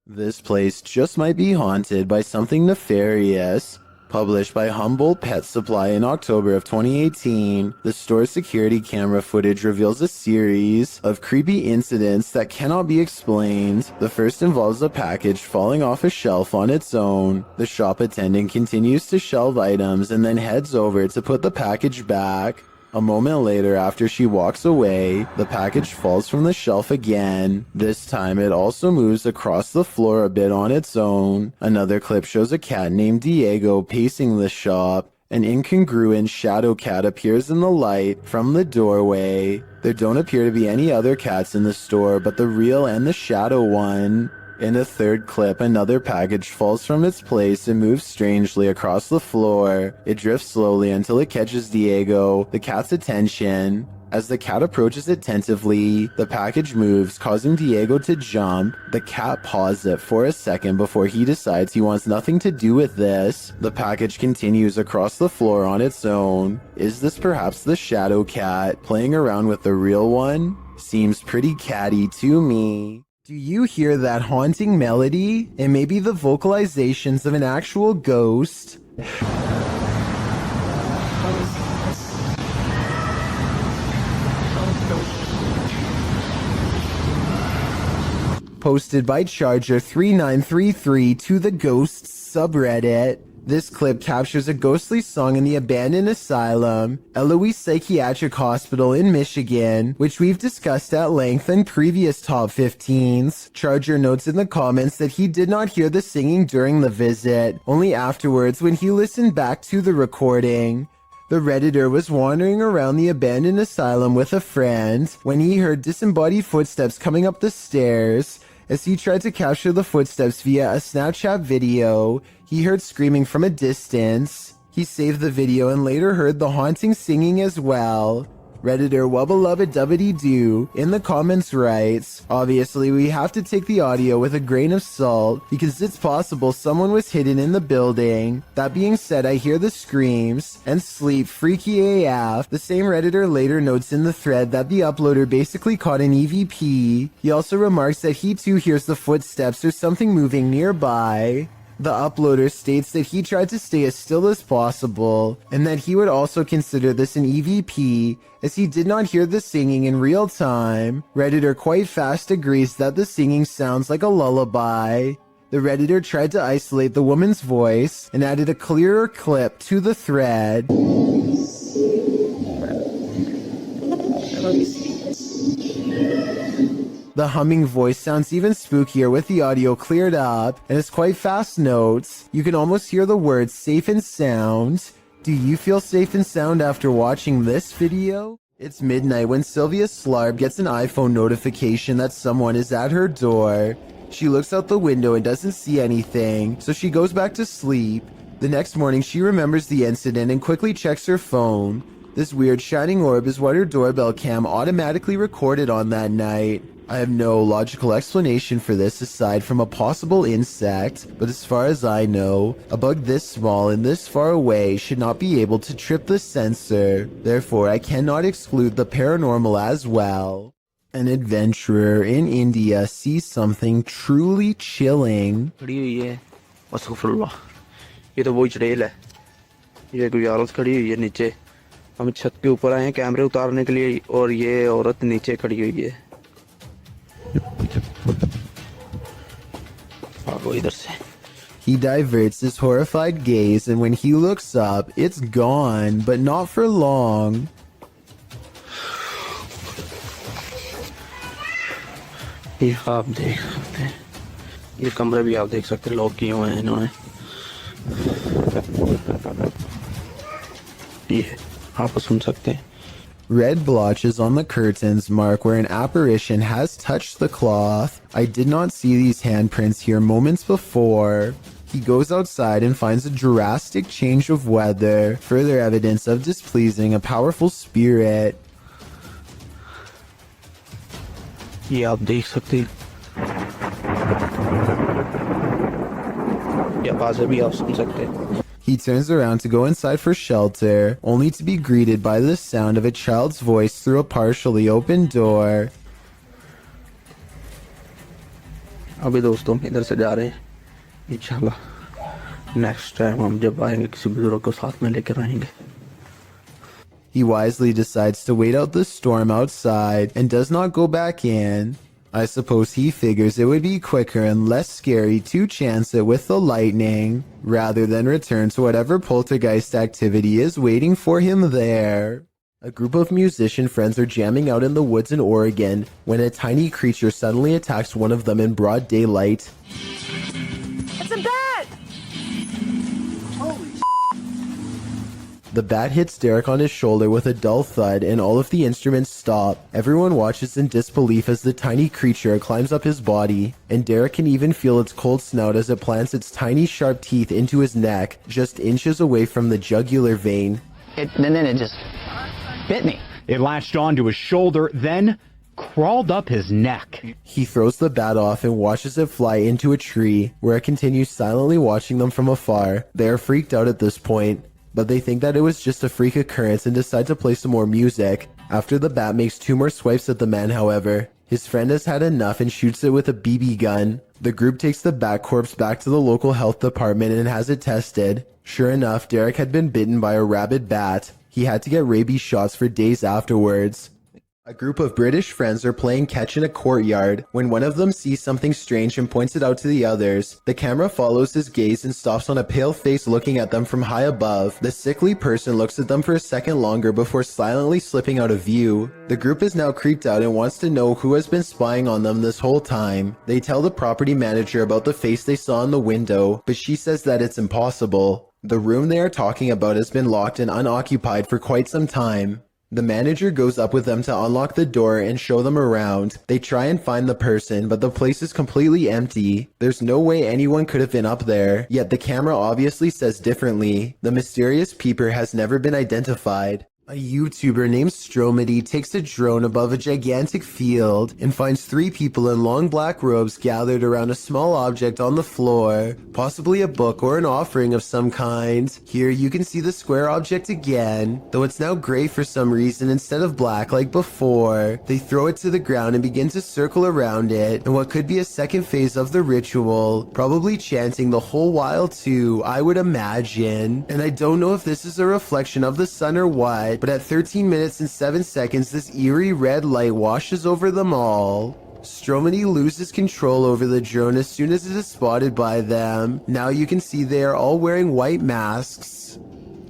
This place just might be haunted by something nefarious. Published by Humboldt Pet Supply in October of 2018, the store's security camera footage reveals a series of creepy incidents that cannot be explained. The first involves a package falling off a shelf on its own. The shop attendant continues to shelve items and then heads over to put the package back. A moment later, after she walks away, the package falls from the shelf again. This time, it also moves across the floor a bit on its own. Another clip shows a cat named Diego pacing the shop. An incongruent shadow cat appears in the light from the doorway. There don't appear to be any other cats in the store but the real and the shadow one. In a third clip, another package falls from its place and moves strangely across the floor. It drifts slowly until it catches Diego, the cat's attention. As the cat approaches it tentatively, the package moves, causing Diego to jump. The cat paws it for a second before he decides he wants nothing to do with this. The package continues across the floor on its own. Is this perhaps the shadow cat playing around with the real one? Seems pretty catty to me. Do you hear that haunting melody? It may be the vocalizations of an actual ghost. Posted by Charger3933 to the Ghosts subreddit. This clip captures a ghostly song in the abandoned asylum, Eloise Psychiatric Hospital in Michigan, which we've discussed at length in previous top 15s. Charger notes in the comments that he did not hear the singing during the visit, only afterwards when he listened back to the recording. The Redditor was wandering around the abandoned asylum with a friend when he heard disembodied footsteps coming up the stairs. As he tried to capture the footsteps via a Snapchat video, he heard screaming from a distance. He saved the video and later heard the haunting singing as well. Redditor Wubbelubbedubbidy-doo in the comments writes, obviously we have to take the audio with a grain of salt because it's possible someone was hidden in the building. That being said, I hear the screams and sleep freaky AF. The same Redditor later notes in the thread that the uploader basically caught an EVP. He also remarks that he too hears the footsteps or something moving nearby. The uploader states that he tried to stay as still as possible, and that he would also consider this an EVP, as he did not hear the singing in real time. Redditor quite fast agrees that the singing sounds like a lullaby. The Redditor tried to isolate the woman's voice, and added a clearer clip to the thread. The humming voice sounds even spookier with the audio cleared up, and it's quite fast notes. You can almost hear the words safe and sound. Do you feel safe and sound after watching this video? It's midnight when Sylvia Slarb gets an iPhone notification that someone is at her door. She looks out the window and doesn't see anything, so she goes back to sleep. The next morning she remembers the incident and quickly checks her phone. This weird shining orb is what her doorbell cam automatically recorded on that night. I have no logical explanation for this aside from a possible insect, but as far as I know, a bug this small and this far away should not be able to trip the sensor. Therefore, I cannot exclude the paranormal as well. An adventurer in India sees something truly chilling. खड़ी हुई है अस्तगफुरुल्लाह ये तो वही चुड़ैल है ये कोई औरत खड़ी हुई है नीचे हम छत के ऊपर आए हैं कैमरे उतारने के लिए और ये औरत नीचे खड़ी हुई है भागो इधर से He diverts his horrified gaze, and when he looks up, it's gone, but not for long. ये आप देख सकते हैं ये कमरे भी आप देख सकते हैं लॉक किए हुए हैं इन्होंने ये आप सुन सकते हैं Red blotches on the curtains mark where an apparition has touched the cloth. I did not see these handprints here moments before. He goes outside and finds a drastic change of weather, further evidence of displeasing a powerful spirit. ये आप देख सकते हैं ये आवाज़ें भी आप सुन सकते हैं He turns around to go inside for shelter, only to be greeted by the sound of a child's voice through a partially open door. अभी दोस्तों हम इधर से जा रहे हैं इंशाल्लाह नेक्स्ट टाइम हम जब आएंगे किसी बुजुर्ग को साथ में लेकर आएंगे. He wisely decides to wait out the storm outside and does not go back in. I suppose he figures it would be quicker and less scary to chance it with the lightning, rather than return to whatever poltergeist activity is waiting for him there. A group of musician friends are jamming out in the woods in Oregon when a tiny creature suddenly attacks one of them in broad daylight. It's a bat! The bat hits Derek on his shoulder with a dull thud and all of the instruments stop. Everyone watches in disbelief as the tiny creature climbs up his body, and Derek can even feel its cold snout as it plants its tiny sharp teeth into his neck, just inches away from the jugular vein. And then it just bit me. It latched onto his shoulder, then crawled up his neck. He throws the bat off and watches it fly into a tree, where it continues silently watching them from afar. They are freaked out at this point, but they think that it was just a freak occurrence and decide to play some more music. After the bat makes 2 more swipes at the man, however, his friend has had enough and shoots it with a BB gun. The group takes the bat corpse back to the local health department and has it tested. Sure enough, Derek had been bitten by a rabid bat. He had to get rabies shots for days afterwards. A group of British friends are playing catch in a courtyard when one of them sees something strange and points it out to the others. The camera follows his gaze and stops on a pale face looking at them from high above. The sickly person looks at them for a second longer before silently slipping out of view. The group is now creeped out and wants to know who has been spying on them this whole time. They tell the property manager about the face they saw in the window, but she says that it's impossible. The room they are talking about has been locked and unoccupied for quite some time. The manager goes up with them to unlock the door and show them around. They try and find the person, but the place is completely empty. There's no way anyone could have been up there, yet the camera obviously says differently. The mysterious peeper has never been identified. A YouTuber named Stromedy takes a drone above a gigantic field and finds 3 people in long black robes gathered around a small object on the floor, possibly a book or an offering of some kind. Here you can see the square object again, though it's now gray for some reason instead of black like before. They throw it to the ground and begin to circle around it in what could be a second phase of the ritual, probably chanting the whole while too, I would imagine. And I don't know if this is a reflection of the sun or what, but at 13 minutes and 7 seconds, this eerie red light washes over them all. Stromedy loses control over the drone as soon as it is spotted by them. Now you can see they are all wearing white masks.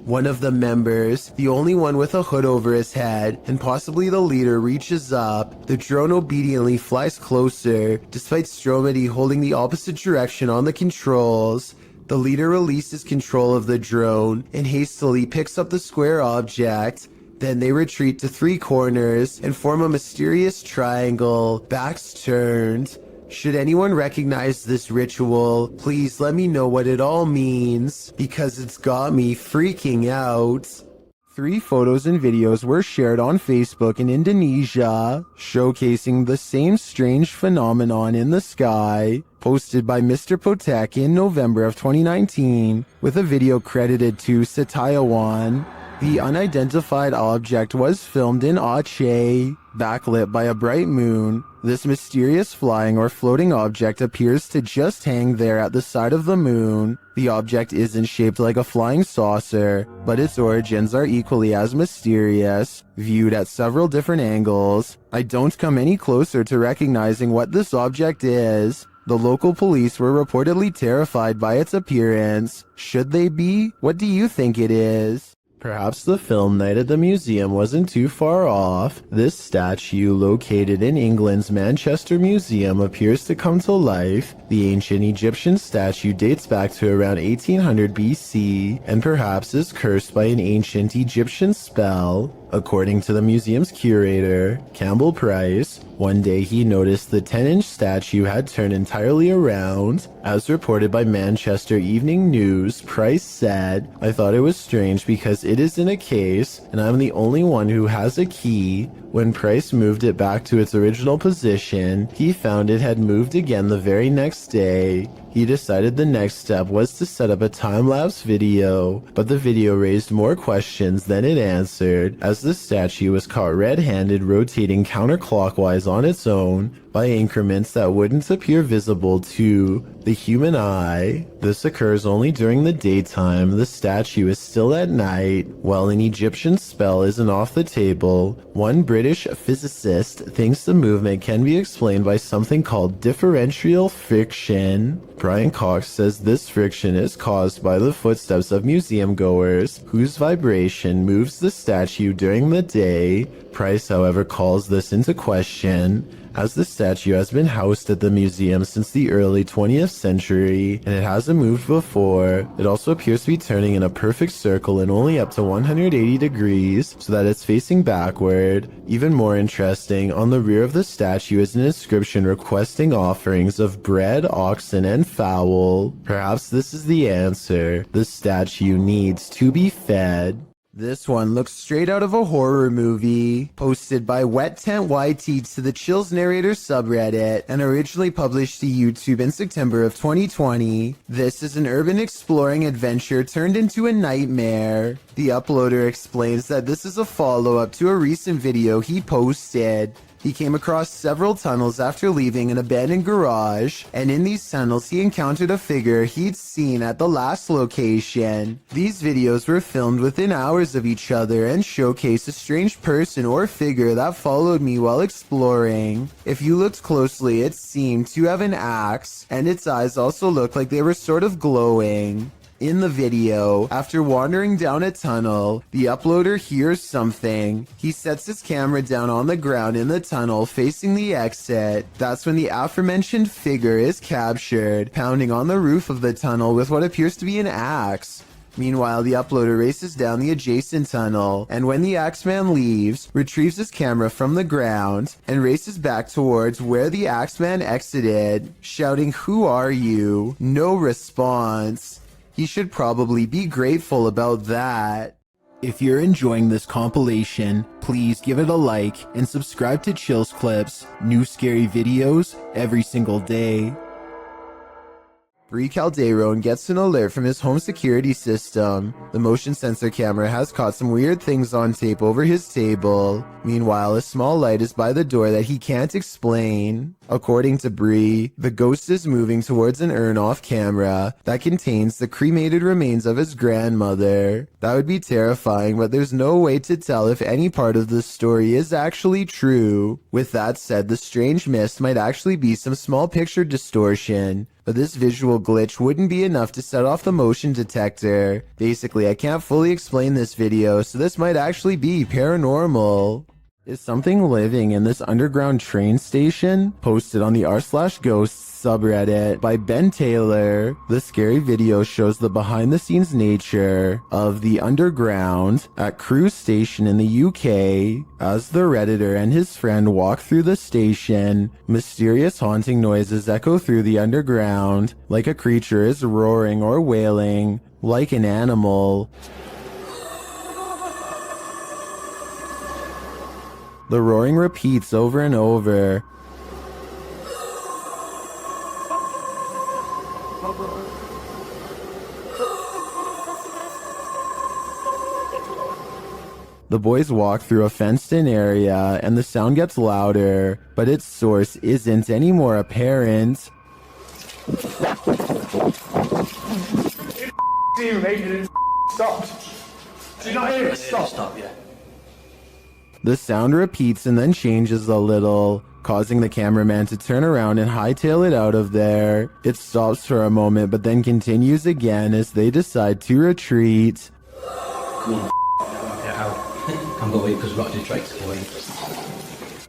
One of the members, the only one with a hood over his head, and possibly the leader, reaches up. The drone obediently flies closer, despite Stromedy holding the opposite direction on the controls. The leader releases control of the drone and hastily picks up the square object. Then they retreat to 3 corners and form a mysterious triangle, backs turned. Should anyone recognize this ritual, please let me know what it all means, because it's got me freaking out. 3 photos and videos were shared on Facebook in Indonesia, showcasing the same strange phenomenon in the sky, posted by Mr. Potek in November of 2019, with a video credited to Setiawan. The unidentified object was filmed in Aceh, backlit by a bright moon. This mysterious flying or floating object appears to just hang there at the side of the moon. The object isn't shaped like a flying saucer, but its origins are equally as mysterious, viewed at several different angles. I don't come any closer to recognizing what this object is. The local police were reportedly terrified by its appearance. Should they be? What do you think it is? Perhaps the film night at the museum wasn't too far off. This statue, located in England's Manchester Museum, appears to come to life. The ancient Egyptian statue dates back to around 1800 BC, and perhaps is cursed by an ancient Egyptian spell. According to the museum's curator, Campbell Price, one day he noticed the 10-inch statue had turned entirely around. As reported by Manchester Evening News, Price said, I thought it was strange because it is in a case, and I'm the only one who has a key. When Price moved it back to its original position, he found it had moved again the very next day. He decided the next step was to set up a time-lapse video, but the video raised more questions than it answered, as the statue was caught red-handed rotating counterclockwise on its own, by increments that wouldn't appear visible to the human eye. This occurs only during the daytime. The statue is still at night. While an Egyptian spell isn't off the table, one British physicist thinks the movement can be explained by something called differential friction. Brian Cox says this friction is caused by the footsteps of museum goers, whose vibration moves the statue during the day. Price, however, calls this into question, as the statue has been housed at the museum since the early 20th century, and it hasn't moved before. It also appears to be turning in a perfect circle and only up to 180 degrees, so that it's facing backward. Even more interesting, on the rear of the statue is an inscription requesting offerings of bread, oxen, and fowl. Perhaps this is the answer. The statue needs to be fed. This one looks straight out of a horror movie, posted by Wet Tent YT to the Chills Narrator subreddit, and originally published to YouTube in September of 2020. This is an urban exploring adventure turned into a nightmare. The uploader explains that this is a follow-up to a recent video he posted. He came across several tunnels after leaving an abandoned garage, and in these tunnels he encountered a figure he'd seen at the last location. These videos were filmed within hours of each other and showcase a strange person or figure that followed me while exploring. If you looked closely, it seemed to have an axe, and its eyes also looked like they were sort of glowing. In the video, after wandering down a tunnel, the uploader hears something. He sets his camera down on the ground in the tunnel facing the exit. That's when the aforementioned figure is captured, pounding on the roof of the tunnel with what appears to be an axe. Meanwhile, the uploader races down the adjacent tunnel, and when the Axeman leaves, retrieves his camera from the ground, and races back towards where the Axeman exited, shouting, "Who are you?" No response. He should probably be grateful about that. If you're enjoying this compilation, please give it a like and subscribe to Chills Clips, new scary videos every single day. Bree Calderon gets an alert from his home security system. The motion sensor camera has caught some weird things on tape over his table. Meanwhile, a small light is by the door that he can't explain. According to Bree, the ghost is moving towards an urn off camera that contains the cremated remains of his grandmother. That would be terrifying, but there's no way to tell if any part of the story is actually true. With that said, the strange mist might actually be some small picture distortion, but this visual glitch wouldn't be enough to set off the motion detector. Basically, I can't fully explain this video, so this might actually be paranormal. Is something living in this underground train station? Posted on the r/ghosts subreddit by Ben Taylor. The scary video shows the behind-the-scenes nature of the underground at Crewe Station in the UK. As the Redditor and his friend walk through the station, mysterious haunting noises echo through the underground, like a creature is roaring or wailing, like an animal. The roaring repeats over and over. The boys walk through a fenced-in area, and the sound gets louder, but its source isn't any more apparent. The sound repeats and then changes a little, causing the cameraman to turn around and hightail it out of there. It stops for a moment, but then continues again as they decide to retreat.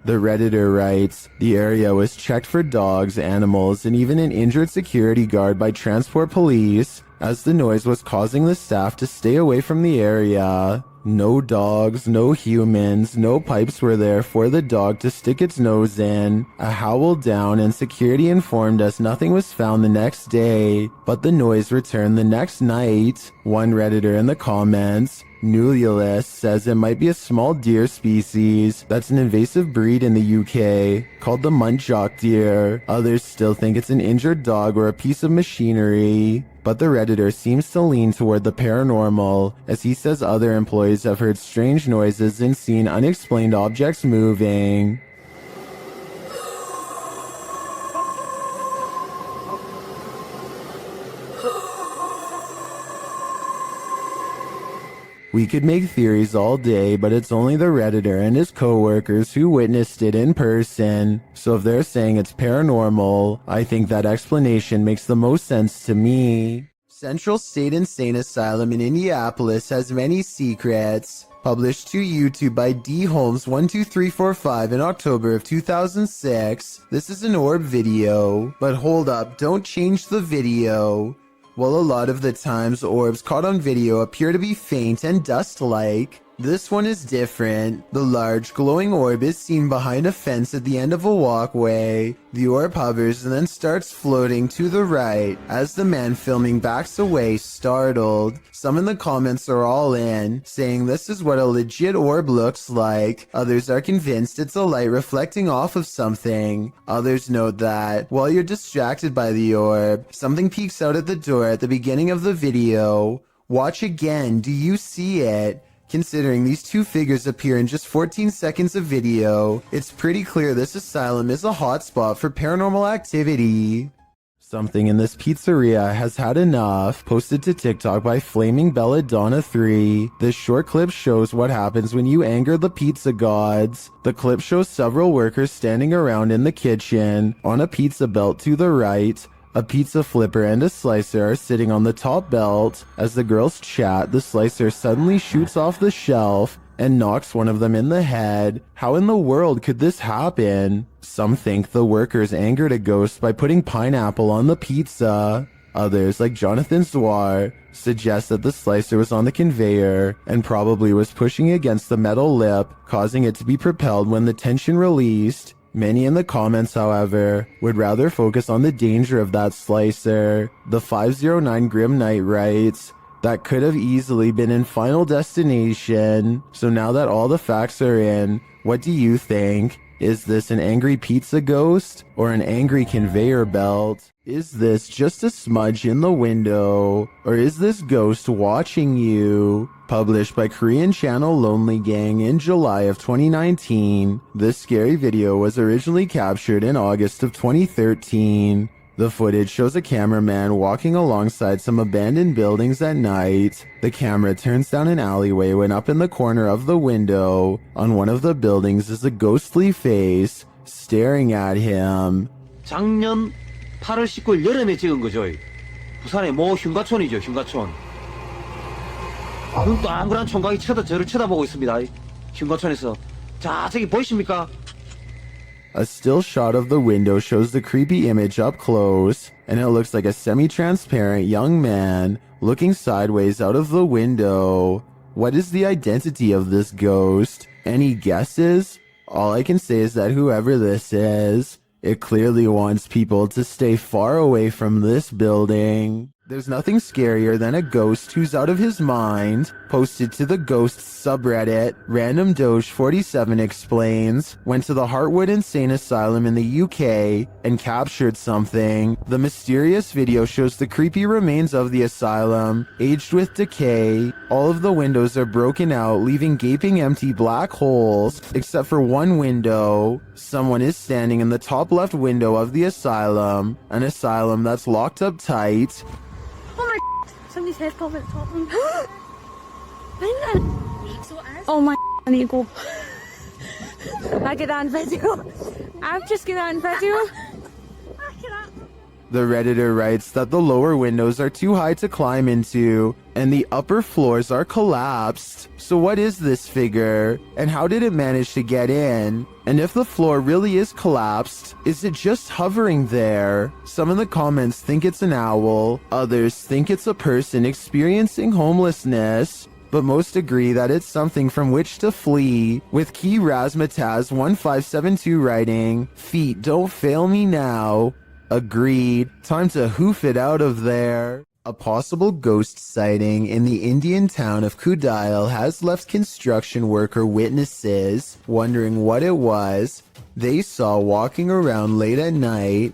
The Redditor writes, the area was checked for dogs, animals, and even an injured security guard by transport police, as the noise was causing the staff to stay away from the area. No dogs, no humans, no pipes were there for the dog to stick its nose in. A howl down, and security informed us nothing was found the next day, but the noise returned the next night. One Redditor in the comments, Nululus, says it might be a small deer species that's an invasive breed in the UK called the muntjac deer. Others still think it's an injured dog or a piece of machinery. But the Redditor seems to lean toward the paranormal, as he says other employees have heard strange noises and seen unexplained objects moving. We could make theories all day, but it's only the Redditor and his coworkers who witnessed it in person. So if they're saying it's paranormal, I think that explanation makes the most sense to me. Central State Insane Asylum in Indianapolis has many secrets. Published to YouTube by D. Holmes12345 in October of 2006. This is an orb video. But hold up, don't change the video. Well, a lot of the times orbs caught on video appear to be faint and dust-like. This one is different. The large glowing orb is seen behind a fence at the end of a walkway. The orb hovers and then starts floating to the right as the man filming backs away, startled. Some in the comments are all in, saying this is what a legit orb looks like. Others are convinced it's a light reflecting off of something. Others note that, while you're distracted by the orb, something peeks out at the door at the beginning of the video. Watch again, do you see it? Considering these two figures appear in just 14 seconds of video, it's pretty clear this asylum is a hotspot for paranormal activity. Something in this pizzeria has had enough. Posted to TikTok by Flaming Belladonna 3. This short clip shows what happens when you anger the pizza gods. The clip shows several workers standing around in the kitchen. On a pizza belt to the right, a pizza flipper and a slicer are sitting on the top belt. As the girls chat, the slicer suddenly shoots off the shelf and knocks one of them in the head. How in the world could this happen? Some think the workers angered a ghost by putting pineapple on the pizza. Others, like Jonathan Zwar, suggest that the slicer was on the conveyor and probably was pushing against the metal lip, causing it to be propelled when the tension released. Many in the comments, however, would rather focus on the danger of that slicer. The 509 Grim Knight writes, that could have easily been in Final Destination. So now that all the facts are in, what do you think? Is this an angry pizza ghost or an angry conveyor belt? Is this just a smudge in the window? Or is this ghost watching you? Published by Korean channel Lonely Gang in July of 2019, this scary video was originally captured in August of 2013. The footage shows a cameraman walking alongside some abandoned buildings at night. The camera turns down an alleyway when up in the corner of the window, on one of the buildings is a ghostly face, staring at him. 작년 8월 19일 여름에 찍은 거죠. 부산의 모 흉가촌이죠, 흉가촌. 눈 동그란 총각이 저를 쳐다보고 있습니다. 흉가촌에서. 자, 저기 보이십니까? A still shot of the window shows the creepy image up close, and it looks like a semi-transparent young man looking sideways out of the window. What is the identity of this ghost? Any guesses? All I can say is that whoever this is, it clearly wants people to stay far away from this building. There's nothing scarier than a ghost who's out of his mind. Posted to the Ghosts subreddit, Random Doge 47 explains, went to the Heartwood Insane Asylum in the UK and captured something. The mysterious video shows the creepy remains of the asylum, aged with decay. All of the windows are broken out, leaving gaping empty black holes, except for one window. Someone is standing in the top left window of the asylum, an asylum that's locked up tight. Oh my, somebody's head popped at the top. Oh my, I need to go. I get on video. I've just get on video. The Redditor writes that the lower windows are too high to climb into, and the upper floors are collapsed. So what is this figure? And how did it manage to get in? And if the floor really is collapsed, is it just hovering there? Some in the comments think it's an owl, others think it's a person experiencing homelessness, but most agree that it's something from which to flee, with Key Razmataz1572 writing, "Feet don't fail me now." Agreed. Time to hoof it out of there. A possible ghost sighting in the Indian town of Kudail has left construction worker witnesses wondering what it was they saw walking around late at night.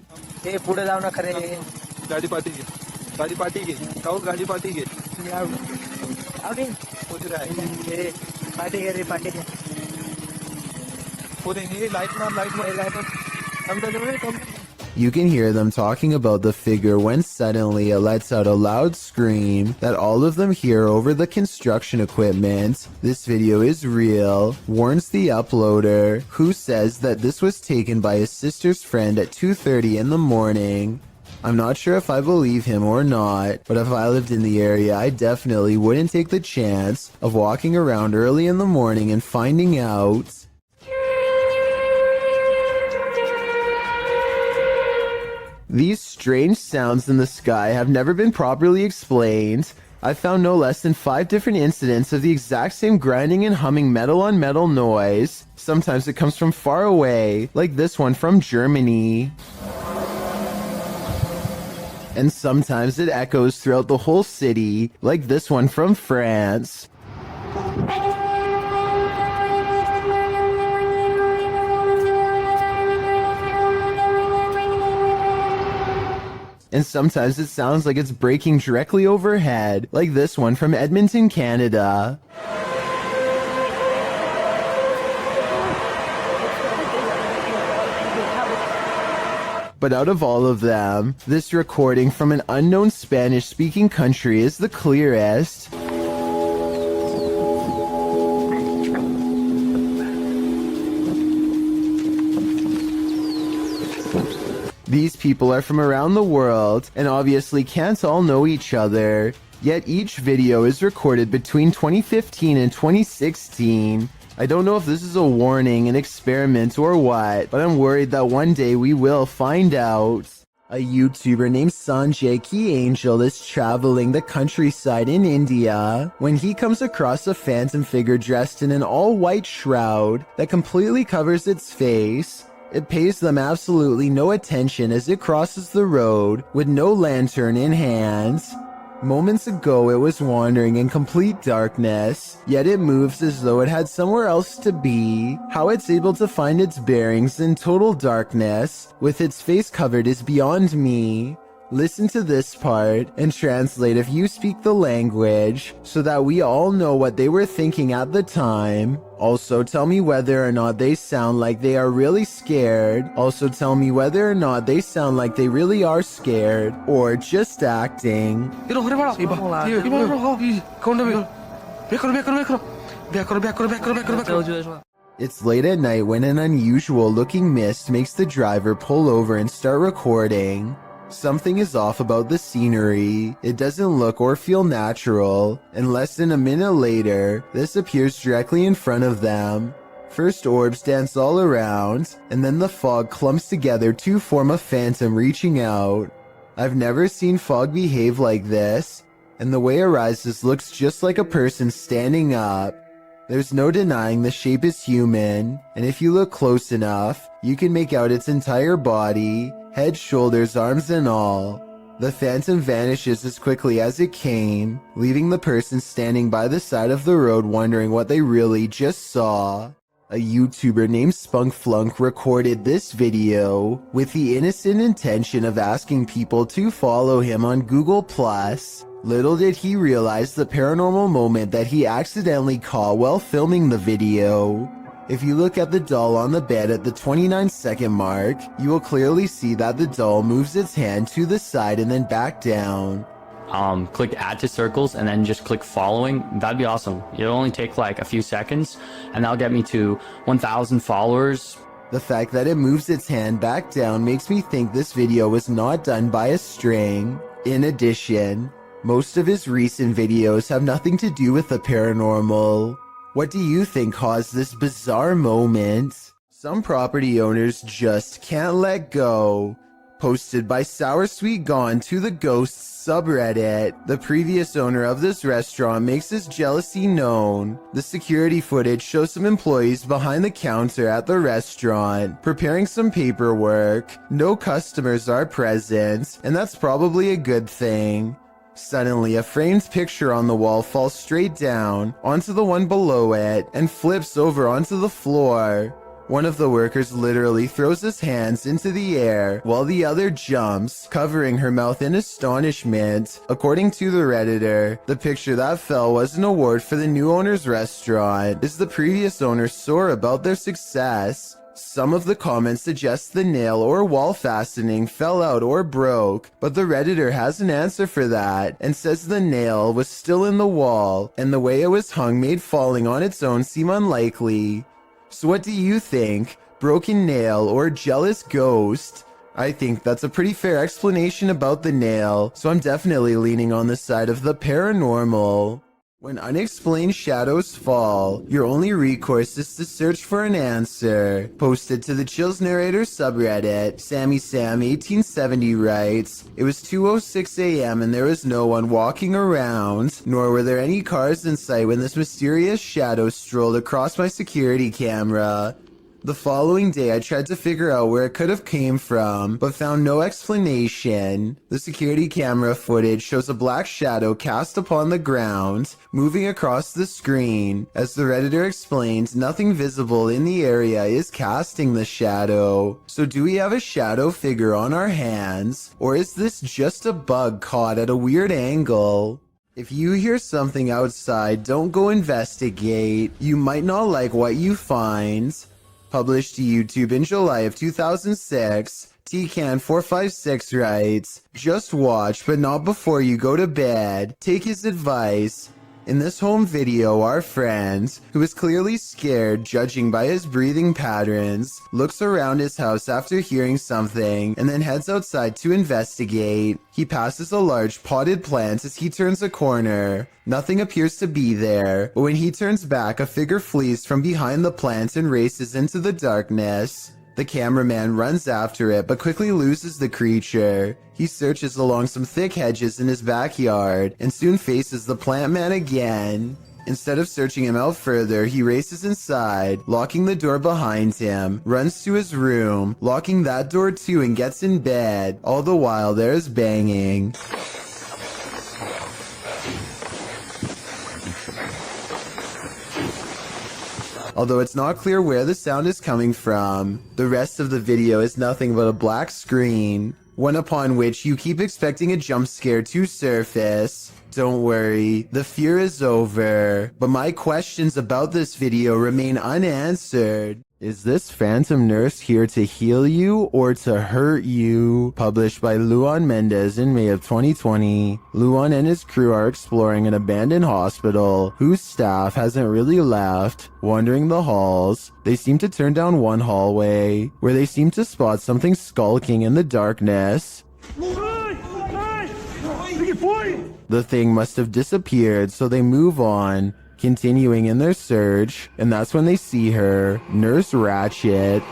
You can hear them talking about the figure when suddenly it lets out a loud scream that all of them hear over the construction equipment. This video is real, warns the uploader, who says that this was taken by his sister's friend at 2:30 in the morning. I'm not sure if I believe him or not, but if I lived in the area, I definitely wouldn't take the chance of walking around early in the morning and finding out. These strange sounds in the sky have never been properly explained. I found no less than 5 different incidents of the exact same grinding and humming metal on metal noise. Sometimes it comes from far away, like this one from Germany. And sometimes it echoes throughout the whole city, like this one from France. And sometimes it sounds like it's breaking directly overhead, like this one from Edmonton, Canada. But out of all of them, this recording from an unknown Spanish-speaking country is the clearest. These people are from around the world and obviously can't all know each other, yet each video is recorded between 2015 and 2016. I don't know if this is a warning, an experiment, or what, but I'm worried that one day we will find out. A YouTuber named Sanjay Key Angel is traveling the countryside in India when he comes across a phantom figure dressed in an all-white shroud that completely covers its face. It pays them absolutely no attention as it crosses the road with no lantern in hand. Moments ago it was wandering in complete darkness, yet it moves as though it had somewhere else to be. How it's able to find its bearings in total darkness, with its face covered, is beyond me. Listen to this part and translate if you speak the language, so that we all know what they were thinking at the time. Also tell me whether or not they sound like they are really scared. Also tell me whether or not they sound like they really are scared, or just acting. It's late at night when an unusual looking mist makes the driver pull over and start recording. Something is off about the scenery. It doesn't look or feel natural, and less than a minute later, this appears directly in front of them. First orbs dance all around, and then the fog clumps together to form a phantom reaching out. I've never seen fog behave like this, and the way it rises looks just like a person standing up. There's no denying the shape is human, and if you look close enough, you can make out its entire body, head, shoulders, arms, and all. The phantom vanishes as quickly as it came, leaving the person standing by the side of the road wondering what they really just saw. A YouTuber named Spunkflunk recorded this video with the innocent intention of asking people to follow him on Google+. Little did he realize the paranormal moment that he accidentally caught while filming the video. If you look at the doll on the bed at the 29-second mark, you will clearly see that the doll moves its hand to the side and then back down. Click add to circles and then just click following. That'd be awesome. It'll only take like a few seconds and that'll get me to 1,000 followers. The fact that it moves its hand back down makes me think this video was not done by a string. In addition, most of his recent videos have nothing to do with the paranormal. What do you think caused this bizarre moment? Some property owners just can't let go. Posted by Sour Sweet Gone to the Ghosts subreddit. The previous owner of this restaurant makes his jealousy known. The security footage shows some employees behind the counter at the restaurant, preparing some paperwork. No customers are present, and that's probably a good thing. Suddenly, a framed picture on the wall falls straight down onto the one below it and flips over onto the floor. One of the workers literally throws his hands into the air while the other jumps, covering her mouth in astonishment. According to the Redditor, the picture that fell was an award for the new owner's restaurant, as the previous owner swore about their success. Some of the comments suggest the nail or wall fastening fell out or broke, but the Redditor has an answer for that and says the nail was still in the wall and the way it was hung made falling on its own seem unlikely. So what do you think? Broken nail or jealous ghost? I think that's a pretty fair explanation about the nail, so I'm definitely leaning on the side of the paranormal. When unexplained shadows fall, your only recourse is to search for an answer. Posted to the Chills Narrator subreddit, Sammy Sam 1870 writes, "It was 2:06 a.m. and there was no one walking around, nor were there any cars in sight when this mysterious shadow strolled across my security camera. The following day, I tried to figure out where it could have came from, but found no explanation. The security camera footage shows a black shadow cast upon the ground, moving across the screen. As the Redditor explained, nothing visible in the area is casting the shadow. So do we have a shadow figure on our hands, or is this just a bug caught at a weird angle? If you hear something outside, don't go investigate. You might not like what you find." Published to YouTube in July of 2006, TCan456 writes, "Just watch, but not before you go to bed. Take his advice." In this home video, our friend, who is clearly scared judging by his breathing patterns, looks around his house after hearing something and then heads outside to investigate. He passes a large potted plant as he turns a corner. Nothing appears to be there, but when he turns back, a figure flees from behind the plant and races into the darkness. The cameraman runs after it, but quickly loses the creature. He searches along some thick hedges in his backyard, and soon faces the plant man again. Instead of searching him out further, he races inside, locking the door behind him, runs to his room, locking that door too, and gets in bed. All the while, there is banging. Although it's not clear where the sound is coming from. The rest of the video is nothing but a black screen, one upon which you keep expecting a jump scare to surface. Don't worry, the fear is over, but my questions about this video remain unanswered. Is this phantom nurse here to heal you or to hurt you? Published by Luan Mendez in May of 2020. Luan and his crew are exploring an abandoned hospital whose staff hasn't really left. Wandering the halls, they seem to turn down one hallway where they seem to spot something skulking in the darkness. The thing must have disappeared, so they move on, continuing in their search, and that's when they see her, Nurse Ratchet.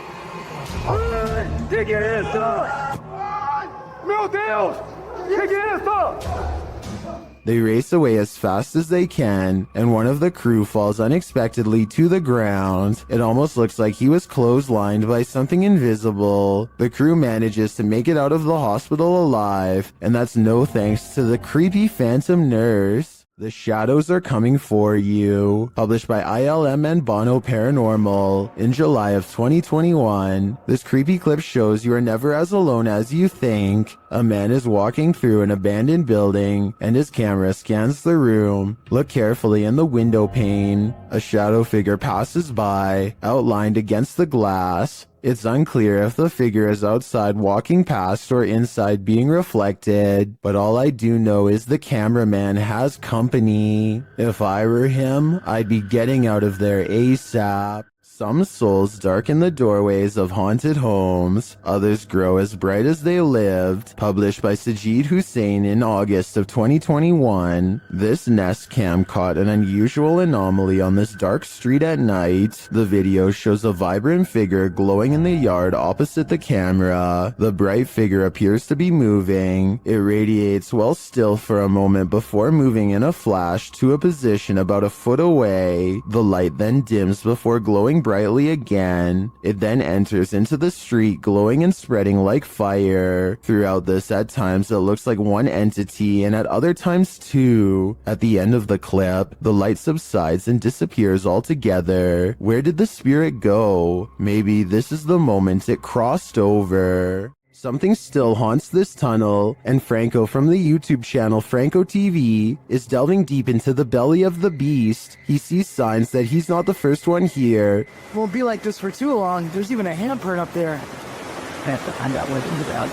They race away as fast as they can, and one of the crew falls unexpectedly to the ground. It almost looks like he was clotheslined by something invisible. The crew manages to make it out of the hospital alive, and that's no thanks to the creepy phantom nurse. The shadows are coming for you. Published by ILM and Bono Paranormal in July of 2021. This creepy clip shows you are never as alone as you think. A man is walking through an abandoned building and his camera scans the room. Look carefully in the window pane. A shadow figure passes by, outlined against the glass. It's unclear if the figure is outside walking past or inside being reflected, but all I do know is the cameraman has company. If I were him, I'd be getting out of there ASAP. Some souls darken the doorways of haunted homes, others grow as bright as they lived. Published by Sajid Hussein in August of 2021. This Nest Cam caught an unusual anomaly on this dark street at night. The video shows a vibrant figure glowing in the yard opposite the camera. The bright figure appears to be moving. It radiates while still for a moment before moving in a flash to a position about a foot away. The light then dims before glowing brightly again. It then enters into the street, glowing and spreading like fire. Throughout this, at times it looks like one entity, and at other times two. At the end of the clip, the light subsides and disappears altogether. Where did the spirit go? Maybe this is the moment it crossed over. Something still haunts this tunnel, and Franco from the YouTube channel Franco TV is delving deep into the belly of the beast. He sees signs that he's not the first one here. Won't be like this for too long. There's even a handprint up there. I have to find out where the dog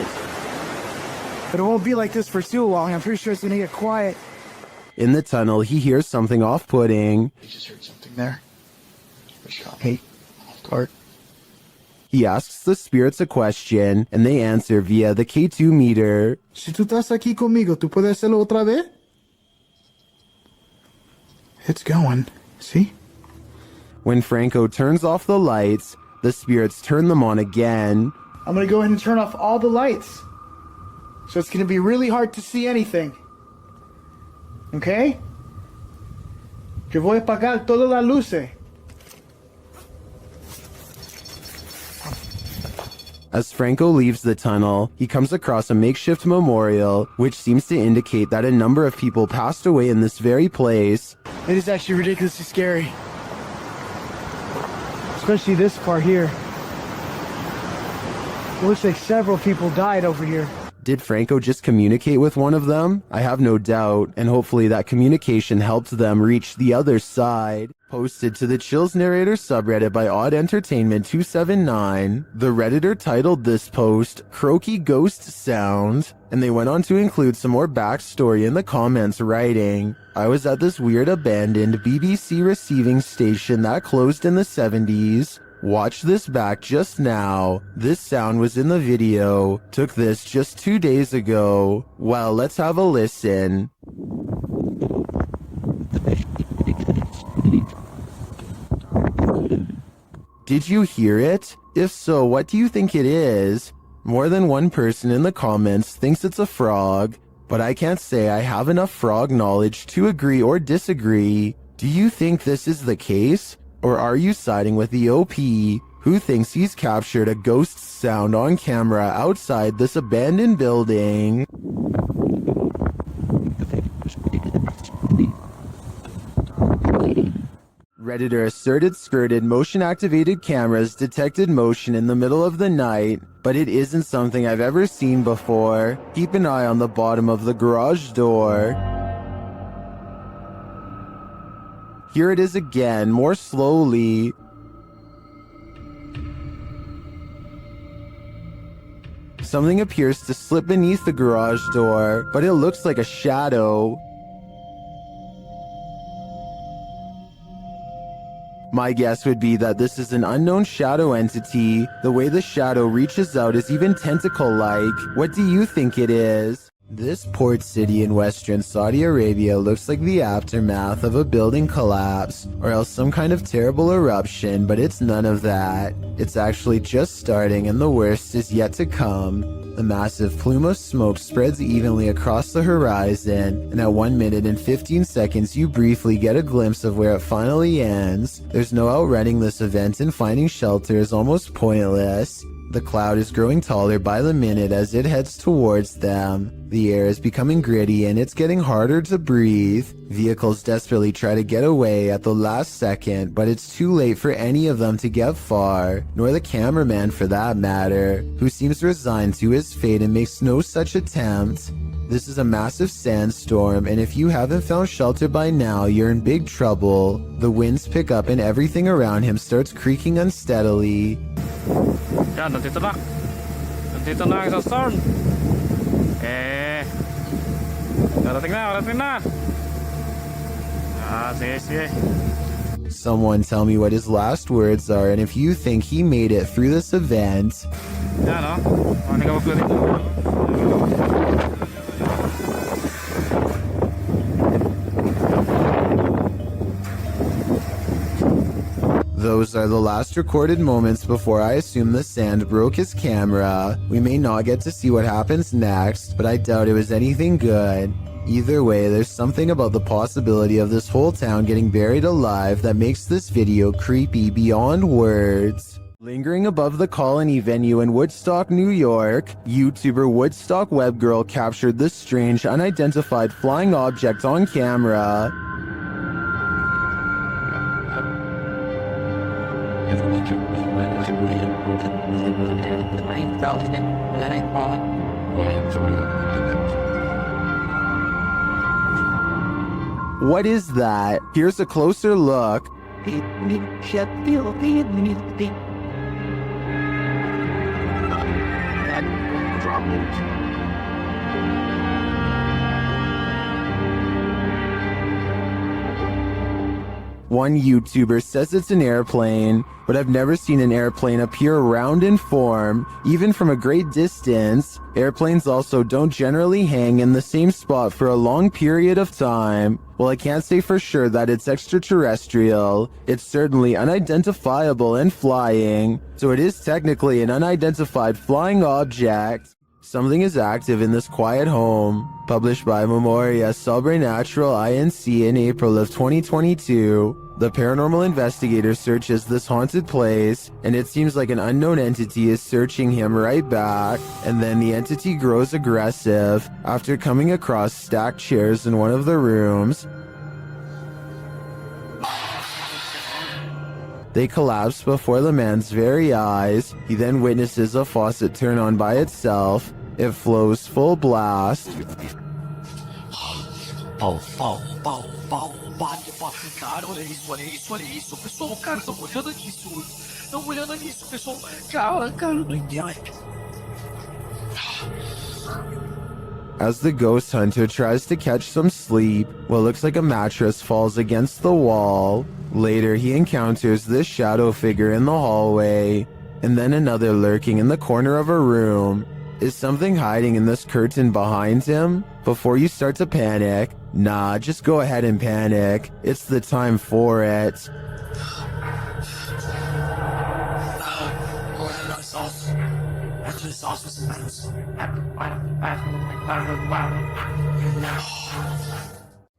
is. But it won't be like this for too long. I'm pretty sure it's gonna get quiet. In the tunnel, he hears something off-putting. You just heard something there. Which got me off guard. He asks the spirits a question, and they answer via the K2 meter. Si tú estás aquí conmigo, ¿tú puedes hacerlo otra vez? It's going. See? When Franco turns off the lights, the spirits turn them on again. I'm gonna go ahead and turn off all the lights. So it's gonna be really hard to see anything. Okay? Que voy a apagar todas las luces. As Franco leaves the tunnel, he comes across a makeshift memorial, which seems to indicate that a number of people passed away in this very place. It is actually ridiculously scary. Especially this part here. It looks like several people died over here. Did Franco just communicate with one of them? I have no doubt, and hopefully that communication helped them reach the other side. Posted to the Chills Narrator subreddit by Odd Entertainment 279, the Redditor titled this post, Croaky Ghost Sound, and they went on to include some more backstory in the comments writing, I was at this weird abandoned BBC receiving station that closed in the 70s. Watch this back just now. This sound was in the video. Took this just 2 days ago. Well, let's have a listen. Did you hear it? If so, what do you think it is? More than one person in the comments thinks it's a frog, but I can't say I have enough frog knowledge to agree or disagree. Do you think this is the case? Or are you siding with the OP, who thinks he's captured a ghost sound on camera outside this abandoned building? Redditor asserted skirted motion-activated cameras detected motion in the middle of the night, but it isn't something I've ever seen before. Keep an eye on the bottom of the garage door. Here it is again, more slowly. Something appears to slip beneath the garage door, but it looks like a shadow. My guess would be that this is an unknown shadow entity. The way the shadow reaches out is even tentacle-like. What do you think it is? This port city in western Saudi Arabia looks like the aftermath of a building collapse, or else some kind of terrible eruption, but it's none of that. It's actually just starting and the worst is yet to come. A massive plume of smoke spreads evenly across the horizon, and at 1 minute and 15 seconds you briefly get a glimpse of where it finally ends. There's no outrunning this event, and finding shelter is almost pointless. The cloud is growing taller by the minute as it heads towards them. The air is becoming gritty and it's getting harder to breathe. Vehicles desperately try to get away at the last second, but it's too late for any of them to get far, nor the cameraman for that matter, who seems resigned to his fate and makes no such attempt. This is a massive sandstorm, and if you haven't found shelter by now, you're in big trouble. The winds pick up and everything around him starts creaking unsteadily. Yan, nandito na. Nandito na ang isang storm. Darating na. Sige, sige. Someone tell me what his last words are, and if you think he made it through this event. Yan, oh. Hindi ka mapwede. Those are the last recorded moments before I assume the sand broke his camera. We may not get to see what happens next, but I doubt it was anything good. Either way, there's something about the possibility of this whole town getting buried alive that makes this video creepy beyond words. Lingering above the Colony venue in Woodstock, New York, YouTuber Woodstock Webgirl captured this strange unidentified flying object on camera. I felt it, and I thought, What is that? Here's a closer look. One YouTuber says it's an airplane, but I've never seen an airplane appear round in form, even from a great distance. Airplanes also don't generally hang in the same spot for a long period of time. Well, I can't say for sure that it's extraterrestrial. It's certainly unidentifiable and flying, so it is technically an unidentified flying object. Something is active in this quiet home. Published by Memoria Sobrenatural Inc. in April of 2022. The paranormal investigator searches this haunted place, and it seems like an unknown entity is searching him right back, and then the entity grows aggressive after coming across stacked chairs in one of the rooms. They collapse before the man's very eyes. He then witnesses a faucet turn on by itself. It flows full blast. Cara, olha isso, olha isso, olha isso. Pessoal, cara, estão olhando nisso. Estão olhando nisso, pessoal. Cara, não entendo. As the ghost hunter tries to catch some sleep, what looks like a mattress falls against the wall. Later, he encounters this shadow figure in the hallway, and then another lurking in the corner of a room. Is something hiding in this curtain behind him? Before you start to panic, nah, just go ahead and panic. It's the time for it.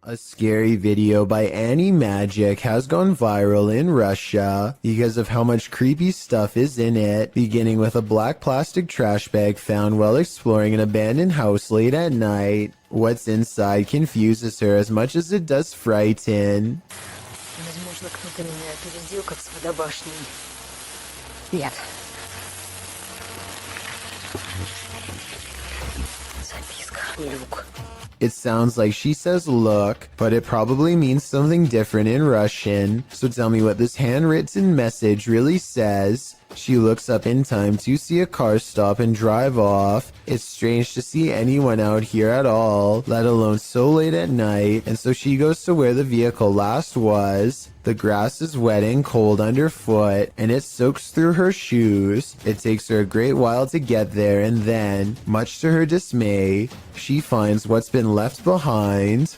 A scary video by Annie Magic has gone viral in Russia because of how much creepy stuff is in it, beginning with a black plastic trash bag found while exploring an abandoned house late at night. What's inside confuses her as much as it does frighten. возможно, кто-то меня опередил, как с водобашней. Нет. Записка. Люк. It sounds like she says look, but it probably means something different in Russian. So tell me what this handwritten message really says. She looks up in time to see a car stop and drive off. It's strange to see anyone out here at all, let alone so late at night, and so she goes to where the vehicle last was. The grass is wet and cold underfoot, and it soaks through her shoes. It takes her a great while to get there, and then, much to her dismay, she finds what's been left behind.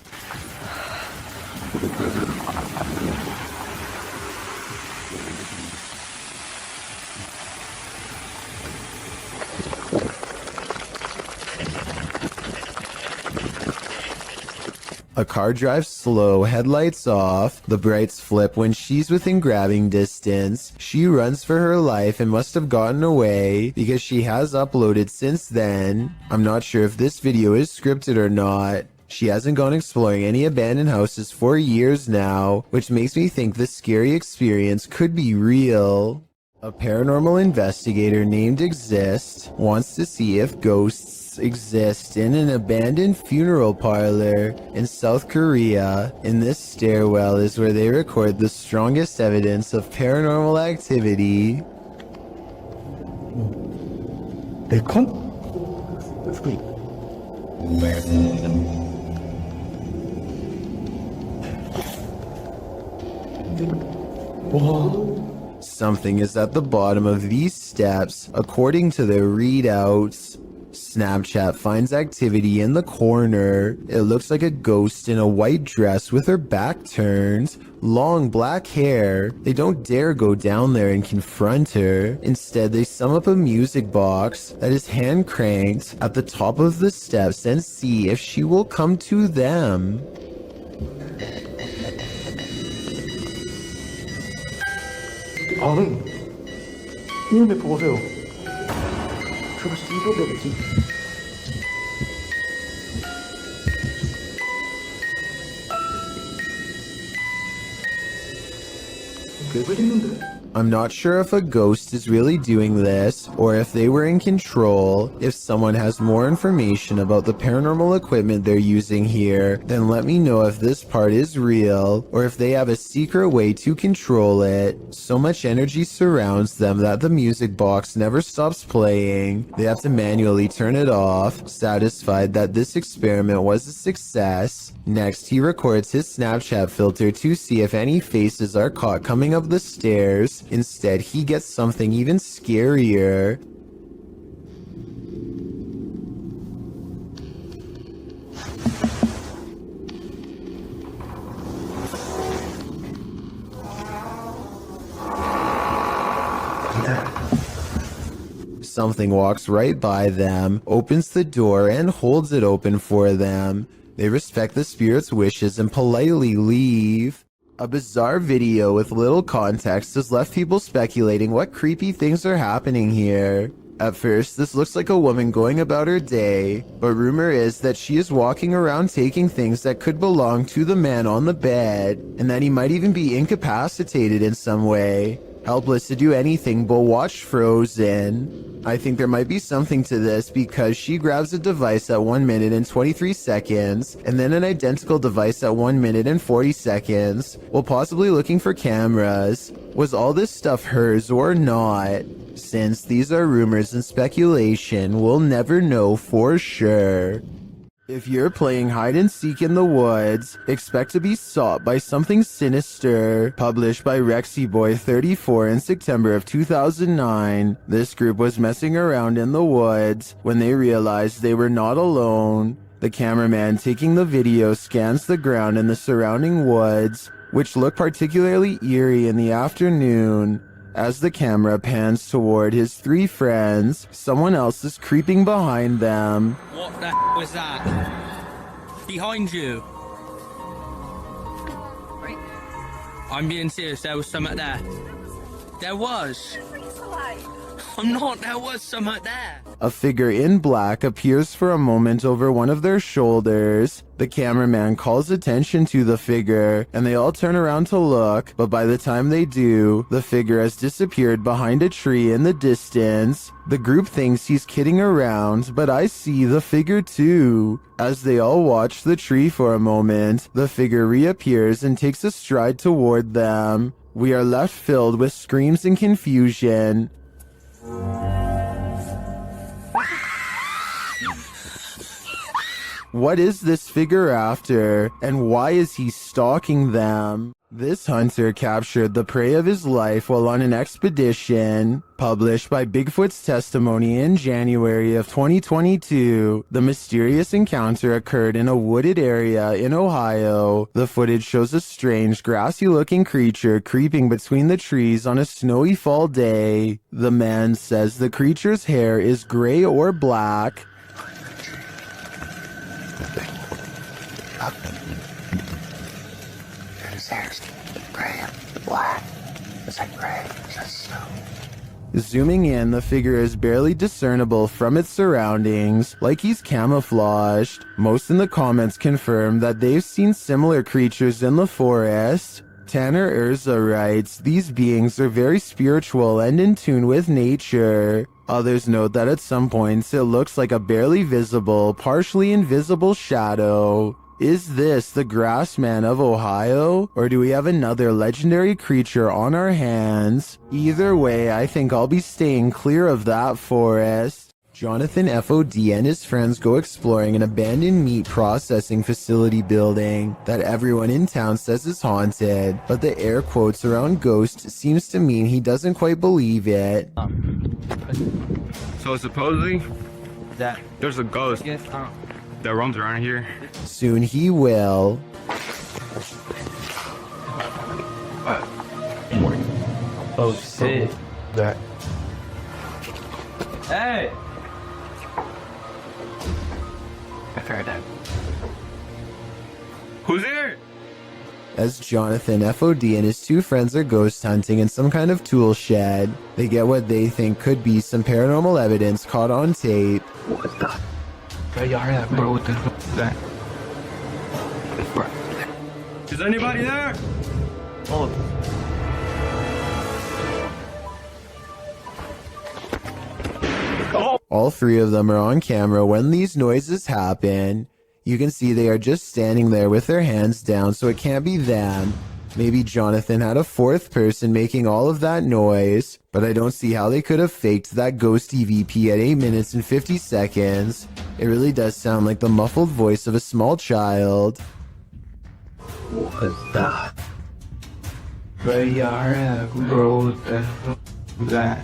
A car drives slow, headlights off. The brights flip when she's within grabbing distance. She runs for her life and must have gotten away because she has uploaded since then. I'm not sure if this video is scripted or not. She hasn't gone exploring any abandoned houses for years now, which makes me think this scary experience could be real. A paranormal investigator named Exist wants to see if ghosts exist in an abandoned funeral parlor in South Korea. In this stairwell is where they record the strongest evidence of paranormal activity. Something is at the bottom of these steps, according to their readouts. Snapchat finds activity in the corner. It looks like a ghost in a white dress with her back turned, long black hair. They don't dare go down there and confront her. Instead, they sum up a music box that is hand cranked at the top of the steps and see if she will come to them. 이놈의 보세요. 저거 씨도되겠지. 왜 걸리는데? I'm not sure if a ghost is really doing this or if they were in control. If someone has more information about the paranormal equipment they're using here, then let me know if this part is real or if they have a secret way to control it. So much energy surrounds them that the music box never stops playing. They have to manually turn it off, satisfied that this experiment was a success. Next, he records his Snapchat filter to see if any faces are caught coming up the stairs. Instead, he gets something even scarier. Something walks right by them, opens the door, and holds it open for them. They respect the spirit's wishes and politely leave. A bizarre video with little context has left people speculating what creepy things are happening here. At first, this looks like a woman going about her day, but rumor is that she is walking around taking things that could belong to the man on the bed, and that he might even be incapacitated in some way, helpless to do anything but watch Frozen. I think there might be something to this because she grabs a device at 1 minute and 23 seconds, and then an identical device at 1 minute and 40 seconds, while possibly looking for cameras. Was all this stuff hers or not? Since these are rumors and speculation, we'll never know for sure. If you're playing hide and seek in the woods, expect to be sought by something sinister. Published by RexyBoy34 in September of 2009, this group was messing around in the woods when they realized they were not alone. The cameraman taking the video scans the ground in the surrounding woods, which look particularly eerie in the afternoon. As the camera pans toward his 3 friends, someone else is creeping behind them. What the was that? Behind you. I'm being serious, there was something there. There was. I'm not, there was something there. A figure in black appears for a moment over one of their shoulders. The cameraman calls attention to the figure, and they all turn around to look, but by the time they do, the figure has disappeared behind a tree in the distance. The group thinks he's kidding around, but I see the figure too. As they all watch the tree for a moment, the figure reappears and takes a stride toward them. We are left filled with screams and confusion. What is this figure after, and why is he stalking them? This hunter captured the prey of his life while on an expedition. Published by Bigfoot's Testimony in January of 2022, the mysterious encounter occurred in a wooded area in Ohio. The footage shows a strange, grassy-looking creature creeping between the trees on a snowy fall day. The man says the creature's hair is gray or black. Zooming in, the figure is barely discernible from its surroundings, like he's camouflaged. Most in the comments confirm that they've seen similar creatures in the forest. Tanner Urza writes, "These beings are very spiritual and in tune with nature." Others note that at some points it looks like a barely visible, partially invisible shadow. Is this the Grassman of Ohio, or do we have another legendary creature on our hands? Either way, I think I'll be staying clear of that forest. Jonathan FOD and his friends go exploring an abandoned meat processing facility building that everyone in town says is haunted, but the air quotes around ghost seems to mean he doesn't quite believe it. So supposedly, there's a ghost that roams around here. Soon he will. Oh shit. That. Hey! I've heard that. Who's here? As Jonathan FOD and his 2 friends are ghost hunting in some kind of tool shed, they get what they think could be some paranormal evidence caught on tape. What the? Bro, y'all heard that, bro? What the fuck is that? Bro. Is anybody there? Oh. All three of them are on camera when these noises happen. You can see they are just standing there with their hands down, so it can't be them. Maybe Jonathan had a fourth person making all of that noise, but I don't see how they could have faked that ghost EVP at 8 minutes and 50 seconds. It really does sound like the muffled voice of a small child. What is that? Bro, that.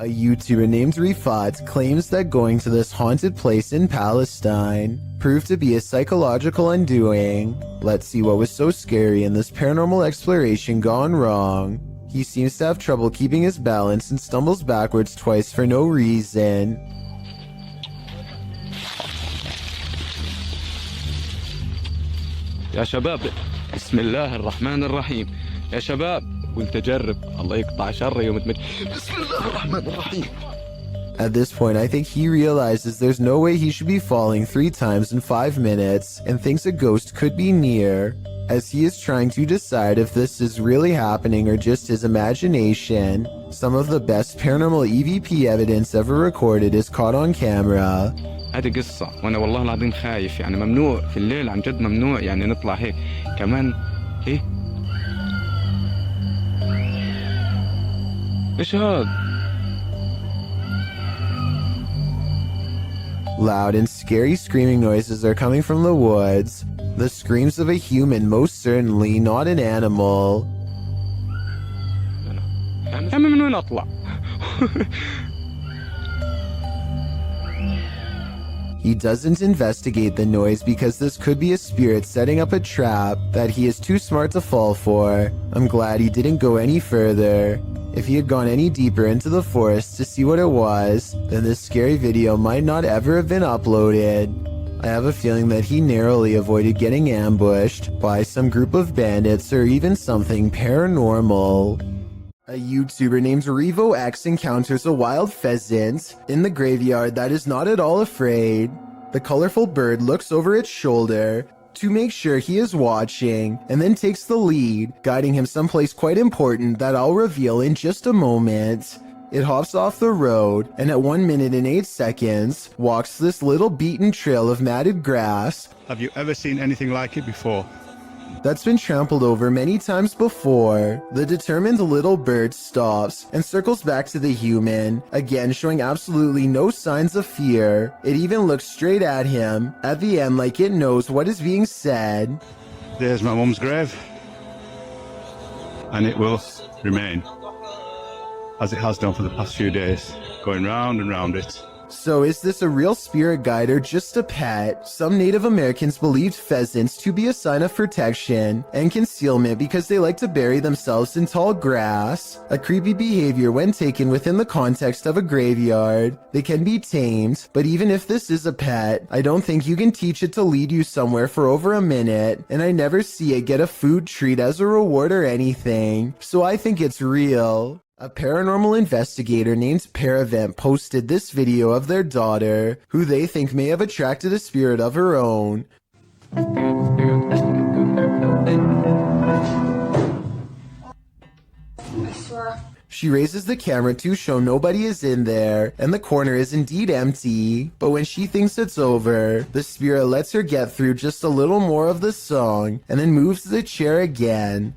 A YouTuber named Rifat claims that going to this haunted place in Palestine proved to be a psychological undoing. Let's see what was so scary in this paranormal exploration gone wrong. He seems to have trouble keeping his balance and stumbles backwards twice for no reason. يا شباب بسم الله الرحمن الرحيم يا شباب وانت جرب الله يقطع شر يوم تمت بسم الله الرحمن الرحيم. At this point, I think he realizes there's no way he should be falling 3 times in 5 minutes and thinks a ghost could be near, as he is trying to decide if this is really happening or just his imagination. Some of the best paranormal EVP evidence ever recorded is caught on camera. هذه قصة وانا والله العظيم خايف يعني ممنوع في الليل عن جد ممنوع يعني نطلع هيك كمان هيك ايش هاد؟ Loud and scary screaming noises are coming from the woods. The screams of a human, most certainly not an animal. يعني من وين اطلع؟ He doesn't investigate the noise because this could be a spirit setting up a trap that he is too smart to fall for. I'm glad he didn't go any further. If he had gone any deeper into the forest to see what it was, then this scary video might not ever have been uploaded. I have a feeling that he narrowly avoided getting ambushed by some group of bandits or even something paranormal. A YouTuber named RevoX encounters a wild pheasant in the graveyard that is not at all afraid. The colorful bird looks over its shoulder to make sure he is watching and then takes the lead, guiding him someplace quite important that I'll reveal in just a moment. It hops off the road and at 1 minute and 8 seconds walks this little beaten trail of matted grass. Have you ever seen anything like it before? That's been trampled over many times before. The determined little bird stops and circles back to the human, again showing absolutely no signs of fear. It even looks straight at him, at the end like it knows what is being said. There's my mum's grave, and it will remain, as it has done for the past few days, going round and round it. So is this a real spirit guide or just a pet? Some Native Americans believed pheasants to be a sign of protection and concealment because they like to bury themselves in tall grass. A creepy behavior when taken within the context of a graveyard. They can be tamed, but even if this is a pet, I don't think you can teach it to lead you somewhere for over a minute, and I never see it get a food treat as a reward or anything, so I think it's real. A paranormal investigator named Paravent posted this video of their daughter, who they think may have attracted a spirit of her own. She raises the camera to show nobody is in there, and the corner is indeed empty. But when she thinks it's over, the spirit lets her get through just a little more of the song, and then moves the chair again.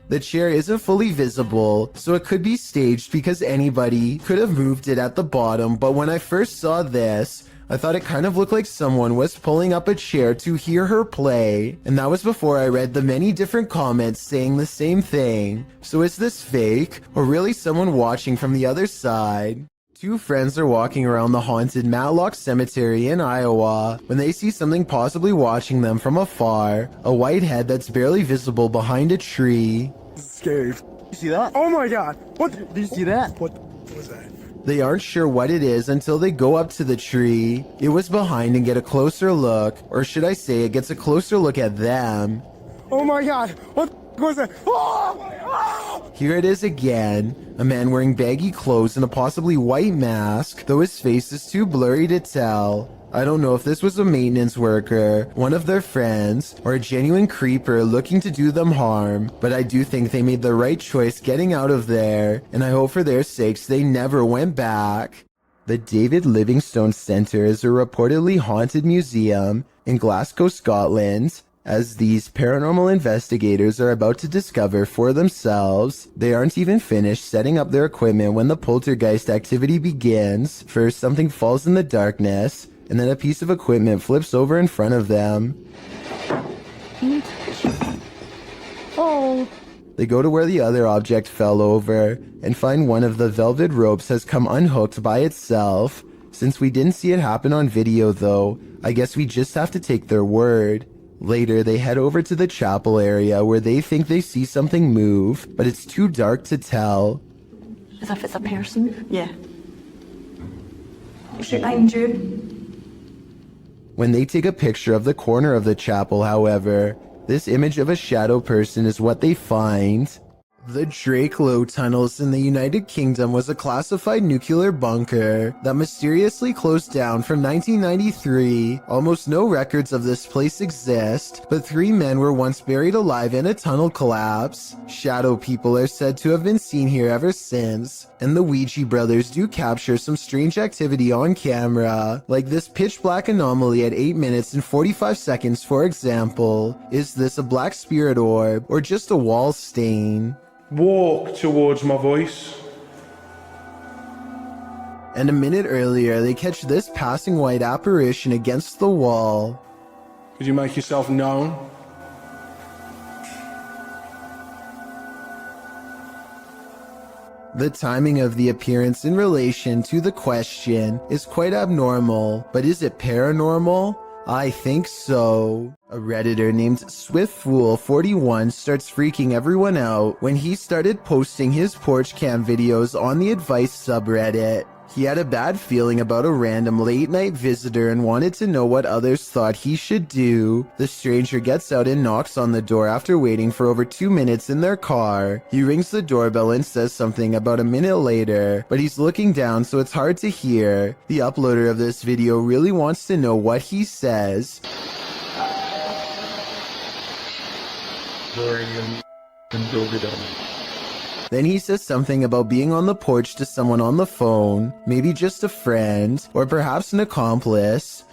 The chair isn't fully visible, so it could be staged because anybody could have moved it at the bottom, but when I first saw this, I thought it kind of looked like someone was pulling up a chair to hear her play, and that was before I read the many different comments saying the same thing. So is this fake, or really someone watching from the other side? Two friends are walking around the haunted Matlock Cemetery in Iowa when they see something possibly watching them from afar, a white head that's barely visible behind a tree. Scary. You see that? Oh my god! What? Did you see that? What was that? They aren't sure what it is until they go up to the tree. It was behind and get a closer look, or should I say it gets a closer look at them. Oh my god! What? Here it is again. A man wearing baggy clothes and a possibly white mask, though his face is too blurry to tell. I don't know if this was a maintenance worker, one of their friends, or a genuine creeper looking to do them harm, but I do think they made the right choice getting out of there, and I hope for their sakes they never went back. The David Livingstone Centre is a reportedly haunted museum in Glasgow, Scotland. As these paranormal investigators are about to discover for themselves, they aren't even finished setting up their equipment when the poltergeist activity begins. First, something falls in the darkness, and then a piece of equipment flips over in front of them. Oh. They go to where the other object fell over and find one of the velvet ropes has come unhooked by itself. Since we didn't see it happen on video though, I guess we just have to take their word. Later, they head over to the chapel area where they think they see something move, but it's too dark to tell. As if it's a person? Yeah. It's behind you. When they take a picture of the corner of the chapel, however, this image of a shadow person is what they find. The Drakelow tunnels in the United Kingdom was a classified nuclear bunker that mysteriously closed down from 1993. Almost no records of this place exist, but 3 men were once buried alive in a tunnel collapse. Shadow people are said to have been seen here ever since, and the Ouija brothers do capture some strange activity on camera, like this pitch black anomaly at 8 minutes and 45 seconds for example. Is this a black spirit orb or just a wall stain? Walk towards my voice. And a minute earlier, they catch this passing white apparition against the wall. Could you make yourself known? The timing of the appearance in relation to the question is quite abnormal, but is it paranormal? I think so. A Redditor named SwiftFool41 starts freaking everyone out when he started posting his porch cam videos on the advice subreddit. He had a bad feeling about a random late night visitor and wanted to know what others thought he should do. The stranger gets out and knocks on the door after waiting for over 2 minutes in their car. He rings the doorbell and says something about a minute later, but he's looking down so it's hard to hear. The uploader of this video really wants to know what he says. Then he says something about being on the porch to someone on the phone, maybe just a friend, or perhaps an accomplice.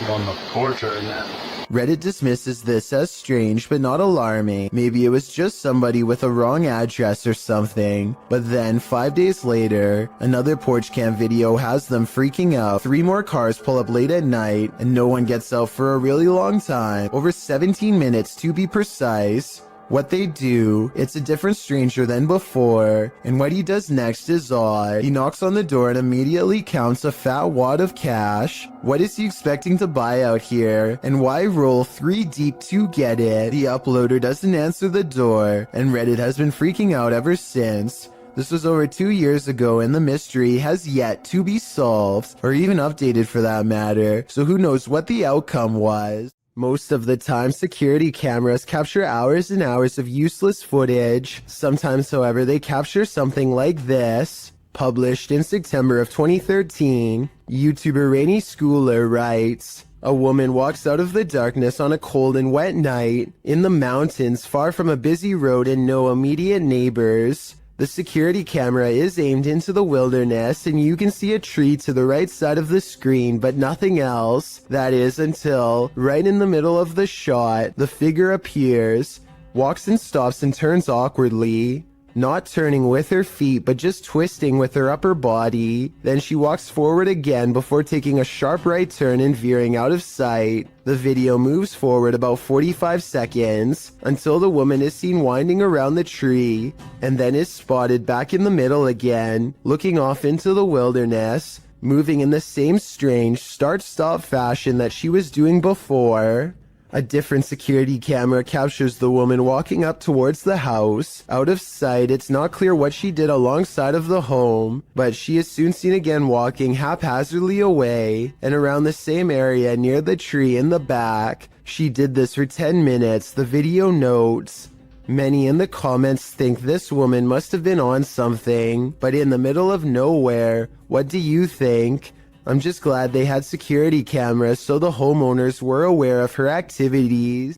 On the porch right now. Reddit dismisses this as strange but not alarming. Maybe it was just somebody with a wrong address or something. But then, 5 days later, another porch cam video has them freaking out. 3 more cars pull up late at night, and no one gets out for a really long time. Over 17 minutes to be precise. What they do, it's a different stranger than before, and what he does next is odd. He knocks on the door and immediately counts a fat wad of cash. What is he expecting to buy out here, and why roll 3 deep to get it? The uploader doesn't answer the door, and Reddit has been freaking out ever since. This was over 2 years ago, and the mystery has yet to be solved, or even updated for that matter, so who knows what the outcome was. Most of the time, security cameras capture hours and hours of useless footage. Sometimes, however, they capture something like this. Published in September of 2013, YouTuber Rainy Schooler writes, "A woman walks out of the darkness on a cold and wet night in the mountains far from a busy road and no immediate neighbors. The security camera is aimed into the wilderness and you can see a tree to the right side of the screen but nothing else. That is until, right in the middle of the shot, the figure appears, walks and stops and turns awkwardly. Not turning with her feet but just twisting with her upper body. Then she walks forward again before taking a sharp right turn and veering out of sight. The video moves forward about 45 seconds until the woman is seen winding around the tree and then is spotted back in the middle again, looking off into the wilderness, moving in the same strange start-stop fashion that she was doing before. A different security camera captures the woman walking up towards the house. Out of sight, it's not clear what she did alongside of the home, but she is soon seen again walking haphazardly away and around the same area near the tree in the back. She did this for 10 minutes. The video notes, many in the comments think this woman must have been on something, but in the middle of nowhere. What do you think? I'm just glad they had security cameras so the homeowners were aware of her activities.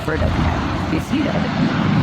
Bradford doesn't have you see that.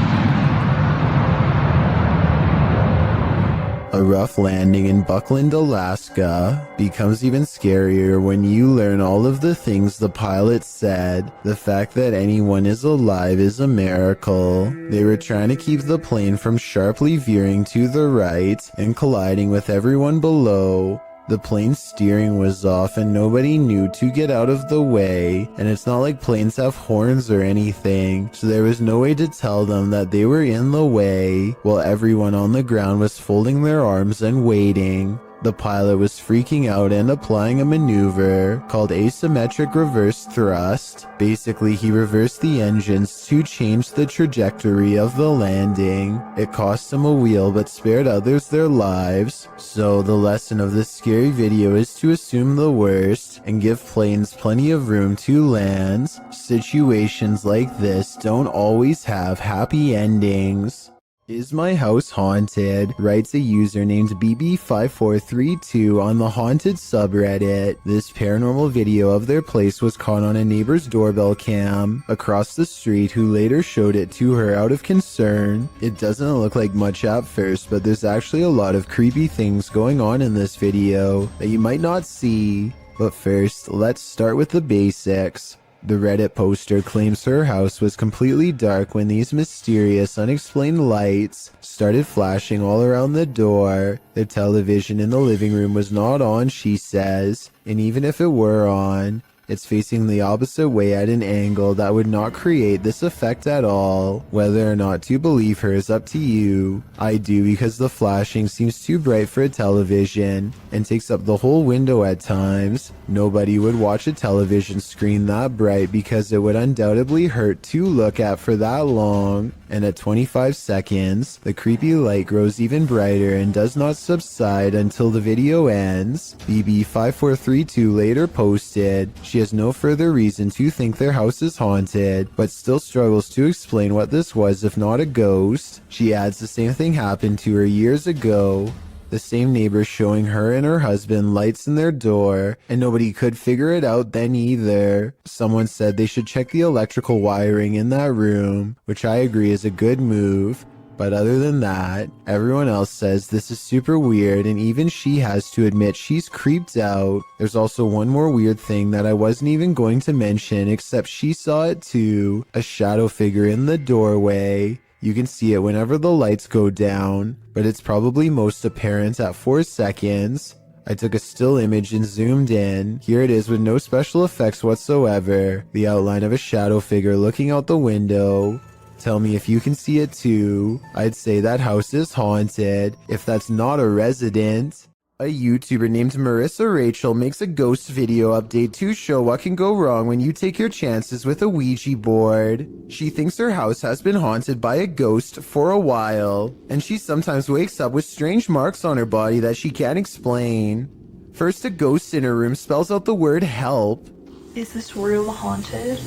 A rough landing in Buckland, Alaska becomes even scarier when you learn all of the things the pilot said. The fact that anyone is alive is a miracle. They were trying to keep the plane from sharply veering to the right and colliding with everyone below. The plane's steering was off and nobody knew to get out of the way, and it's not like planes have horns or anything, so there was no way to tell them that they were in the way, while everyone on the ground was folding their arms and waiting. The pilot was freaking out and applying a maneuver called asymmetric reverse thrust. Basically, he reversed the engines to change the trajectory of the landing. It cost him a wheel but spared others their lives. So the lesson of this scary video is to assume the worst and give planes plenty of room to land. Situations like this don't always have happy endings. Is my house haunted? Writes a user named BB5432 on the haunted subreddit. This paranormal video of their place was caught on a neighbor's doorbell cam across the street, who later showed it to her out of concern. It doesn't look like much at first, but there's actually a lot of creepy things going on in this video that you might not see. But first, let's start with the basics. The Reddit poster claims her house was completely dark when these mysterious, unexplained lights started flashing all around the door. The television in the living room was not on, she says, and even if it were on, it's facing the opposite way at an angle that would not create this effect at all. Whether or not to believe her is up to you. I do, because the flashing seems too bright for a television and takes up the whole window at times. Nobody would watch a television screen that bright because it would undoubtedly hurt to look at for that long. And at 25 seconds, the creepy light grows even brighter and does not subside until the video ends. BB5432 later posted, she has no further reason to think their house is haunted, but still struggles to explain what this was if not a ghost. She adds the same thing happened to her years ago. The same neighbor showing her and her husband lights in their door, and nobody could figure it out then either. Someone said they should check the electrical wiring in that room, which I agree is a good move. But other than that, everyone else says this is super weird, and even she has to admit she's creeped out. There's also one more weird thing that I wasn't even going to mention, except she saw it too. A shadow figure in the doorway. You can see it whenever the lights go down, but it's probably most apparent at 4 seconds. I took a still image and zoomed in. Here it is with no special effects whatsoever. The outline of a shadow figure looking out the window. Tell me if you can see it too. I'd say that house is haunted, if that's not a resident. A YouTuber named Marissa Rachel makes a ghost video update to show what can go wrong when you take your chances with a Ouija board. She thinks her house has been haunted by a ghost for a while, and she sometimes wakes up with strange marks on her body that she can't explain. First, a ghost in her room spells out the word help. Is this room haunted?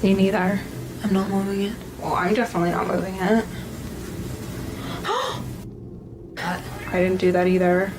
Me neither. I'm not moving it. Well, I'm definitely not moving it. I didn't do that either.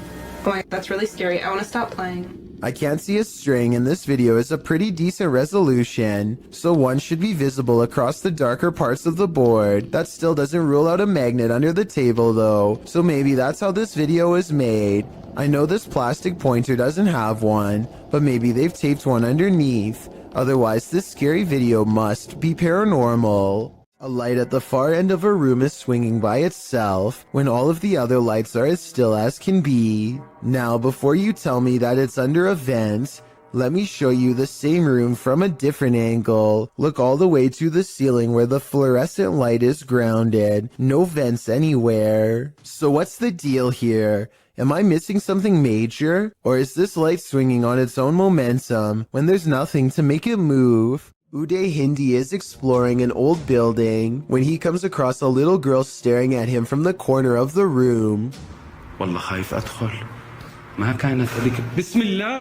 Oh my, that's really scary. I want to stop playing. I can't see a string, and this video is a pretty decent resolution, so one should be visible across the darker parts of the board. That still doesn't rule out a magnet under the table though, so maybe that's how this video is made. I know this plastic pointer doesn't have one, but maybe they've taped one underneath. Otherwise, this scary video must be paranormal. A light at the far end of a room is swinging by itself when all of the other lights are as still as can be. Now, before you tell me that it's under a vent, let me show you the same room from a different angle. Look all the way to the ceiling where the fluorescent light is grounded. No vents anywhere. So what's the deal here? Am I missing something major? Or is this light swinging on its own momentum when there's nothing to make it move? Uday Hindi is exploring an old building when he comes across a little girl staring at him from the corner of the room.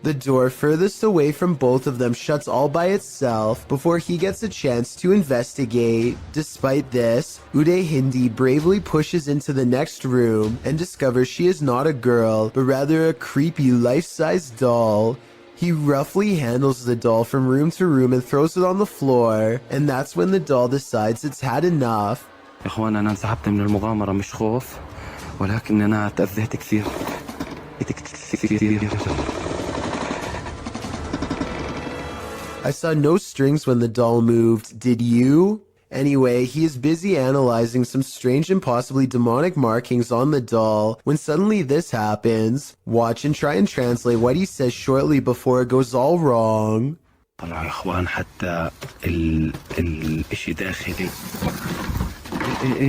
The door furthest away from both of them shuts all by itself before he gets a chance to investigate. Despite this, Uday Hindi bravely pushes into the next room and discovers she is not a girl, but rather a creepy life-size doll. He roughly handles the doll from room to room and throws it on the floor, and that's when the doll decides it's had enough. أنا انسحبت من المغامرة مش خوف ولكن أنا تأذيت كثير. I saw no strings when the doll moved, did you? Anyway, he is busy analyzing some strange and possibly demonic markings on the doll when suddenly this happens. Watch and try and translate what he says shortly before it goes all wrong.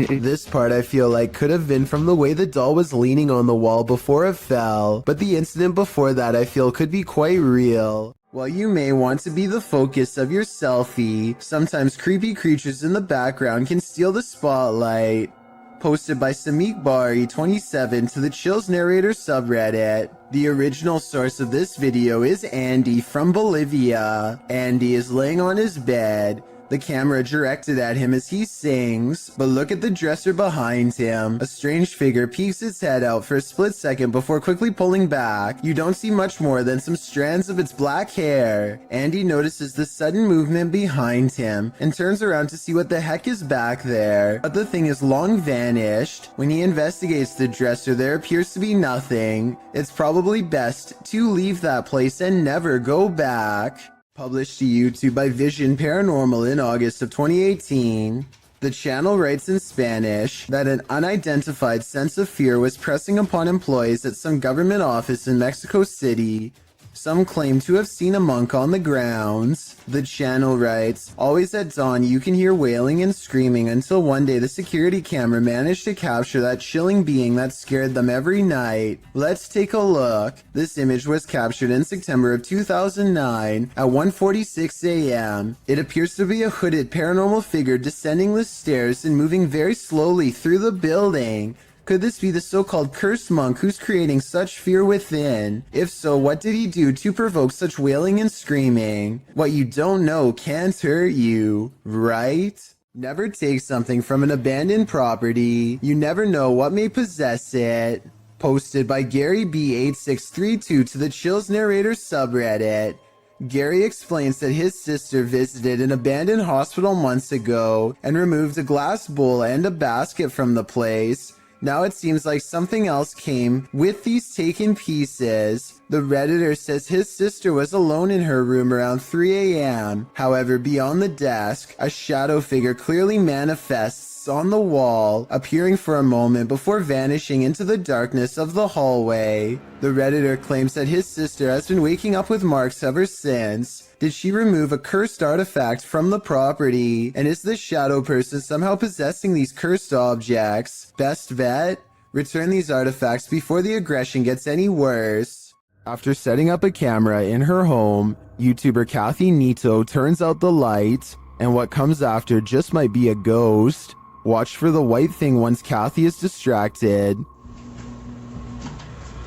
This part I feel like could have been from the way the doll was leaning on the wall before it fell, but the incident before that I feel could be quite real. While you may want to be the focus of your selfie, sometimes creepy creatures in the background can steal the spotlight. Posted by Samik Bari 27 to the Chills Narrator subreddit. The original source of this video is Andy from Bolivia. Andy is laying on his bed, the camera directed at him as he sings, but look at the dresser behind him. A strange figure peeks its head out for a split second before quickly pulling back. You don't see much more than some strands of its black hair. Andy notices the sudden movement behind him and turns around to see what the heck is back there, but the thing is long vanished. When he investigates the dresser, there appears to be nothing. It's probably best to leave that place and never go back. Published to YouTube by Vision Paranormal in August of 2018. The channel writes in Spanish that an unidentified sense of fear was pressing upon employees at some government office in Mexico City. Some claim to have seen a monk on the grounds. The channel writes, always at dawn you can hear wailing and screaming until one day the security camera managed to capture that chilling being that scared them every night. Let's take a look. This image was captured in September of 2009 at 1:46 a.m. It appears to be a hooded paranormal figure descending the stairs and moving very slowly through the building. Could this be the so-called cursed monk who's creating such fear within? If so, what did he do to provoke such wailing and screaming? What you don't know can't hurt you, right? Never take something from an abandoned property. You never know what may possess it. Posted by Gary B8632 to the Chills Narrator subreddit. Gary explains that his sister visited an abandoned hospital months ago and removed a glass bowl and a basket from the place. Now it seems like something else came with these taken pieces. The Redditor says his sister was alone in her room around 3 a.m. However, beyond the desk, a shadow figure clearly manifests on the wall, appearing for a moment before vanishing into the darkness of the hallway. The Redditor claims that his sister has been waking up with marks ever since. Did she remove a cursed artifact from the property? And is this shadow person somehow possessing these cursed objects? Best bet? Return these artifacts before the aggression gets any worse. After setting up a camera in her home, YouTuber Kathy Nito turns out the light, and what comes after just might be a ghost. Watch for the white thing once Kathy is distracted.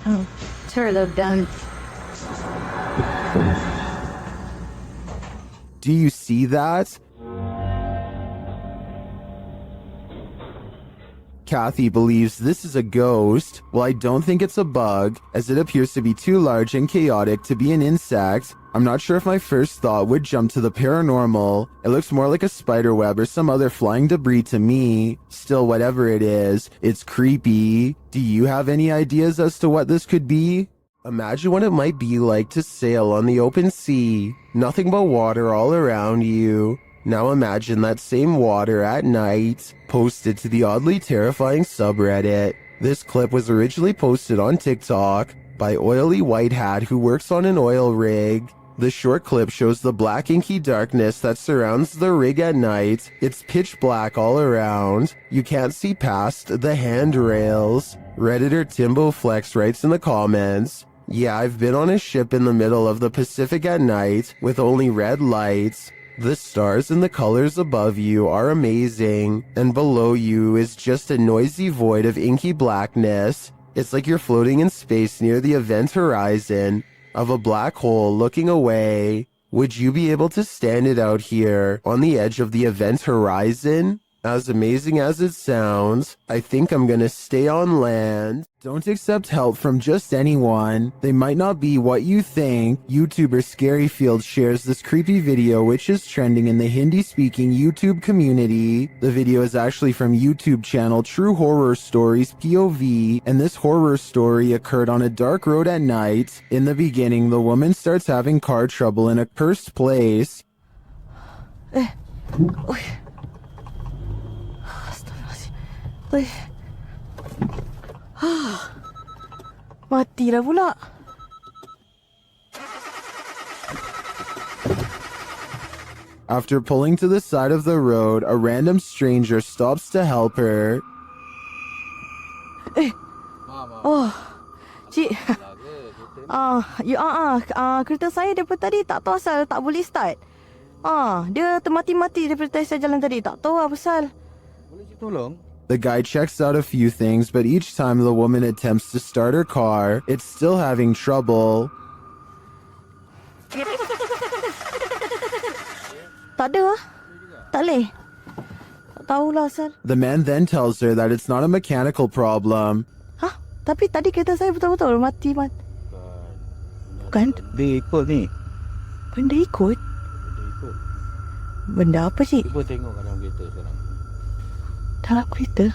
Oh, turn them down. Do you see that? Kathy believes this is a ghost. Well, I don't think it's a bug, as it appears to be too large and chaotic to be an insect. I'm not sure if my first thought would jump to the paranormal. It looks more like a spider web or some other flying debris to me. Still, whatever it is, it's creepy. Do you have any ideas as to what this could be? Imagine what it might be like to sail on the open sea. Nothing but water all around you. Now imagine that same water at night. Posted to the oddly terrifying subreddit. This clip was originally posted on TikTok by Oily White Hat who works on an oil rig. The short clip shows the black inky darkness that surrounds the rig at night. It's pitch black all around. You can't see past the handrails. Redditor Timbo Flex writes in the comments, yeah, I've been on a ship in the middle of the Pacific at night with only red lights. The stars and the colors above you are amazing, and below you is just a noisy void of inky blackness. It's like you're floating in space near the event horizon of a black hole looking away. Would you be able to stand it out here on the edge of the event horizon? As amazing as it sounds, I think I'm gonna stay on land. Don't accept help from just anyone. They might not be what you think. YouTuber Scaryfield shares this creepy video which is trending in the Hindi-speaking YouTube community. The video is actually from YouTube channel True Horror Stories POV, and this horror story occurred on a dark road at night. In the beginning, the woman starts having car trouble in a cursed place. Mati dah pula. After pulling to the side of the road, a random stranger stops to help her. Oh, cik. Kereta saya daripada tadi tak tahu asal tak boleh start. Dia termati-mati daripada saya jalan tadi. Tak tahu apa pasal. The guy checks out a few things, but each time the woman attempts to start her car, it's still having trouble. Tak ada. Tak boleh. Tak tahulah asal. The man then tells her that it's not a mechanical problem. Tapi tadi kereta saya betul-betul mati. Bukan? Dia ikut ni. Benda ikut? Benda apa cik? Cuba tengok dalam kereta sekarang. Dalam kereta?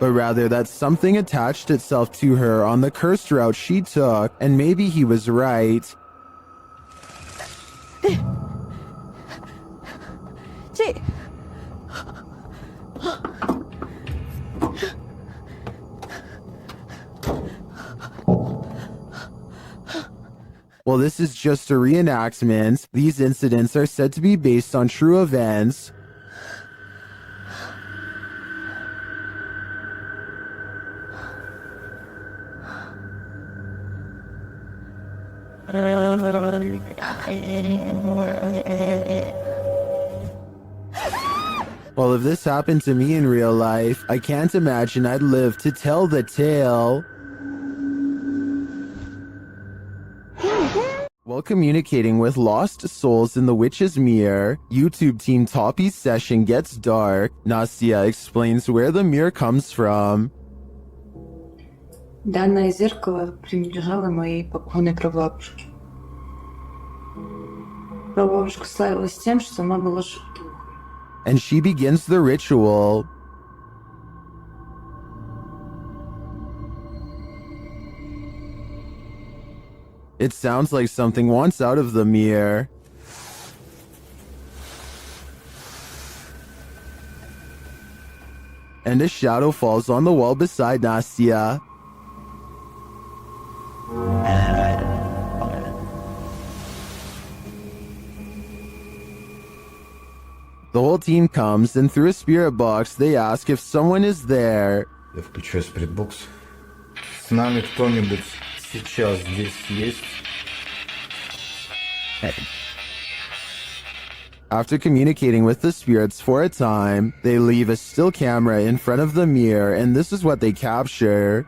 But rather that something attached itself to her on the cursed route she took, and maybe he was right. Cik! While this is just a reenactment, these incidents are said to be based on true events. Well, if this happened to me in real life, I can't imagine I'd live to tell the tale. While communicating with lost souls in the witch's mirror, YouTube team Toppy's session gets dark. Nastia explains where the mirror comes from. Данное зеркало принадлежало моей покойной прабабушке. Прабабушка славилась тем, что она была шутом. And she begins the ritual. It sounds like something wants out of the mirror. And a shadow falls on the wall beside Nastia. The whole team comes, and through a spirit box, they ask if someone is there. Я включаю спиритбокс. С нами кто-нибудь сейчас здесь есть? After communicating with the spirits for a time, they leave a still camera in front of the mirror, and this is what they capture.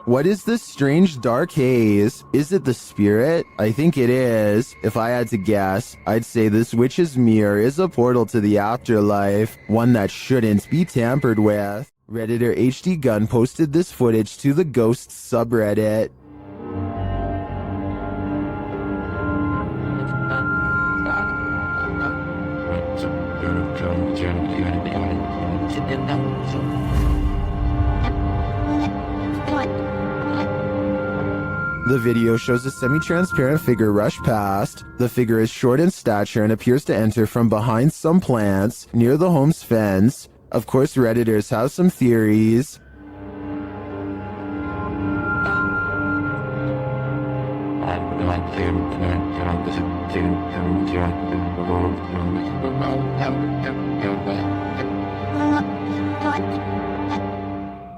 What is this strange dark haze? Is it the spirit? I think it is. If I had to guess, I'd say this witch's mirror is a portal to the afterlife, one that shouldn't be tampered with. Redditor HD Gun posted this footage to the Ghosts subreddit. The video shows a semi-transparent figure rush past. The figure is short in stature and appears to enter from behind some plants near the home's fence. Of course, Redditors have some theories.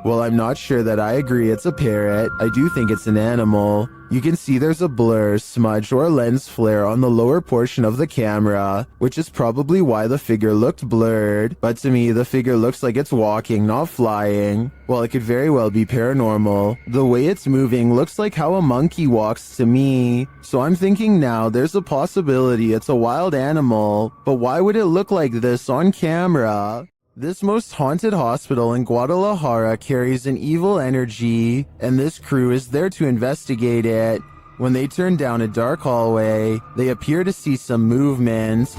Well, I'm not sure that I agree it's a parrot. I do think it's an animal. You can see there's a blur, smudge, or lens flare on the lower portion of the camera, which is probably why the figure looked blurred. But to me, the figure looks like it's walking, not flying. Well, it could very well be paranormal. The way it's moving looks like how a monkey walks to me. So I'm thinking now there's a possibility it's a wild animal, but why would it look like this on camera? This most haunted hospital in Guadalajara carries an evil energy, and this crew is there to investigate it. When they turn down a dark hallway, they appear to see some movement.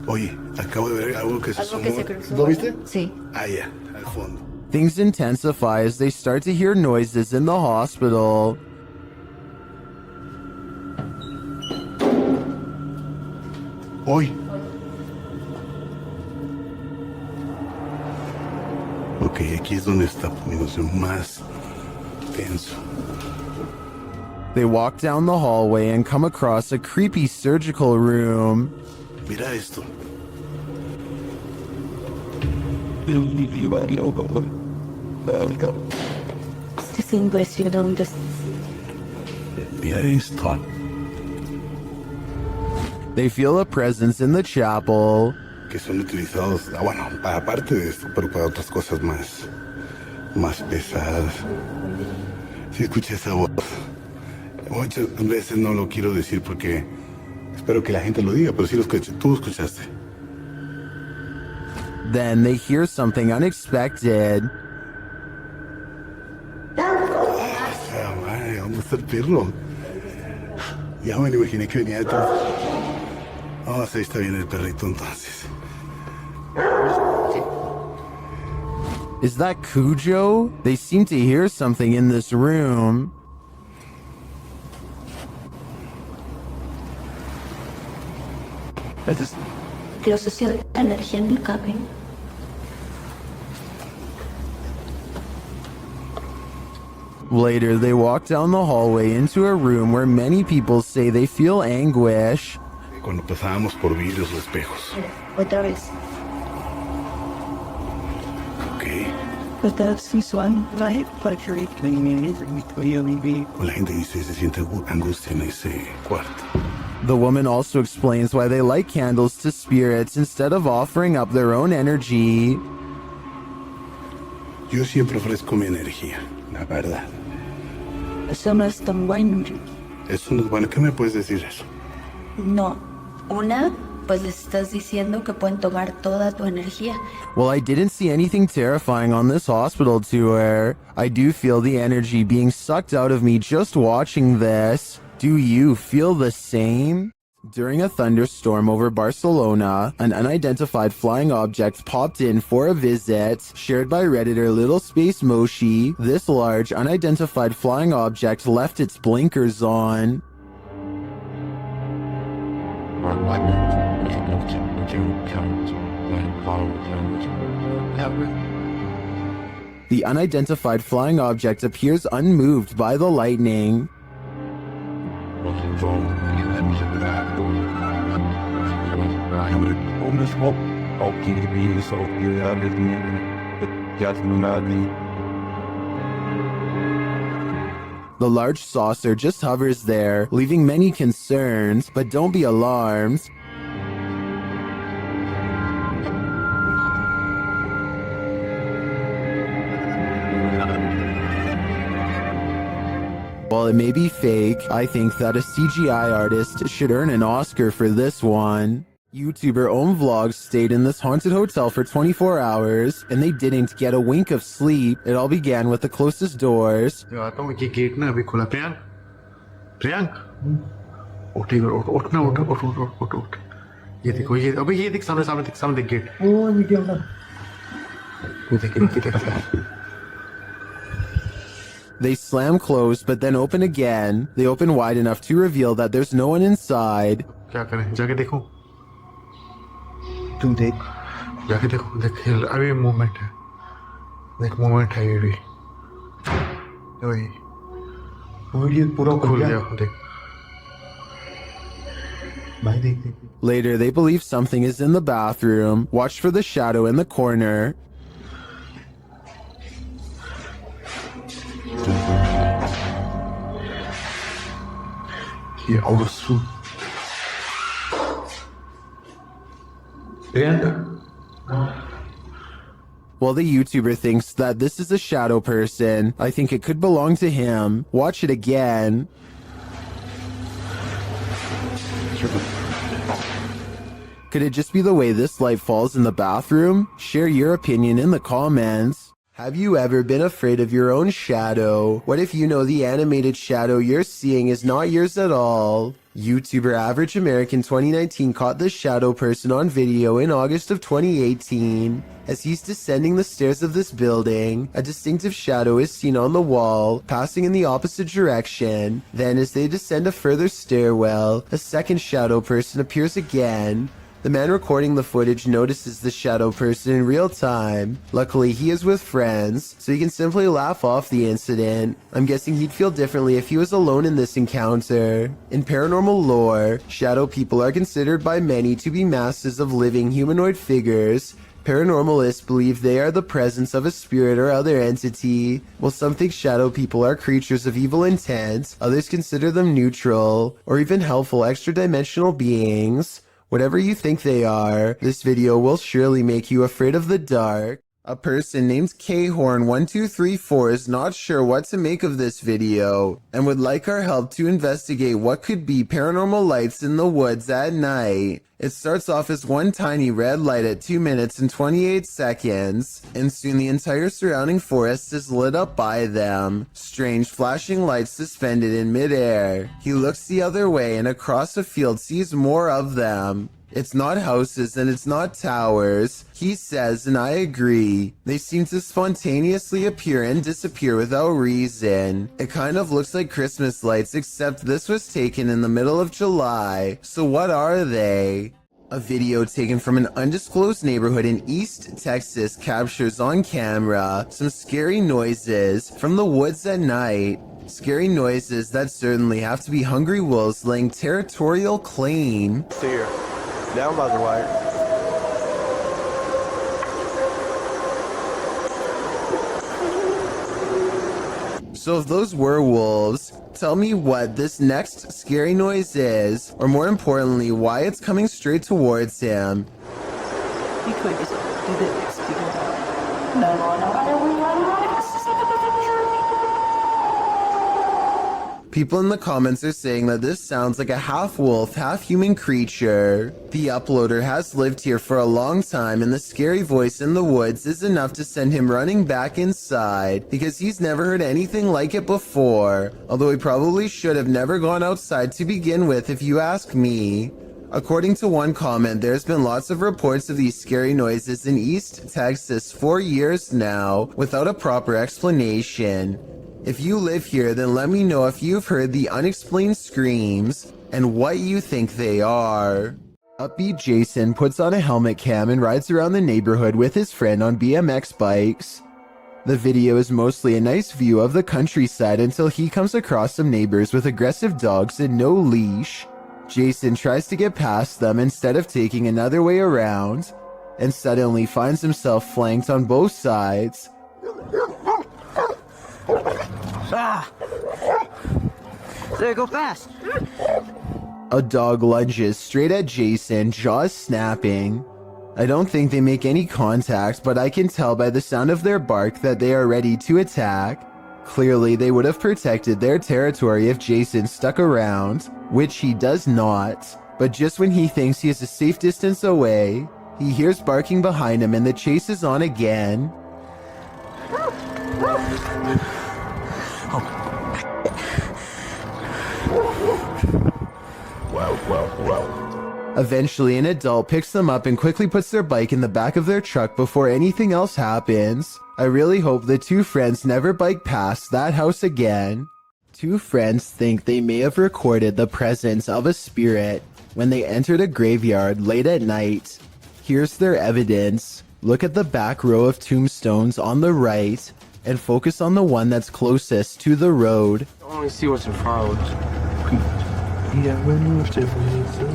Oye, acabo de ver algo que se Algo que se asomó. cruzó. ¿Lo viste? Sí. Ah, ya, al fondo. Things intensify as they start to hear noises in the hospital. Hoy. Ok, aquí es donde está poniéndose más tenso. They walk down the hallway and come across a creepy surgical room. Mira esto. Es impresionante. Mira esto. They feel a presence in the chapel. Que son utilizados, bueno, aparte de esto, pero para otras cosas más pesadas. Si escuché esa voz. Muchas veces no lo quiero decir porque espero que la gente lo diga, pero sí lo escuché. Tú lo escuchaste. Then they hear something unexpected. Madre, ¿dónde está el perro? Ya me lo imaginé que venía detrás. Ah, sí, está bien el perrito entonces. Is that Cujo? They seem to hear something in this room. Quiero asociar energía en el cabello. Later, they walk down the hallway into a room where many people say they feel anguish. Cuando pasábamos por vidrios o espejos. Otra vez. Ok. But that's visual, right? But you're La gente dice se siente angustia en ese cuarto. The woman also explains why they light candles to spirits instead of offering up their own energy. Yo siempre ofrezco mi energía, la verdad. Eso no es tan bueno. Eso no es bueno. ¿Qué me puedes decir eso? No. Una, pues les estás diciendo que pueden tomar toda tu energía. Well, I didn't see anything terrifying on this hospital tour. I do feel the energy being sucked out of me just watching this. Do you feel the same? During a thunderstorm over Barcelona, an unidentified flying object popped in for a visit. Shared by Redditor Little Space Moshi, this large unidentified flying object left its blinkers on. The unidentified flying object appears unmoved by the lightning. The large saucer just hovers there, leaving many concerns, but don't be alarmed. While it may be fake, I think that a CGI artist should earn an Oscar for this one. YouTuber Om Vlogs stayed in this haunted hotel for 24 hours, and they didn't get a wink of sleep. It all began with the closest doors. आता हूँ कि gate ना अभी खुला प्रियांक प्रियांक उठ इधर उठ उठ ना उठ उठ उठ उठ उठ ये देखो ये अभी ये देख सामने देख गेट ये देख They slam closed, but then open again. They open wide enough to reveal that there's no one inside. क्या करें जाके देखो तुम देख जाके देखो देख अभी मूवमेंट है देख मोमेंट है ये भी वही वीडियो पूरा खुल गया देख भाई देख देख Later, they believe something is in the bathroom. Watch for the shadow in the corner. ये orası While the YouTuber thinks that this is a shadow person, I think it could belong to him. Watch it again. Could it just be the way this light falls in the bathroom? Share your opinion in the comments. Have you ever been afraid of your own shadow? What if you know the animated shadow you're seeing is not yours at all? YouTuber Average American 2019 caught this shadow person on video in August of 2018. As he's descending the stairs of this building, a distinctive shadow is seen on the wall, passing in the opposite direction. Then as they descend a further stairwell, a second shadow person appears again. The man recording the footage notices the shadow person in real time. Luckily, he is with friends, so he can simply laugh off the incident. I'm guessing he'd feel differently if he was alone in this encounter. In paranormal lore, shadow people are considered by many to be masses of living humanoid figures. Paranormalists believe they are the presence of a spirit or other entity. While some think shadow people are creatures of evil intent, others consider them neutral, or even helpful extra-dimensional beings. Whatever you think they are, this video will surely make you afraid of the dark. A person named Khorn1234 is not sure what to make of this video, and would like our help to investigate what could be paranormal lights in the woods at night. It starts off as one tiny red light at 2 minutes and 28 seconds, and soon the entire surrounding forest is lit up by them. Strange flashing lights suspended in midair. He looks the other way and across a field sees more of them. It's not houses and it's not towers, he says, and I agree. They seem to spontaneously appear and disappear without reason. It kind of looks like Christmas lights, except this was taken in the middle of July. So what are they? A video taken from an undisclosed neighborhood in East Texas captures on camera some scary noises from the woods at night. Scary noises that certainly have to be hungry wolves laying territorial claim. Here. Down by the wire. So if those were wolves, tell me what this next scary noise is, or more importantly, why it's coming straight towards him. People in the comments are saying that this sounds like a half-wolf, half-human creature. The uploader has lived here for a long time, and the scary voice in the woods is enough to send him running back inside, because he's never heard anything like it before, although he probably should have never gone outside to begin with if you ask me. According to one comment, there's been lots of reports of these scary noises in East Texas for years now, without a proper explanation. If you live here, then let me know if you've heard the unexplained screams and what you think they are. Upbeat Jason puts on a helmet cam and rides around the neighborhood with his friend on BMX bikes. The video is mostly a nice view of the countryside until he comes across some neighbors with aggressive dogs and no leash. Jason tries to get past them instead of taking another way around, and suddenly finds himself flanked on both sides. Ah! There, go fast! A dog lunges straight at Jason, jaws snapping. I don't think they make any contact, but I can tell by the sound of their bark that they are ready to attack. Clearly, they would have protected their territory if Jason stuck around, which he does not. But just when he thinks he is a safe distance away, he hears barking behind him and the chase is on again. Eventually, an adult picks them up and quickly puts their bike in the back of their truck before anything else happens. I really hope the two friends never bike past that house again. Two friends think they may have recorded the presence of a spirit when they entered a graveyard late at night. Here's their evidence. Look at the back row of tombstones on the right and focus on the one that's closest to the road. Only see what's in front of us.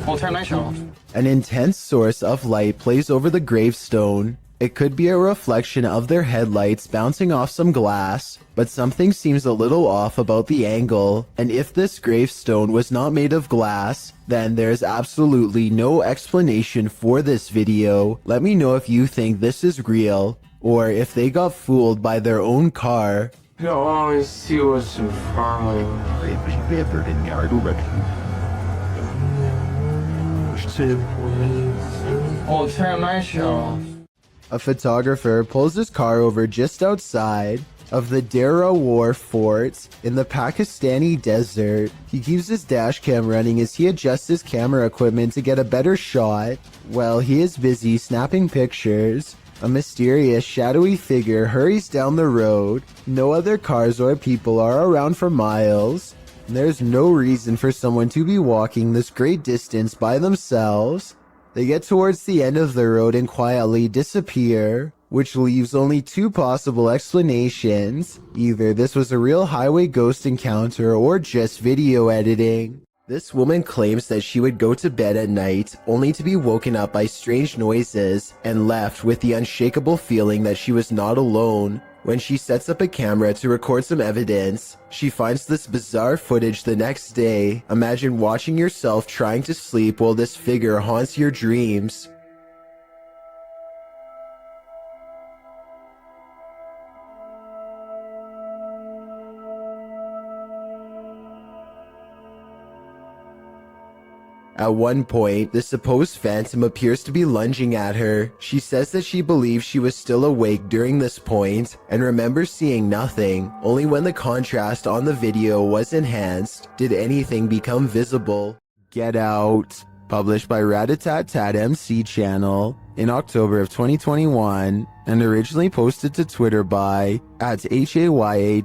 We'll turn my show off. An intense source of light plays over the gravestone. It could be a reflection of their headlights bouncing off some glass, but something seems a little off about the angle, and if this gravestone was not made of glass, then there's absolutely no explanation for this video. Let me know if you think this is real, or if they got fooled by their own car. You always see what's in front of you. We'll turn my show off. A photographer pulls his car over just outside of the Dera War Fort in the Pakistani desert. He keeps his dash cam running as he adjusts his camera equipment to get a better shot. While he is busy snapping pictures, a mysterious shadowy figure hurries down the road. No other cars or people are around for miles. There's no reason for someone to be walking this great distance by themselves. They get towards the end of the road and quietly disappear, which leaves only two possible explanations. Either this was a real highway ghost encounter or just video editing. This woman claims that she would go to bed at night only to be woken up by strange noises and left with the unshakable feeling that she was not alone. When she sets up a camera to record some evidence, she finds this bizarre footage the next day. Imagine watching yourself trying to sleep while this figure haunts your dreams. At one point, the supposed phantom appears to be lunging at her. She says that she believes she was still awake during this point and remembers seeing nothing. Only when the contrast on the video was enhanced did anything become visible. Get Out, published by Ratatat MC channel in October of 2021 and originally posted to Twitter by @HAYATIJTS.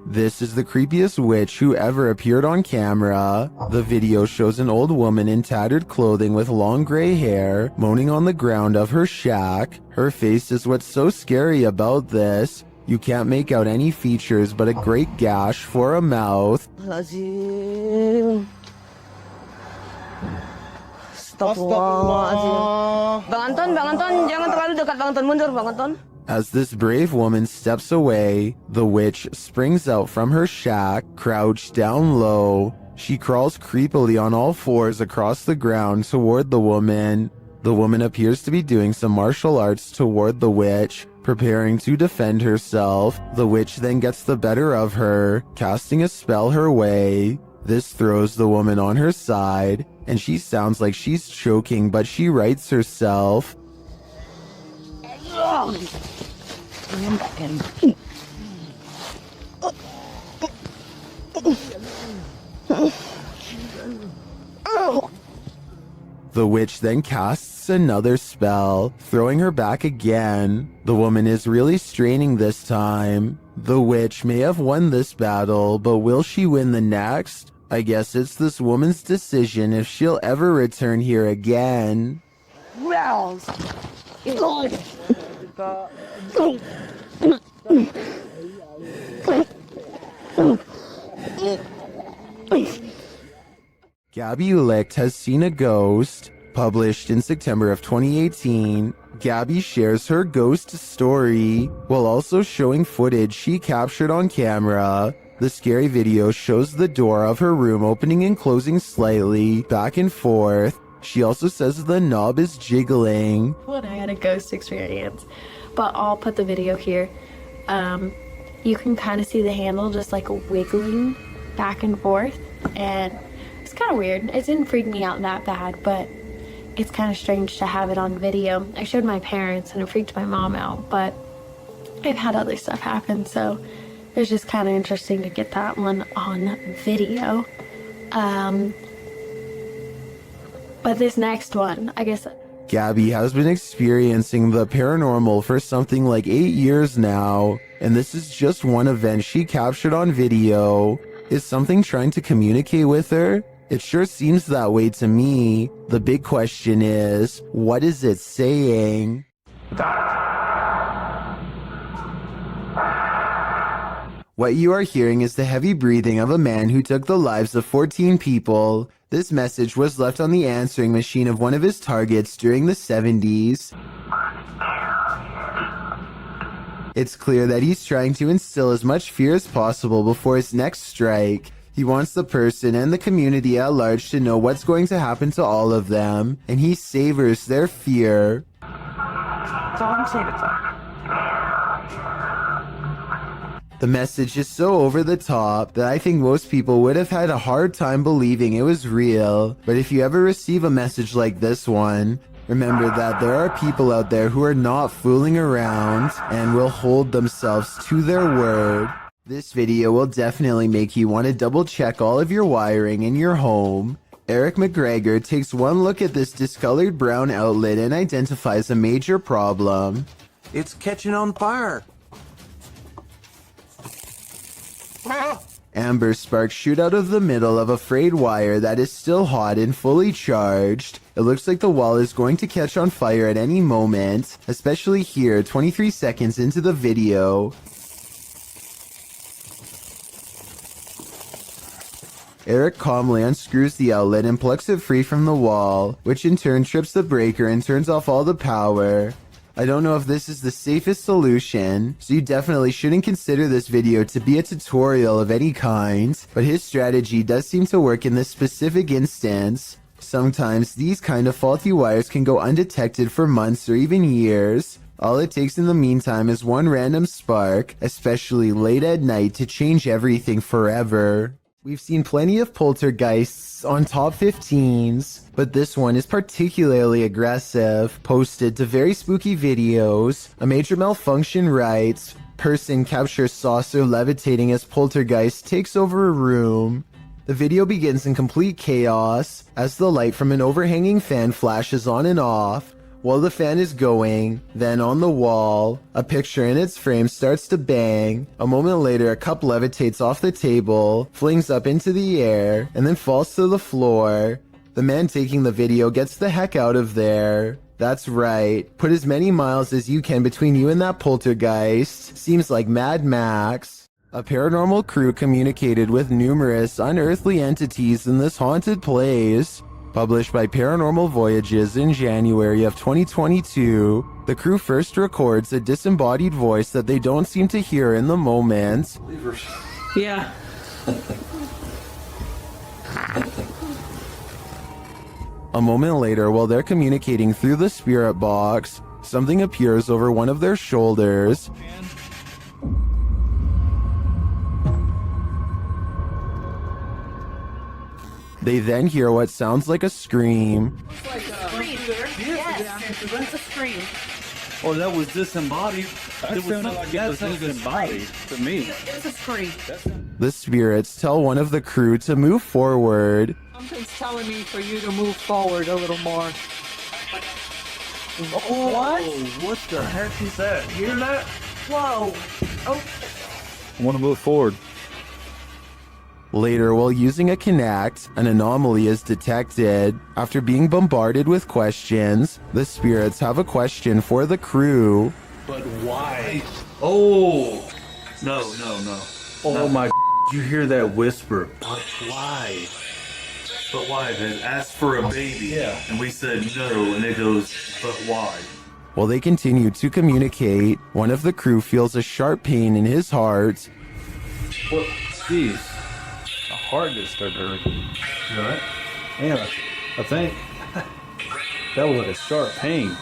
This is the creepiest witch who ever appeared on camera. The video shows an old woman in tattered clothing with long gray hair moaning on the ground of her shack. Her face is what's so scary about this. You can't make out any features but a great gash for a mouth. Lazim. Astagfirullahaladzim. Bang Anton, jangan terlalu dekat Bang Anton, mundur Bang Anton. As this brave woman steps away, the witch springs out from her shack, crouched down low. She crawls creepily on all fours across the ground toward the woman. The woman appears to be doing some martial arts toward the witch, preparing to defend herself. The witch then gets the better of her, casting a spell her way. This throws the woman on her side, and she sounds like she's choking, but she rights herself. The witch then casts another spell, throwing her back again. The woman is really straining this time. The witch may have won this battle, but will she win the next? I guess it's this woman's decision if she'll ever return here again. Gabby Licht has seen a ghost. Published in September of 2018, Gabby shares her ghost story while also showing footage she captured on camera. The scary video shows the door of her room opening and closing slightly, back and forth. She also says the knob is jiggling. When I had a ghost experience, but I'll put the video here. You can kind of see the handle just like wiggling back and forth, and it's kind of weird. It didn't freak me out that bad, but it's kind of strange to have it on video. I showed my parents and it freaked my mom out, but I've had other stuff happen, so it's just kind of interesting to get that one on video. But this next one, I guess... Gabby has been experiencing the paranormal for something like 8 years now, and this is just one event she captured on video. Is something trying to communicate with her? It sure seems that way to me. The big question is, what is it saying? What you are hearing is the heavy breathing of a man who took the lives of 14 people. This message was left on the answering machine of one of his targets during the 70s. It's clear that he's trying to instill as much fear as possible before his next strike. He wants the person and the community at large to know what's going to happen to all of them, and he savors their fear. That's all I'm saying. The message is so over the top that I think most people would have had a hard time believing it was real. But if you ever receive a message like this one, remember that there are people out there who are not fooling around and will hold themselves to their word. This video will definitely make you want to double check all of your wiring in your home. Eric McGregor takes one look at this discolored brown outlet and identifies a major problem. It's catching on fire. Amber sparks shoot out of the middle of a frayed wire that is still hot and fully charged. It looks like the wall is going to catch on fire at any moment, especially here 23 seconds into the video. Eric calmly unscrews the outlet and plucks it free from the wall, which in turn trips the breaker and turns off all the power. I don't know if this is the safest solution, so you definitely shouldn't consider this video to be a tutorial of any kind, but his strategy does seem to work in this specific instance. Sometimes these kind of faulty wires can go undetected for months or even years. All it takes in the meantime is one random spark, especially late at night, to change everything forever. We've seen plenty of poltergeists on top 15s, but this one is particularly aggressive. Posted to very spooky videos. A major malfunction writes, person captures saucer levitating as poltergeist takes over a room. The video begins in complete chaos as the light from an overhanging fan flashes on and off. While the fan is going, then on the wall, a picture in its frame starts to bang. A moment later, a cup levitates off the table, flings up into the air, and then falls to the floor. The man taking the video gets the heck out of there. That's right, put as many miles as you can between you and that poltergeist. Seems like Mad Max. A paranormal crew communicated with numerous unearthly entities in this haunted place. Published by Paranormal Voyages in January of 2022, the crew first records a disembodied voice that they don't seem to hear in the moment. Yeah. A moment later, while they're communicating through the spirit box, something appears over one of their shoulders. They then hear what sounds like a scream. Yes, a scream. Oh, that was disembodied. That sounded like it was disembodied to me. It's a scream. The spirits tell one of the crew to move forward. Something's telling me for you to move forward a little more. Oh, what? What the heck is that? Hear that? Whoa. Oh. I want to move forward. Later, while using a Kinect, an anomaly is detected. After being bombarded with questions, the spirits have a question for the crew. But why? Oh! No. Oh my, you hear that whisper? But why? But why? They asked for a baby. Yeah. And we said no, and it goes, but why? While they continue to communicate, one of the crew feels a sharp pain in his heart. What? Jeez. My heart just started hurting. You alright? Yeah, I think that was like a sharp pain.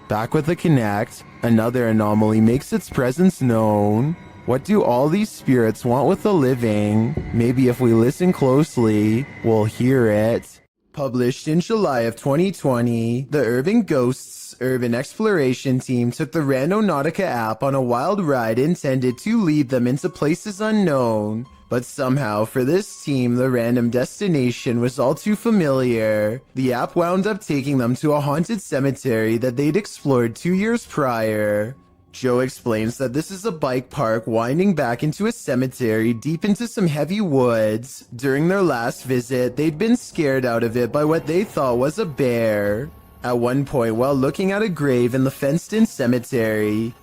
Back with the Kinect, another anomaly makes its presence known. What do all these spirits want with the living? Maybe if we listen closely, we'll hear it. Published in July of 2020, the Urban Ghosts Urban Exploration Team took the Randonautica app on a wild ride intended to lead them into places unknown. But somehow, for this team, the random destination was all too familiar. The app wound up taking them to a haunted cemetery that they'd explored 2 years prior. Joe explains that this is a bike park winding back into a cemetery deep into some heavy woods. During their last visit, they'd been scared out of it by what they thought was a bear. At one point, while looking at a grave in the fenced-in cemetery,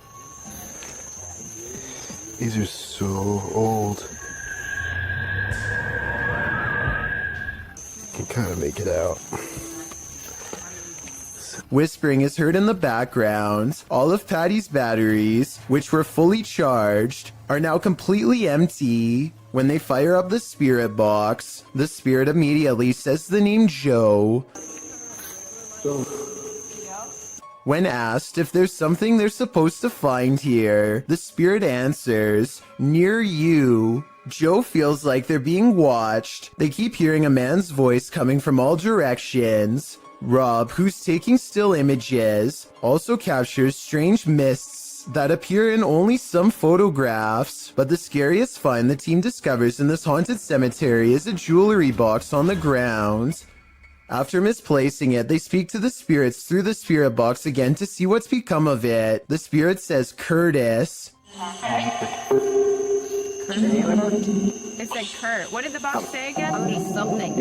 These are so old. Can kind of make it out. whispering is heard in the background. All of Patty's batteries, which were fully charged, are now completely empty. When they fire up the spirit box, the spirit immediately says the name Joe. When asked if there's something they're supposed to find here, the spirit answers, "Near you." Joe feels like they're being watched. They keep hearing a man's voice coming from all directions. Rob, who's taking still images, also captures strange mists that appear in only some photographs. But the scariest find the team discovers in this haunted cemetery is a jewelry box on the ground. After misplacing it, they speak to the spirits through the spirit box again to see what's become of it. The spirit says Curtis. It said Kurt. What did the box say again? Something.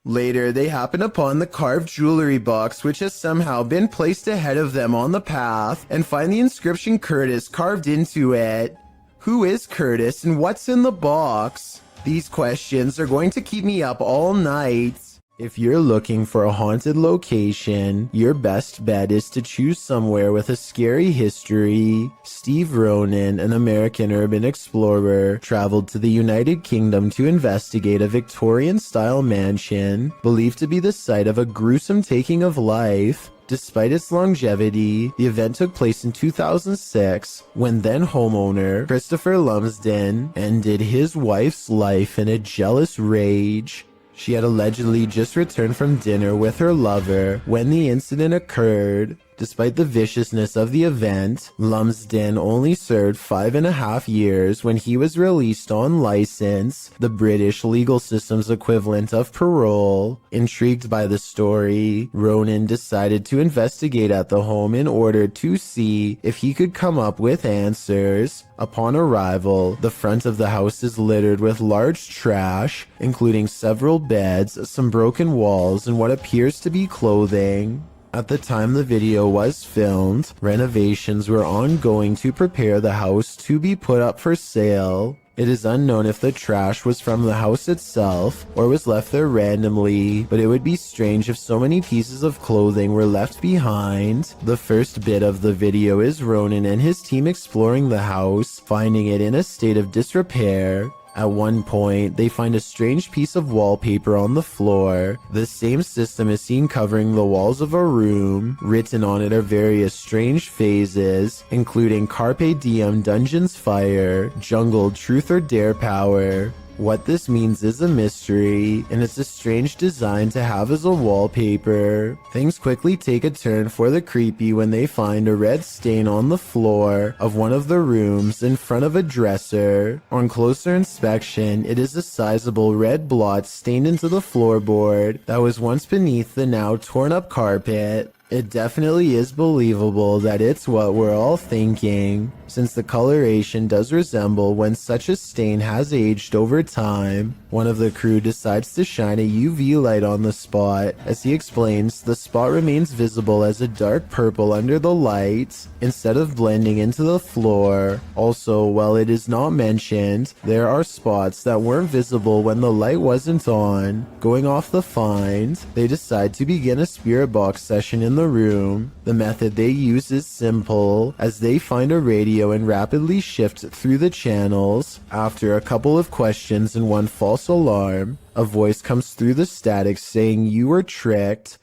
Later, they happen upon the carved jewelry box, which has somehow been placed ahead of them on the path, and find the inscription Curtis carved into it. Who is Curtis and what's in the box? These questions are going to keep me up all night. If you're looking for a haunted location, your best bet is to choose somewhere with a scary history. Steve Ronan, an American urban explorer, traveled to the United Kingdom to investigate a Victorian-style mansion believed to be the site of a gruesome taking of life. Despite its longevity, the event took place in 2006 when then homeowner Christopher Lumsden ended his wife's life in a jealous rage. She had allegedly just returned from dinner with her lover when the incident occurred. Despite the viciousness of the event, Lumsden only served 5.5 years when he was released on license, the British legal system's equivalent of parole. Intrigued by the story, Ronan decided to investigate at the home in order to see if he could come up with answers. Upon arrival, the front of the house is littered with large trash, including several beds, some broken walls, and what appears to be clothing. At the time the video was filmed, renovations were ongoing to prepare the house to be put up for sale. It is unknown if the trash was from the house itself or was left there randomly, but it would be strange if so many pieces of clothing were left behind. The first bit of the video is Ronan and his team exploring the house, finding it in a state of disrepair. At one point, they find a strange piece of wallpaper on the floor. The same system is seen covering the walls of a room. Written on it are various strange phases, including Carpe Diem Dungeons Fire, Jungle Truth or Dare Power. What this means is a mystery, and it's a strange design to have as a wallpaper. Things quickly take a turn for the creepy when they find a red stain on the floor of one of the rooms in front of a dresser. On closer inspection, it is a sizable red blot stained into the floorboard that was once beneath the now torn up carpet. It definitely is believable that it's what we're all thinking, since the coloration does resemble when such a stain has aged over time. One of the crew decides to shine a UV light on the spot. As he explains, the spot remains visible as a dark purple under the light, instead of blending into the floor. Also, while it is not mentioned, there are spots that weren't visible when the light wasn't on. Going off the find, they decide to begin a spirit box session in the room. The method they use is simple, as they find a radio and rapidly shift through the channels. After a couple of questions and one false alarm, a voice comes through the static saying you were tricked.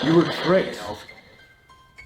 You were tricked.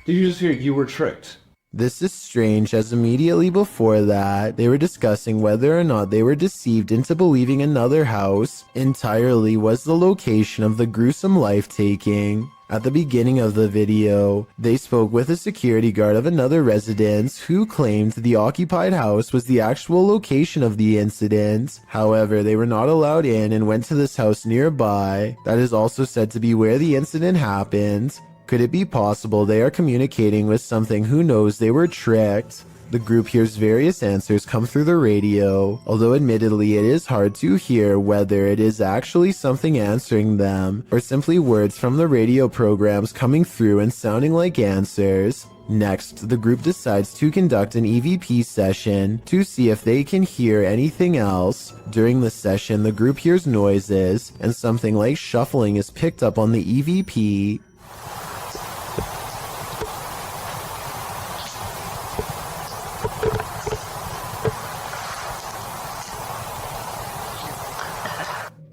Did you just hear you were tricked? This is strange, as immediately before that, they were discussing whether or not they were deceived into believing another house entirely was the location of the gruesome life-taking. At the beginning of the video, they spoke with a security guard of another residence who claimed the occupied house was the actual location of the incident. However, they were not allowed in and went to this house nearby that is also said to be where the incident happened. Could it be possible they are communicating with something who knows they were tricked? The group hears various answers come through the radio, although admittedly it is hard to hear whether it is actually something answering them or simply words from the radio programs coming through and sounding like answers. Next, the group decides to conduct an EVP session to see if they can hear anything else. During the session, the group hears noises, and something like shuffling is picked up on the EVP.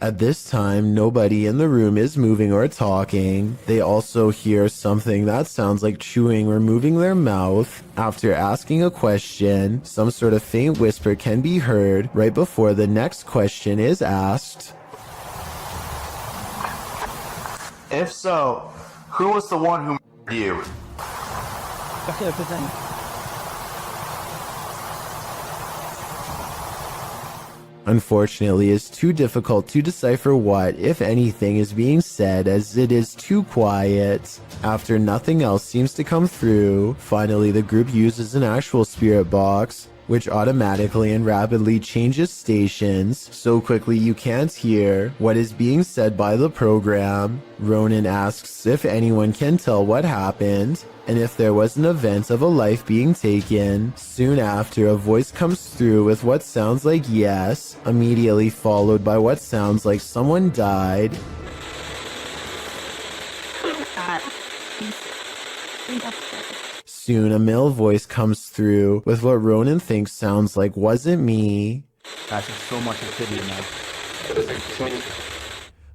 At this time, nobody in the room is moving or talking. They also hear something that sounds like chewing or moving their mouth. After asking a question, some sort of faint whisper can be heard right before the next question is asked. If so, who was the one who murdered you? Unfortunately, it's too difficult to decipher what, if anything, is being said as it is too quiet. After nothing else seems to come through, finally the group uses an actual spirit box, which automatically and rapidly changes stations so quickly you can't hear what is being said by the program. Ronan asks if anyone can tell what happened, and if there was an event of a life being taken. Soon after, a voice comes through with what sounds like yes, immediately followed by what sounds like someone died. Soon, a male voice comes through with what Ronan thinks sounds like wasn't me. That's so much of video now.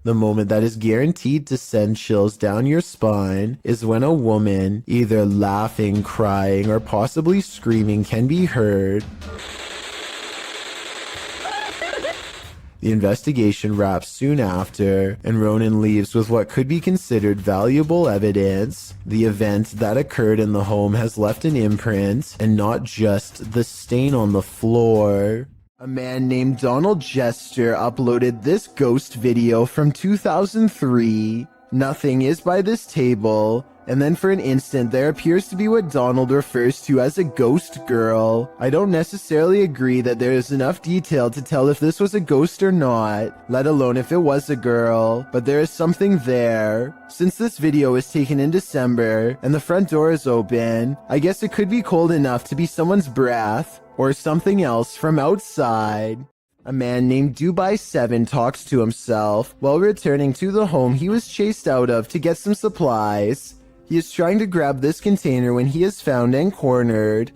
The moment that is guaranteed to send chills down your spine is when a woman, either laughing, crying, or possibly screaming, can be heard. The investigation wraps soon after, and Ronan leaves with what could be considered valuable evidence. The event that occurred in the home has left an imprint, and not just the stain on the floor. A man named Donald Jester uploaded this ghost video from 2003. Nothing is by this table, and then for an instant there appears to be what Donald refers to as a ghost girl. I don't necessarily agree that there is enough detail to tell if this was a ghost or not, let alone if it was a girl, but there is something there. Since this video was taken in December, and the front door is open, I guess it could be cold enough to be someone's breath, or something else from outside. A man named Dubai7 talks to himself while returning to the home he was chased out of to get some supplies. He is trying to grab this container when he is found and cornered.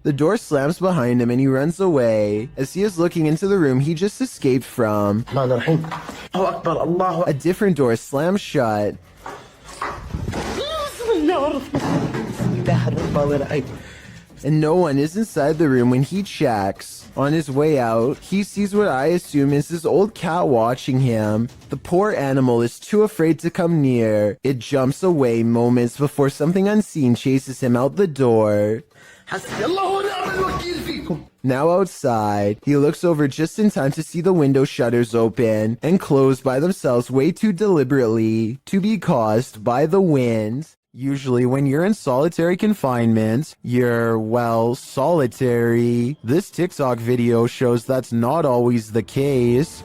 The door slams behind him and he runs away. As he is looking into the room he just escaped from, a different door slams shut. And no one is inside the room when he checks. On his way out, he sees what I assume is his old cat watching him. The poor animal is too afraid to come near. It jumps away moments before something unseen chases him out the door. Now outside, he looks over just in time to see the window shutters open and close by themselves way too deliberately to be caused by the wind. Usually when you're in solitary confinement, you're, well, solitary. This TikTok video shows that's not always the case.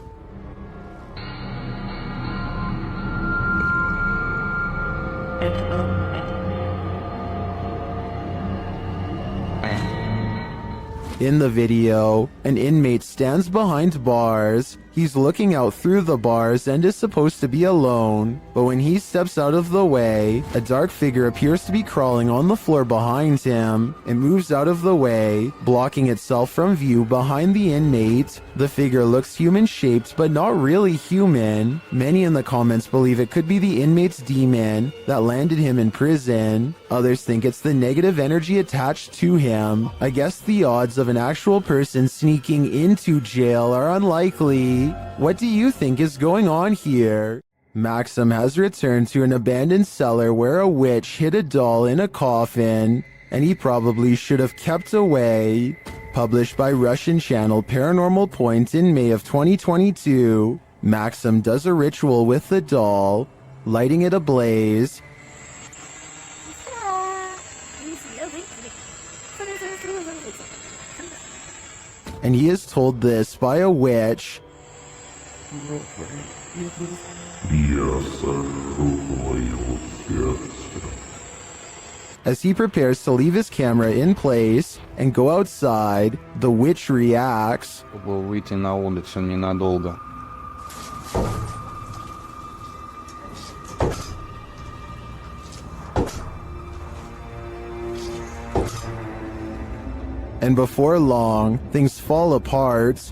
In the video, an inmate stands behind bars. He's looking out through the bars and is supposed to be alone, but when he steps out of the way, a dark figure appears to be crawling on the floor behind him. It moves out of the way, blocking itself from view behind the inmate. The figure looks human-shaped, but not really human. Many in the comments believe it could be the inmate's demon that landed him in prison. Others think it's the negative energy attached to him. I guess the odds of an actual person sneaking into jail are unlikely. What do you think is going on here? Maxim has returned to an abandoned cellar where a witch hid a doll in a coffin, and he probably should have kept away. Published by Russian channel Paranormal Point in May of 2022, Maxim does a ritual with the doll, lighting it ablaze, and he is told this by a witch as he prepares to leave his camera in place and go outside. The witch reacts, Выйти на улицу ненадолго. and before long, things fall apart.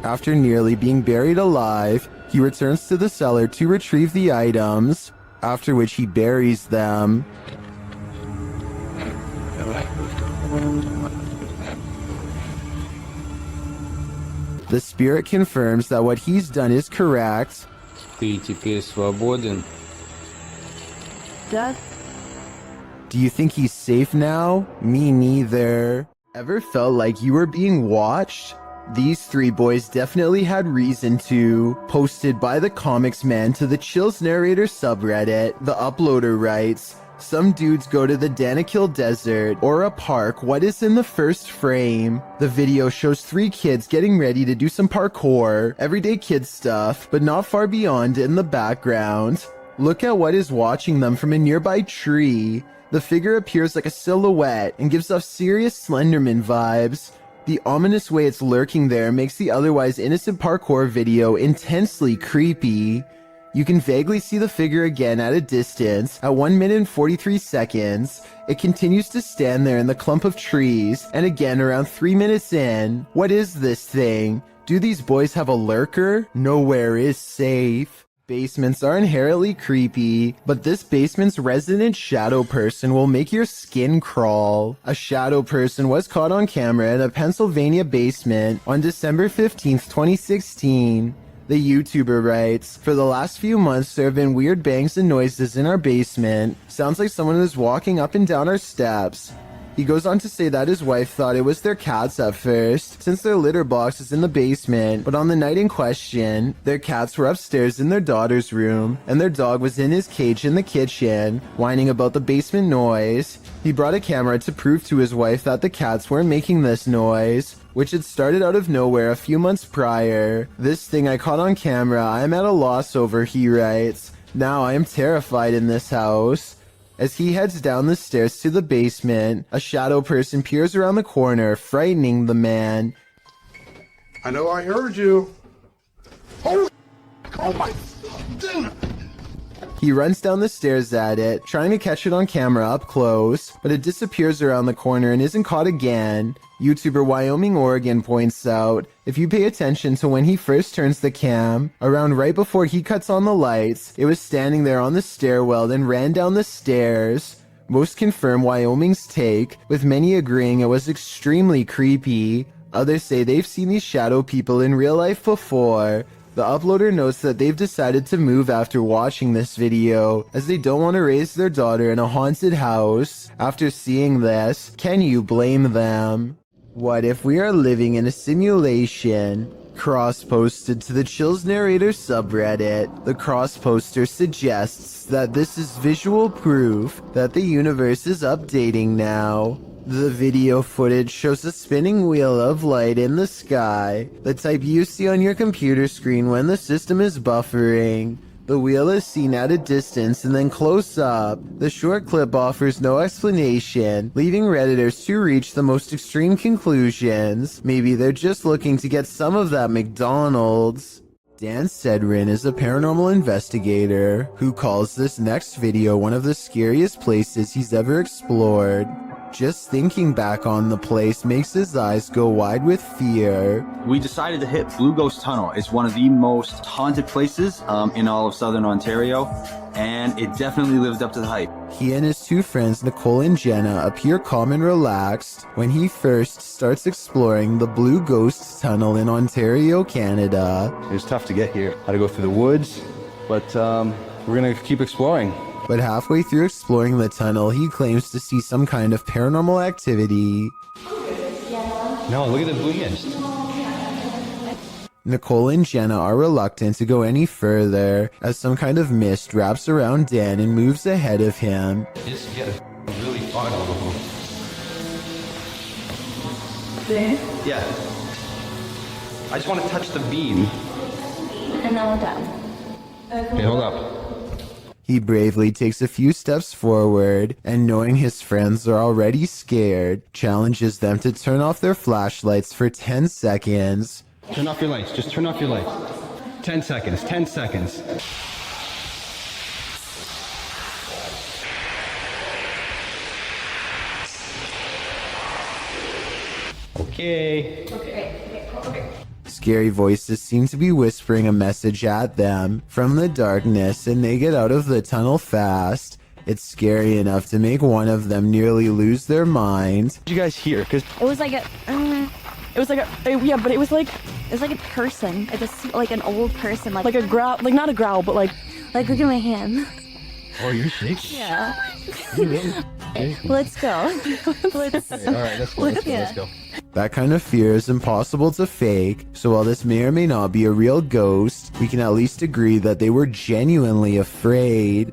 After nearly being buried alive, he returns to the cellar to retrieve the items, after which he buries them. The spirit confirms that what he's done is correct. Ты теперь свободен. Do you think he's safe now? Me neither. Ever felt like you were being watched? These three boys definitely had reason to. Posted by the Comics Man to the Chills Narrator subreddit, the uploader writes, some dudes go to the Danakil Desert or a park. What is in the first frame? The video shows three kids getting ready to do some parkour, everyday kid stuff, but not far beyond in the background. Look at what is watching them from a nearby tree. The figure appears like a silhouette and gives off serious Slenderman vibes. The ominous way it's lurking there makes the otherwise innocent parkour video intensely creepy. You can vaguely see the figure again at a distance. At 1 minute and 43 seconds, it continues to stand there in the clump of trees, and again around 3 minutes in. What is this thing? Do these boys have a lurker? Nowhere is safe. Basements are inherently creepy, but this basement's resident shadow person will make your skin crawl. A shadow person was caught on camera in a Pennsylvania basement on December 15th, 2016. The YouTuber writes, for the last few months there have been weird bangs and noises in our basement. Sounds like someone is walking up and down our steps. He goes on to say that his wife thought it was their cats at first, since their litter box is in the basement, but on the night in question, their cats were upstairs in their daughter's room, and their dog was in his cage in the kitchen, whining about the basement noise. He brought a camera to prove to his wife that the cats weren't making this noise, which had started out of nowhere a few months prior. This thing I caught on camera, I am at a loss over, he writes. Now I am terrified in this house. As he heads down the stairs to the basement, a shadow person peers around the corner, frightening the man. I know I heard you. Oh my dude. He runs down the stairs at it, trying to catch it on camera up close, but it disappears around the corner and isn't caught again. YouTuber Wyoming Oregon points out, if you pay attention to when he first turns the cam, around right before he cuts on the lights, it was standing there on the stairwell then ran down the stairs. Most confirm Wyoming's take, with many agreeing it was extremely creepy. Others say they've seen these shadow people in real life before. The uploader notes that they've decided to move after watching this video, as they don't want to raise their daughter in a haunted house. After seeing this, can you blame them? What if we are living in a simulation? Cross-posted to the Chills Narrator subreddit, the cross-poster suggests that this is visual proof that the universe is updating now. The video footage shows a spinning wheel of light in the sky, the type you see on your computer screen when the system is buffering. The wheel is seen at a distance and then close up. The short clip offers no explanation, leaving Redditors to reach the most extreme conclusions. Maybe they're just looking to get some of that McDonald's. Dan Sedrin is a paranormal investigator who calls this next video one of the scariest places he's ever explored. Just thinking back on the place makes his eyes go wide with fear. We decided to hit Blue Ghost Tunnel. It's one of the most haunted places in all of Southern Ontario, and it definitely lived up to the hype. He and his two friends, Nicole and Jenna, appear calm and relaxed when he first starts exploring the Blue Ghost Tunnel in Ontario, Canada. It was tough to get here. Had to go through the woods, but we're gonna keep exploring. But halfway through exploring the tunnel, he claims to see some kind of paranormal activity. No, look at the blue mist. Nicole and Jenna are reluctant to go any further as some kind of mist wraps around Dan and moves ahead of him. Just get really far over. There? Yeah. I just want to touch the beam. And now down. Okay, hold up. He bravely takes a few steps forward and, knowing his friends are already scared, challenges them to turn off their flashlights for 10 seconds. Turn off your lights. Just turn off your lights. 10 seconds. 10 seconds. Okay. Scary voices seem to be whispering a message at them from the darkness, and they get out of the tunnel fast. It's scary enough to make one of them nearly lose their mind. What did you guys hear? Because It was like a, yeah, but it was like a person, like an old person, like a growl, like not a growl, but like look at my hand. Oh, you're shaking. Yeah. Let's go. Let's. All right, let's go. That kind of fear is impossible to fake, so while this may or may not be a real ghost, we can at least agree that they were genuinely afraid.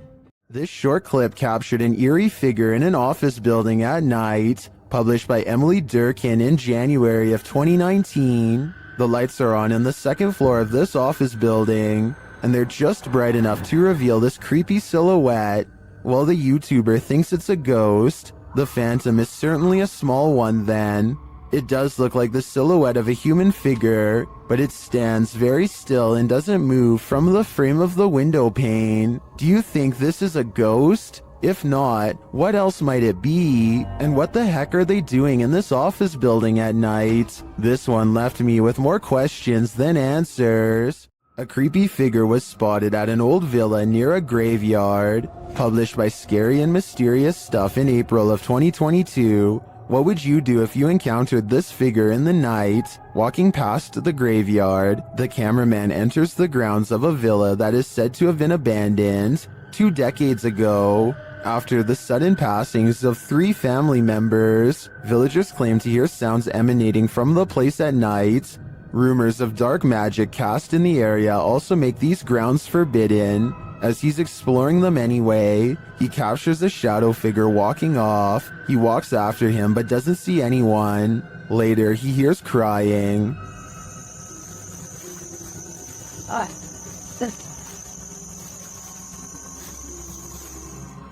This short clip captured an eerie figure in an office building at night, published by Emily Durkin in January of 2019. The lights are on in the second floor of this office building, and they're just bright enough to reveal this creepy silhouette. While the YouTuber thinks it's a ghost, the phantom is certainly a small one then. It does look like the silhouette of a human figure, but it stands very still and doesn't move from the frame of the window pane. Do you think this is a ghost? If not, what else might it be? And what the heck are they doing in this office building at night? This one left me with more questions than answers. A creepy figure was spotted at an old villa near a graveyard, published by Scary and Mysterious Stuff in April of 2022. What would you do if you encountered this figure in the night? Walking past the graveyard, the cameraman enters the grounds of a villa that is said to have been abandoned 2 decades ago. After the sudden passings of 3 family members, villagers claim to hear sounds emanating from the place at night. Rumors of dark magic cast in the area also make these grounds forbidden. As he's exploring them anyway, he captures a shadow figure walking off. He walks after him but doesn't see anyone. Later, he hears crying.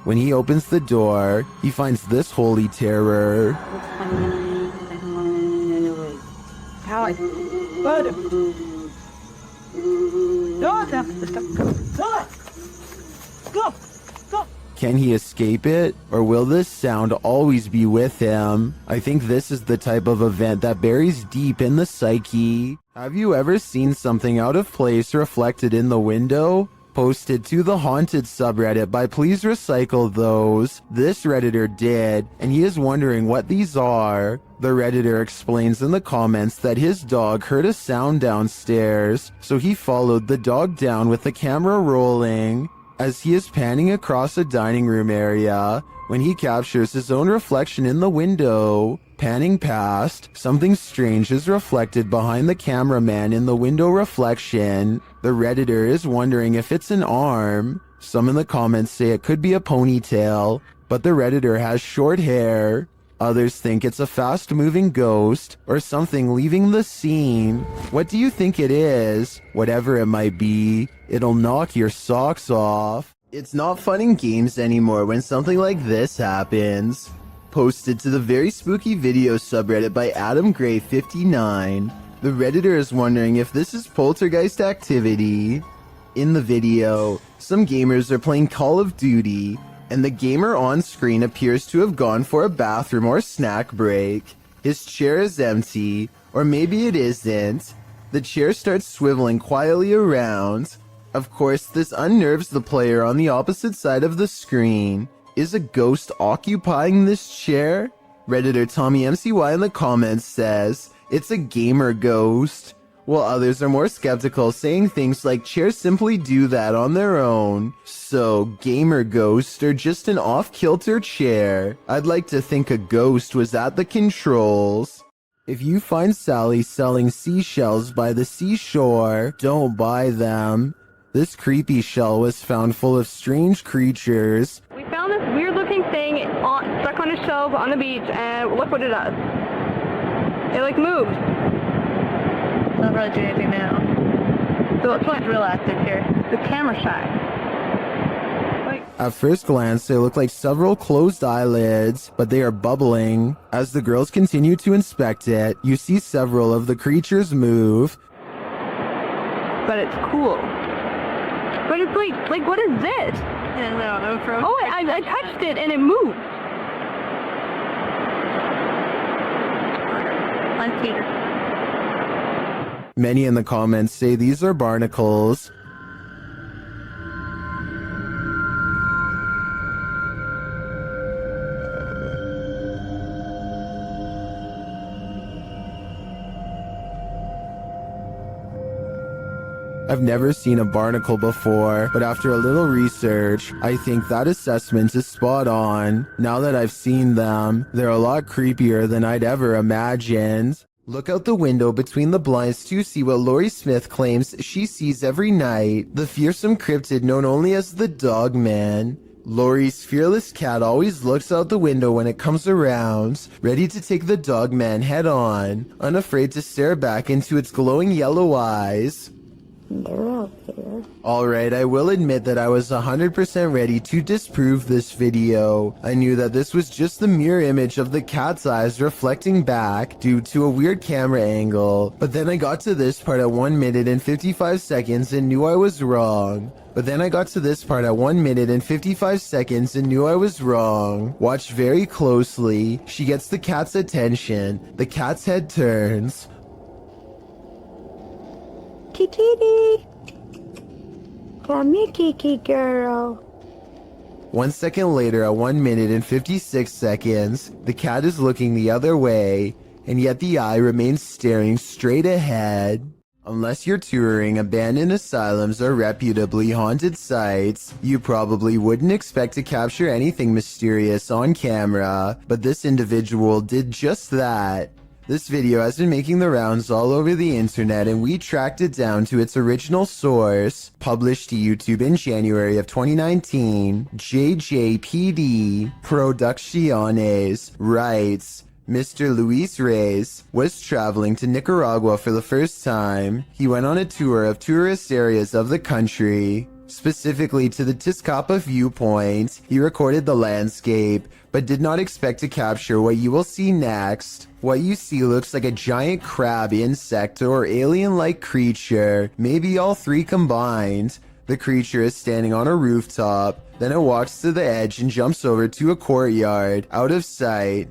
When he opens the door, he finds this holy terror. Can he escape it? Or will this sound always be with him? I think this is the type of event that buries deep in the psyche. Have you ever seen something out of place reflected in the window? Posted to the Haunted subreddit by Please Recycle Those. This Redditor did, and he is wondering what these are. The Redditor explains in the comments that his dog heard a sound downstairs, so he followed the dog down with the camera rolling. As he is panning across a dining room area, when he captures his own reflection in the window, panning past, something strange is reflected behind the cameraman in the window reflection. The Redditor is wondering if it's an arm. Some in the comments say it could be a ponytail, but the Redditor has short hair. Others think it's a fast-moving ghost or something leaving the scene. What do you think it is? Whatever it might be, it'll knock your socks off. It's not fun in games anymore when something like this happens. Posted to the Very Spooky Video subreddit by Adam Gray 59. The Redditor is wondering if this is poltergeist activity. In the video, some gamers are playing Call of Duty, and the gamer on screen appears to have gone for a bathroom or snack break. His chair is empty, or maybe it isn't. The chair starts swiveling quietly around. Of course, this unnerves the player on the opposite side of the screen. Is a ghost occupying this chair? Redditor Tommy MCY in the comments says, it's a gamer ghost. while others are more skeptical, saying things like chairs simply do that on their own. So, gamer ghost or just an off-kilter chair? I'd like to think a ghost was at the controls. If you find Sally selling seashells by the seashore, don't buy them. This creepy shell was found full of strange creatures. We found this weird looking thing stuck on a shelf on the beach, and look what it does. It like moves. Not really doing anything now. So let's watch real active here. The camera shy. At first glance, they look like several closed eyelids, but they are bubbling. As the girls continue to inspect it, you see several of the creatures move. But it's cool. But it's like what is this? I don't know. Oh, I touched it and it moved. On Peter. Many in the comments say these are barnacles. I've never seen a barnacle before, but after a little research, I think that assessment is spot on. Now that I've seen them, they're a lot creepier than I'd ever imagined. Look out the window between the blinds to see what Lori Smith claims she sees every night, the fearsome cryptid known only as the Dog Man. Lori's fearless cat always looks out the window when it comes around, ready to take the Dog Man head on, unafraid to stare back into its glowing yellow eyes. They're out there. Alright, I will admit that I was 100% ready to disprove this video. I knew that this was just the mirror image of the cat's eyes reflecting back due to a weird camera angle. But then I got to this part at 1 minute and 55 seconds and knew I was wrong. Watch very closely. She gets the cat's attention. The cat's head turns. Kitty, come here, Kiki girl. 1 second later, at 1 minute and 56 seconds, the cat is looking the other way, and yet the eye remains staring straight ahead. Unless you're touring abandoned asylums or reputably haunted sites, you probably wouldn't expect to capture anything mysterious on camera, but this individual did just that. This video has been making the rounds all over the internet, and we tracked it down to its original source. Published to YouTube in January of 2019, JJPD Producciones writes, Mr. Luis Reyes was traveling to Nicaragua for the first time. He went on a tour of tourist areas of the country, specifically to the Tizcapa viewpoint. He recorded the landscape, but did not expect to capture what you will see next. What you see looks like a giant crab, insect, or alien-like creature, maybe all three combined. The creature is standing on a rooftop, then it walks to the edge and jumps over to a courtyard, out of sight.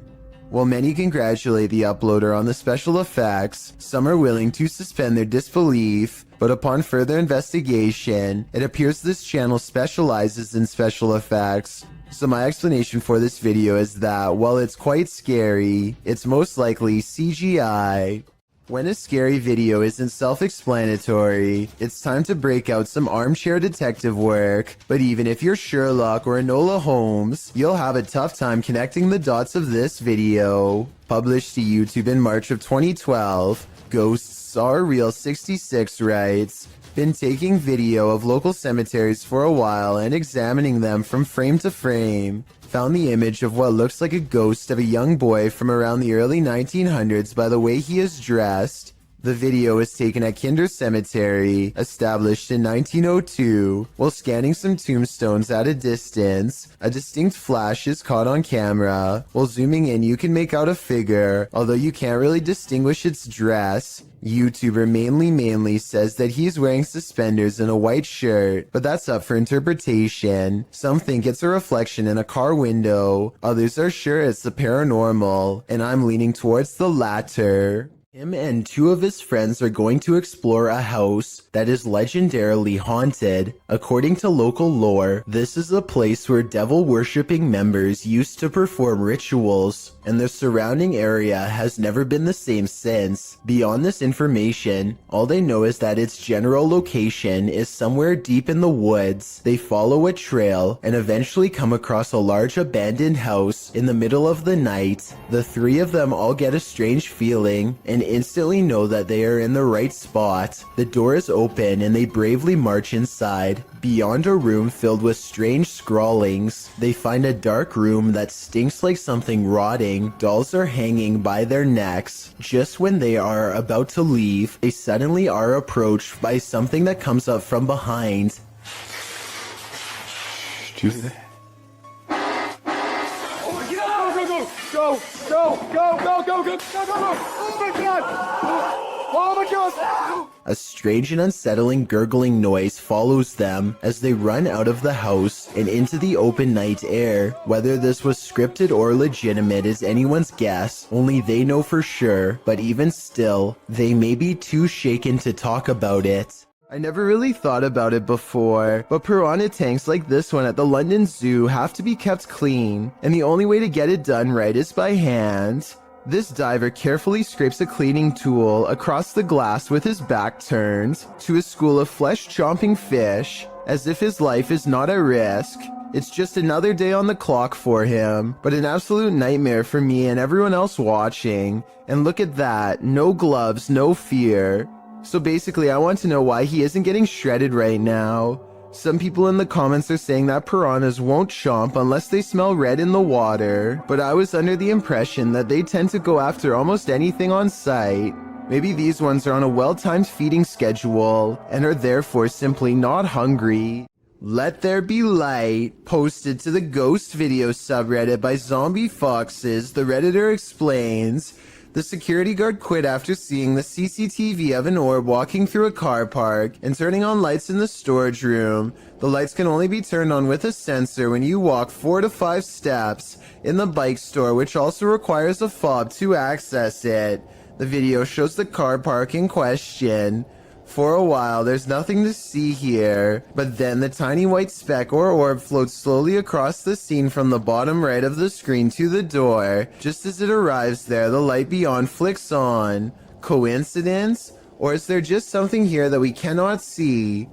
While many congratulate the uploader on the special effects, some are willing to suspend their disbelief. But upon further investigation, it appears this channel specializes in special effects. So my explanation for this video is that, while it's quite scary, it's most likely CGI. When a scary video isn't self-explanatory, it's time to break out some armchair detective work. But even if you're Sherlock or Enola Holmes, you'll have a tough time connecting the dots of this video. Published to YouTube in March of 2012, Ghosts Are Real 66 writes, been taking video of local cemeteries for a while and examining them from frame to frame. Found the image of what looks like a ghost of a young boy from around the early 1900s by the way he is dressed. The video was taken at Kinder Cemetery, established in 1902. While scanning some tombstones at a distance, a distinct flash is caught on camera. While zooming in, you can make out a figure, although you can't really distinguish its dress. YouTuber Mainly says that he's wearing suspenders and a white shirt, but that's up for interpretation. Some think it's a reflection in a car window, others are sure it's the paranormal, and I'm leaning towards the latter. Him and two of his friends are going to explore a house that is legendarily haunted. According to local lore, this is a place where devil-worshipping members used to perform rituals, and the surrounding area has never been the same since. Beyond this information, all they know is that its general location is somewhere deep in the woods. They follow a trail and eventually come across a large abandoned house in the middle of the night. The three of them all get a strange feeling and instantly know that they are in the right spot. The door is open and they bravely march inside. Beyond a room filled with strange scrawlings, they find a dark room that stinks like something rotting. Dolls are hanging by their necks. Just when they are about to leave, they suddenly are approached by something that comes up from behind. Do you hear that? Go, go, go, go, go, go, go, go, go! Oh my god! Oh my god! A strange and unsettling gurgling noise follows them as they run out of the house and into the open night air. Whether this was scripted or legitimate is anyone's guess, only they know for sure, but even still, they may be too shaken to talk about it. I never really thought about it before, but piranha tanks like this one at the London Zoo have to be kept clean, and the only way to get it done right is by hand. This diver carefully scrapes a cleaning tool across the glass with his back turned to a school of flesh-chomping fish, as if his life is not at risk. It's just another day on the clock for him, but an absolute nightmare for me and everyone else watching. And look at that, no gloves, no fear. So basically, I want to know why he isn't getting shredded right now. Some people in the comments are saying that piranhas won't chomp unless they smell red in the water, but I was under the impression that they tend to go after almost anything on sight. Maybe these ones are on a well-timed feeding schedule and are therefore simply not hungry. Let There Be Light, posted to the Ghost Video subreddit by Zombie Foxes, the Redditor explains, the security guard quit after seeing the CCTV of an orb walking through a car park and turning on lights in the storage room. The lights can only be turned on with a sensor when you walk 4 to 5 steps in the bike store, which also requires a fob to access it. The video shows the car park in question. For a while, there's nothing to see here, but then the tiny white speck or orb floats slowly across the scene from the bottom right of the screen to the door. Just as it arrives there, the light beyond flicks on. Coincidence? Or is there just something here that we cannot see?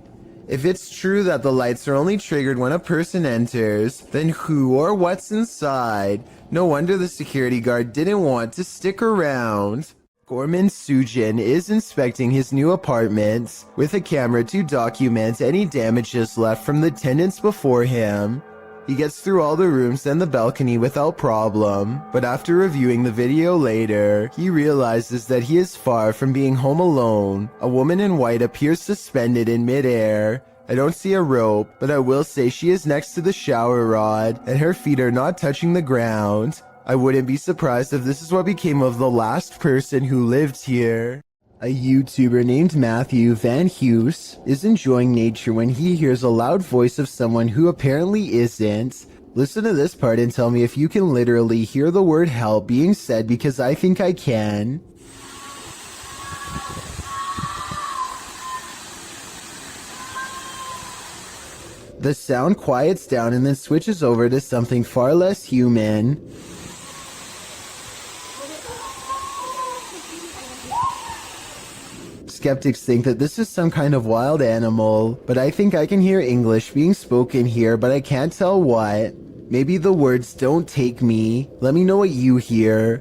If it's true that the lights are only triggered when a person enters, then who or what's inside? No wonder the security guard didn't want to stick around. Gorman Sujin is inspecting his new apartment with a camera to document any damages left from the tenants before him. He gets through all the rooms and the balcony without problem, but after reviewing the video later, he realizes that he is far from being home alone. A woman in white appears suspended in midair. I don't see a rope, but I will say she is next to the shower rod and her feet are not touching the ground. I wouldn't be surprised if this is what became of the last person who lived here. A YouTuber named Matthew Van Hughes is enjoying nature when he hears a loud voice of someone who apparently isn't. Listen to this part and tell me if you can literally hear the word help being said, because I think I can. The sound quiets down and then switches over to something far less human. Skeptics think that this is some kind of wild animal, but I think I can hear English being spoken here, but I can't tell what. Maybe the words "don't take me." Let me know what you hear.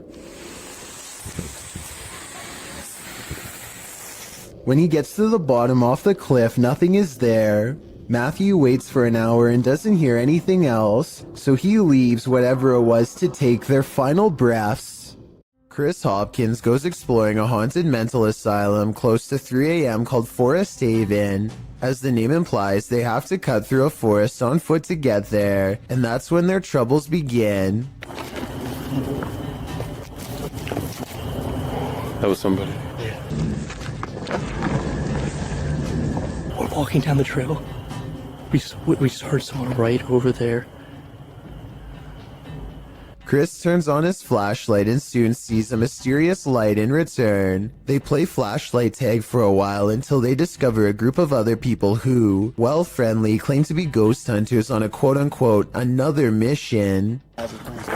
When he gets to the bottom off the cliff, nothing is there. Matthew waits for an hour and doesn't hear anything else, so he leaves whatever it was to take their final breaths. Chris Hopkins goes exploring a haunted mental asylum close to 3 a.m. called Forest Haven. As the name implies, they have to cut through a forest on foot to get there, and that's when their troubles begin. That was somebody. We're walking down the trail. We just heard someone right over there. Chris turns on his flashlight and soon sees a mysterious light in return. They play flashlight tag for a while until they discover a group of other people who, while friendly, claim to be ghost hunters on a quote-unquote another mission.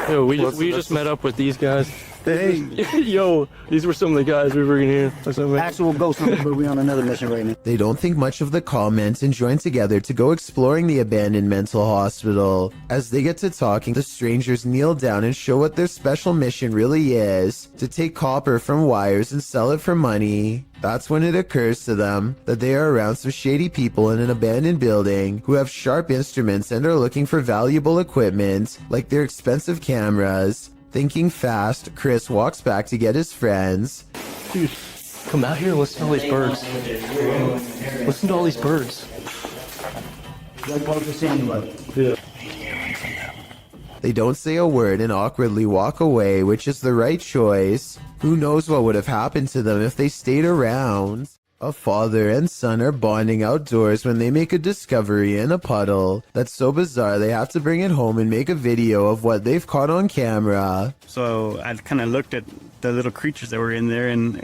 Yo, we just met up with these guys. Hey. Yo, these were some of the guys we were in here. Actual ghost hunter, but we on another mission right now. They don't think much of the comment and join together to go exploring the abandoned mental hospital. As they get to talking, the strangers kneel down and show what their special mission really is: to take copper from wires and sell it for money. That's when it occurs to them that they are around some shady people in an abandoned building who have sharp instruments and are looking for valuable equipment, like their expensive cameras. Thinking fast, Chris walks back to get his friends. Dude, come out here and listen to all these birds. Listen to all these birds. Yeah. They don't say a word and awkwardly walk away, which is the right choice. Who knows what would have happened to them if they stayed around? A father and son are bonding outdoors when they make a discovery in a puddle that's so bizarre they have to bring it home and make a video of what they've caught on camera. So I kind of looked at the little creatures that were in there, and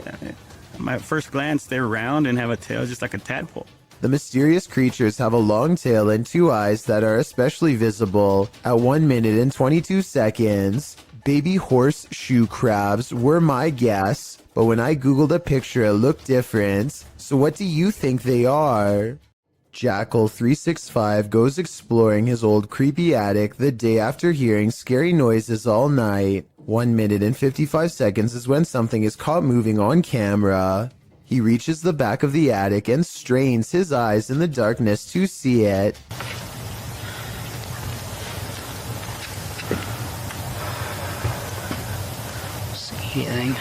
my first glance, they're round and have a tail just like a tadpole. The mysterious creatures have a long tail and two eyes that are especially visible at 1 minute and 22 seconds. Baby horseshoe crabs were my guess, but when I googled a picture it looked different. So what do you think they are? Jackal365 goes exploring his old creepy attic the day after hearing scary noises all night. 1 minute and 55 seconds is when something is caught moving on camera. He reaches the back of the attic and strains his eyes in the darkness to see it. Skiing.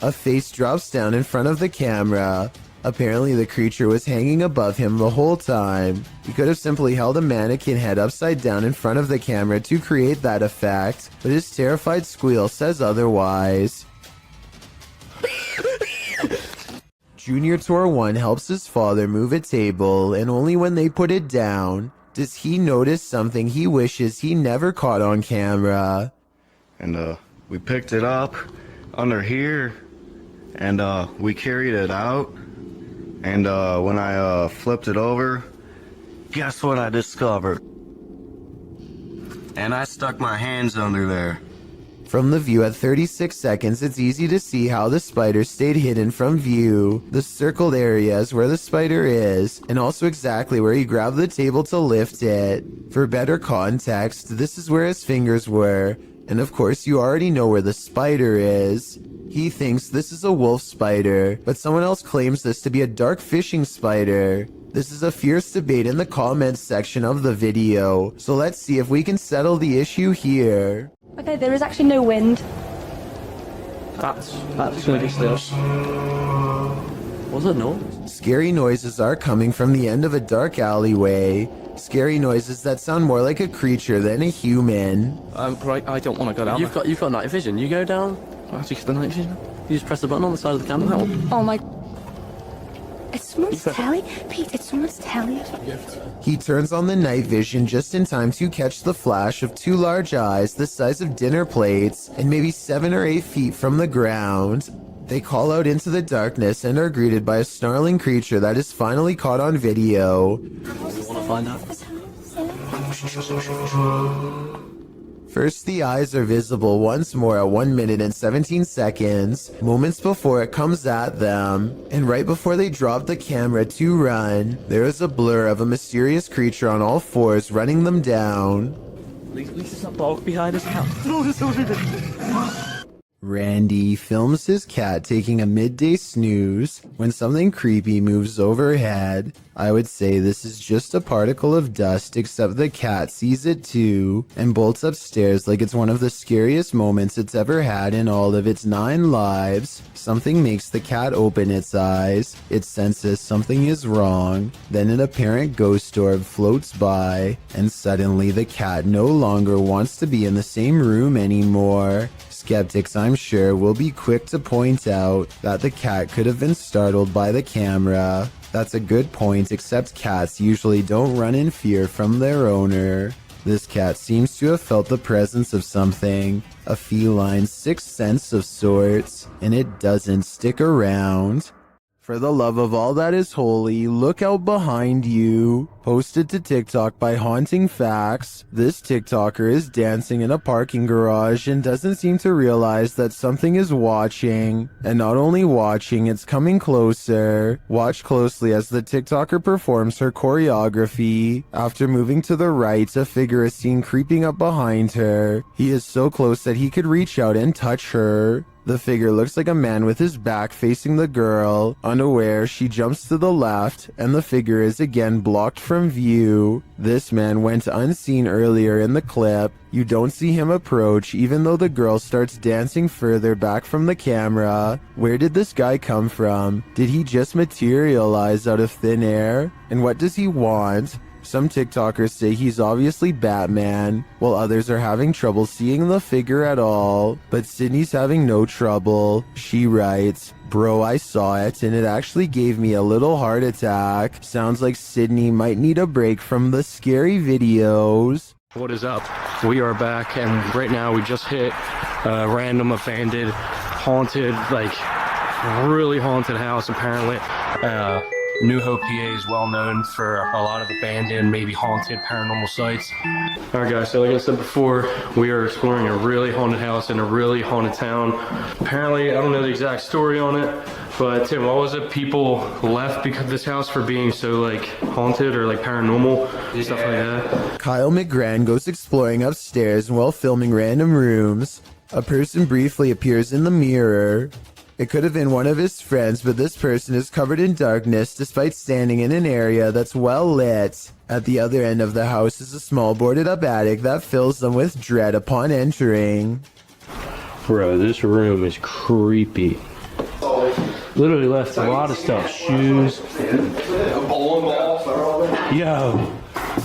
A face drops down in front of the camera. Apparently the creature was hanging above him the whole time. He could have simply held a mannequin head upside down in front of the camera to create that effect, but his terrified squeal says otherwise. Junior Tour 1 helps his father move a table, and only when they put it down does he notice something he wishes he never caught on camera. And we picked it up under here, and we carried it out, and when I flipped it over, guess what I discovered? And I stuck my hands under there. From the view at 36 seconds, it's easy to see how the spider stayed hidden from view. The circled area is where the spider is, and also exactly where he grabbed the table to lift it. For better context, this is where his fingers were, and of course you already know where the spider is. He thinks this is a wolf spider, but someone else claims this to be a dark fishing spider. This is a fierce debate in the comments section of the video, so let's see if we can settle the issue here. Okay, there is actually no wind. That's really still. Was it no? Scary noises are coming from the end of a dark alleyway. Scary noises that sound more like a creature than a human. Right, I don't want to go down. You've got night vision. You go down. Actually, the night vision. You just press the button on the side of the camera. Oh my. It's someone's telly? Pete, it's someone's telly. He turns on the night vision just in time to catch the flash of two large eyes the size of dinner plates and maybe 7 or 8 feet from the ground. They call out into the darkness and are greeted by a snarling creature that is finally caught on video. You want to find out? First, the eyes are visible once more at 1 minute and 17 seconds, moments before it comes at them. And right before they drop the camera to run, there is a blur of a mysterious creature on all fours running them down. At least it's not dog behind us now. Randy films his cat taking a midday snooze when something creepy moves overhead. I would say this is just a particle of dust, except the cat sees it too and bolts upstairs like it's one of the scariest moments it's ever had in all of its 9 lives. Something makes the cat open its eyes. It senses something is wrong. Then an apparent ghost orb floats by, and suddenly the cat no longer wants to be in the same room anymore. Skeptics, I'm sure, will be quick to point out that the cat could have been startled by the camera. That's a good point, except cats usually don't run in fear from their owner. This cat seems to have felt the presence of something, a feline sixth sense of sorts, and it doesn't stick around. For the love of all that is holy, look out behind you. Posted to TikTok by Haunting Facts, this TikToker is dancing in a parking garage and doesn't seem to realize that something is watching. And not only watching, it's coming closer. Watch closely as the TikToker performs her choreography. After moving to the right, a figure is seen creeping up behind her. He is so close that he could reach out and touch her. The figure looks like a man with his back facing the girl. Unaware, she jumps to the left, and the figure is again blocked from view. This man went unseen earlier in the clip. You don't see him approach, even though the girl starts dancing further back from the camera. Where did this guy come from? Did he just materialize out of thin air? And what does he want? Some TikTokers say he's obviously Batman, while others are having trouble seeing the figure at all. But Sydney's having no trouble. She writes, "Bro, I saw it and it actually gave me a little heart attack. Sounds like Sydney might need a break from the scary videos." What is up? We are back, and right now we just hit a random abandoned, haunted, like really haunted house apparently. New Hope, PA is well known for a lot of abandoned, maybe haunted paranormal sites. Alright guys, so like I said before, we are exploring a really haunted house in a really haunted town. Apparently, I don't know the exact story on it, but Tim, what was it? People left because of this house for being so like haunted or like paranormal, stuff like that. Kyle McGran goes exploring upstairs while filming random rooms. A person briefly appears in the mirror. It could have been one of his friends, but this person is covered in darkness despite standing in an area that's well lit. At the other end of the house is a small boarded up attic that fills them with dread upon entering. Bro, this room is creepy. Literally left a lot of stuff. Shoes. Yo,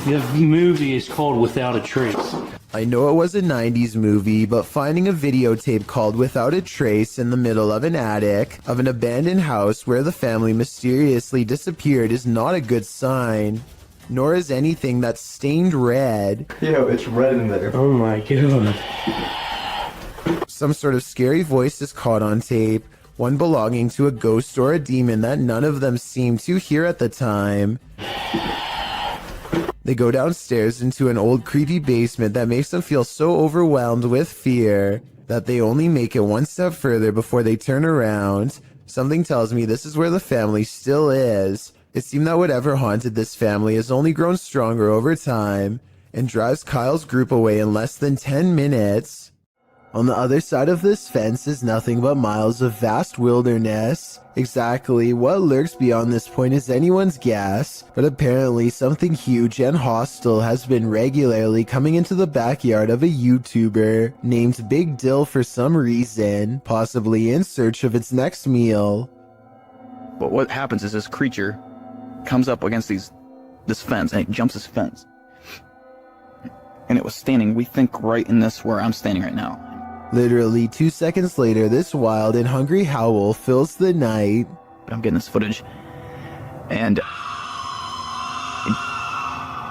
the movie is called Without a Trace. I know it was a 90s movie, but finding a videotape called Without a Trace in the middle of an attic of an abandoned house where the family mysteriously disappeared is not a good sign. Nor is anything that's stained red. Yo, it's red in there. Oh my god. Some sort of scary voice is caught on tape, one belonging to a ghost or a demon that none of them seemed to hear at the time. They go downstairs into an old creepy basement that makes them feel so overwhelmed with fear that they only make it one step further before they turn around. Something tells me this is where the family still is. It seemed that whatever haunted this family has only grown stronger over time and drives Kyle's group away in less than 10 minutes. On the other side of this fence is nothing but miles of vast wilderness. Exactly what lurks beyond this point is anyone's guess, but apparently something huge and hostile has been regularly coming into the backyard of a YouTuber named Big Dill for some reason, possibly in search of its next meal. But what happens is this creature comes up against this fence and it jumps this fence. And it was standing, we think, right in this where I'm standing right now. Literally 2 seconds later, this wild and hungry howl fills the night. I'm getting this footage. And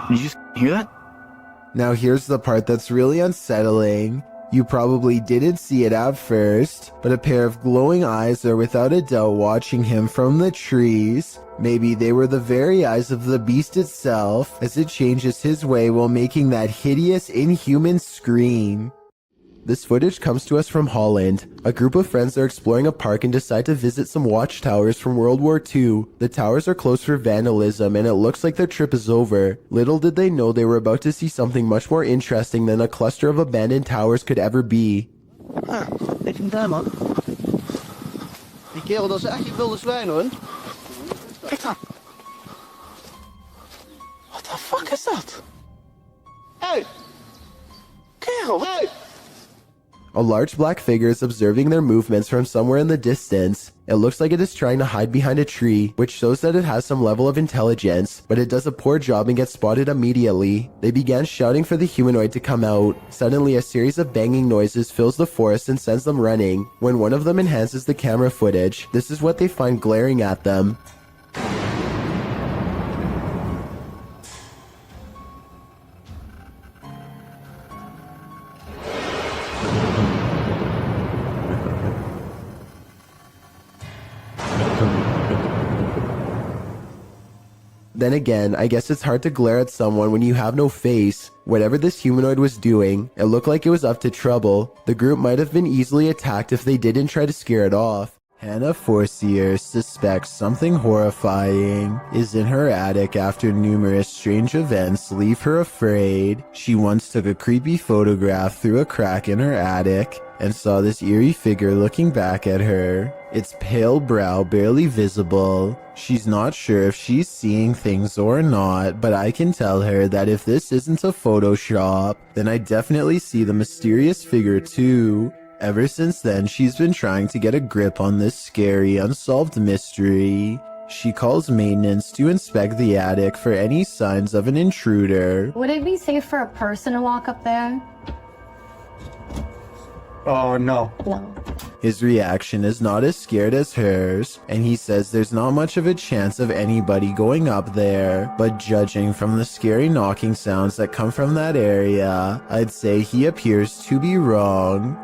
did you hear that? Now here's the part that's really unsettling. You probably didn't see it at first, but a pair of glowing eyes are without a doubt watching him from the trees. Maybe they were the very eyes of the beast itself, as it changes his way while making that hideous, inhuman scream. This footage comes to us from Holland. A group of friends are exploring a park and decide to visit some watchtowers from World War II. The towers are closed for vandalism and it looks like their trip is over. Little did they know they were about to see something much more interesting than a cluster of abandoned towers could ever be. Ah, ik vind daar, man. Die kerel, dat is echt die wilde zwijn, hoor. Kijk dan. What the fuck is dat? Hey! Kerel, hey! A large black figure is observing their movements from somewhere in the distance. It looks like it is trying to hide behind a tree, which shows that it has some level of intelligence, but it does a poor job and gets spotted immediately. They began shouting for the humanoid to come out. Suddenly, a series of banging noises fills the forest and sends them running. When one of them enhances the camera footage, this is what they find glaring at them. Then again, I guess it's hard to glare at someone when you have no face. Whatever this humanoid was doing, it looked like it was up to trouble. The group might have been easily attacked if they didn't try to scare it off. Hannah Forcier suspects something horrifying is in her attic after numerous strange events leave her afraid. She once took a creepy photograph through a crack in her attic and saw this eerie figure looking back at her. Its pale brow barely visible. She's not sure if she's seeing things or not, but I can tell her that if this isn't a Photoshop, then I definitely see the mysterious figure too. Ever since then, she's been trying to get a grip on this scary, unsolved mystery. She calls maintenance to inspect the attic for any signs of an intruder. Would it be safe for a person to walk up there? Oh, no. No. His reaction is not as scared as hers, and he says there's not much of a chance of anybody going up there, but judging from the scary knocking sounds that come from that area, I'd say he appears to be wrong.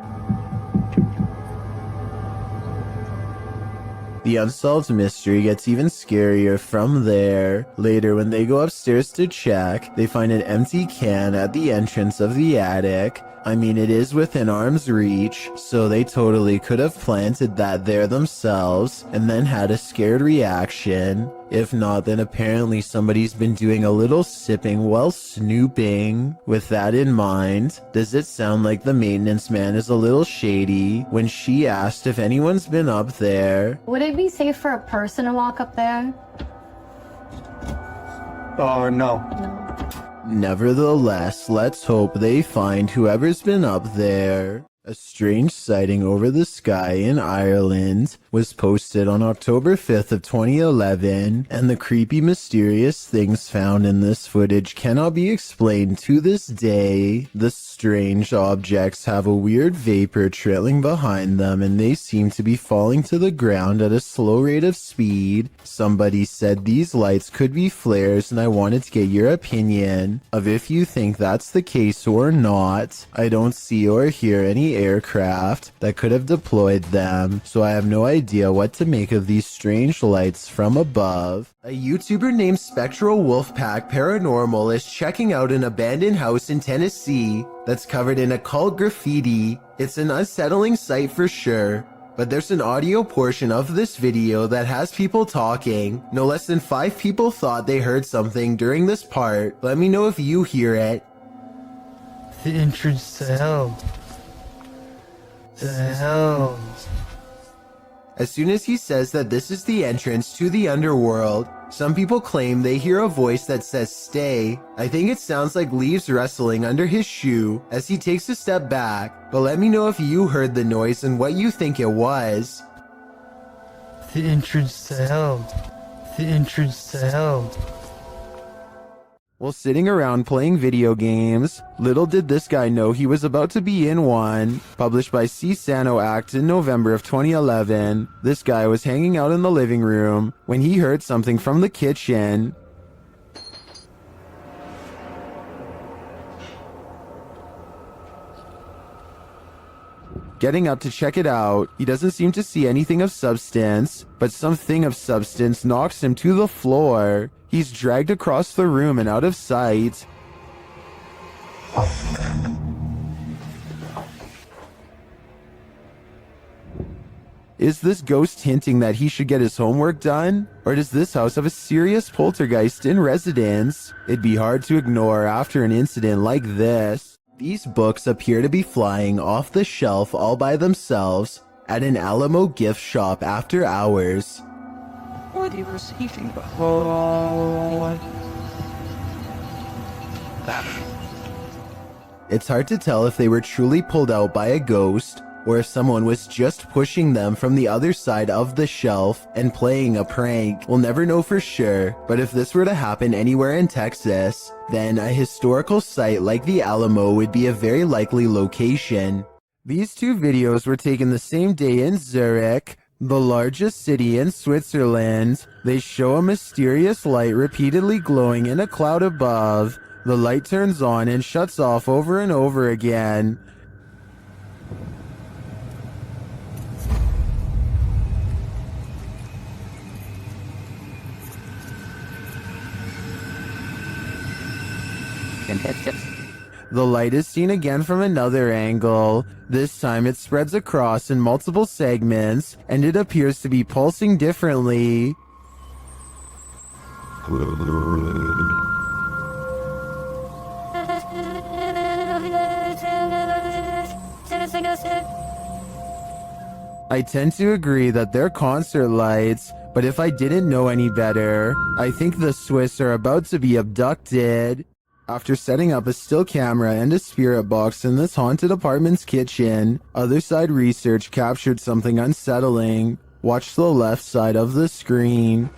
The unsolved mystery gets even scarier from there. Later, when they go upstairs to check, they find an empty can at the entrance of the attic. I mean, it is within arm's reach, so they totally could have planted that there themselves and then had a scared reaction. If not, then apparently somebody's been doing a little sipping while snooping. With that in mind, does it sound like the maintenance man is a little shady when she asked if anyone's been up there? Would it be safe for a person to walk up there? Oh, no. Nevertheless, let's hope they find whoever's been up there. A strange sighting over the sky in Ireland was posted on October 5th of 2011, and the creepy, mysterious things found in this footage cannot be explained to this day. The strange objects have a weird vapor trailing behind them, and they seem to be falling to the ground at a slow rate of speed. Somebody said these lights could be flares, and I wanted to get your opinion of if you think that's the case or not. I don't see or hear any aircraft that could have deployed them, so I have no idea what to make of these strange lights from above. A YouTuber named Spectral Wolfpack Paranormal is checking out an abandoned house in Tennessee that's covered in occult graffiti. It's an unsettling sight for sure, but there's an audio portion of this video that has people talking. No less than 5 people thought they heard something during this part. Let me know if you hear it. The entrance to hell. The hell. As soon as he says that this is the entrance to the underworld, some people claim they hear a voice that says stay. I think it sounds like leaves rustling under his shoe as he takes a step back, but let me know if you heard the noise and what you think it was. The entrance to hell. The entrance to hell. While sitting around playing video games, little did this guy know he was about to be in one. Published by C. Sano Act in November of 2011, this guy was hanging out in the living room when he heard something from the kitchen. Getting up to check it out, he doesn't seem to see anything of substance, but something of substance knocks him to the floor. He's dragged across the room and out of sight. Is this ghost hinting that he should get his homework done? Or does this house have a serious poltergeist in residence? It'd be hard to ignore after an incident like this. These books appear to be flying off the shelf all by themselves at an Alamo gift shop after hours. What are you receiving? It's hard to tell if they were truly pulled out by a ghost or if someone was just pushing them from the other side of the shelf and playing a prank. We'll never know for sure, but if this were to happen anywhere in Texas, then a historical site like the Alamo would be a very likely location. These 2 videos were taken the same day in Zurich, the largest city in Switzerland. They show a mysterious light repeatedly glowing in a cloud above. The light turns on and shuts off over and over again. The light is seen again from another angle. This time it spreads across in multiple segments, and it appears to be pulsing differently. I tend to agree that they're concert lights, but if I didn't know any better, I think the Swiss are about to be abducted. After setting up a still camera and a spirit box in this haunted apartment's kitchen, Other Side Research captured something unsettling. Watch the left side of the screen.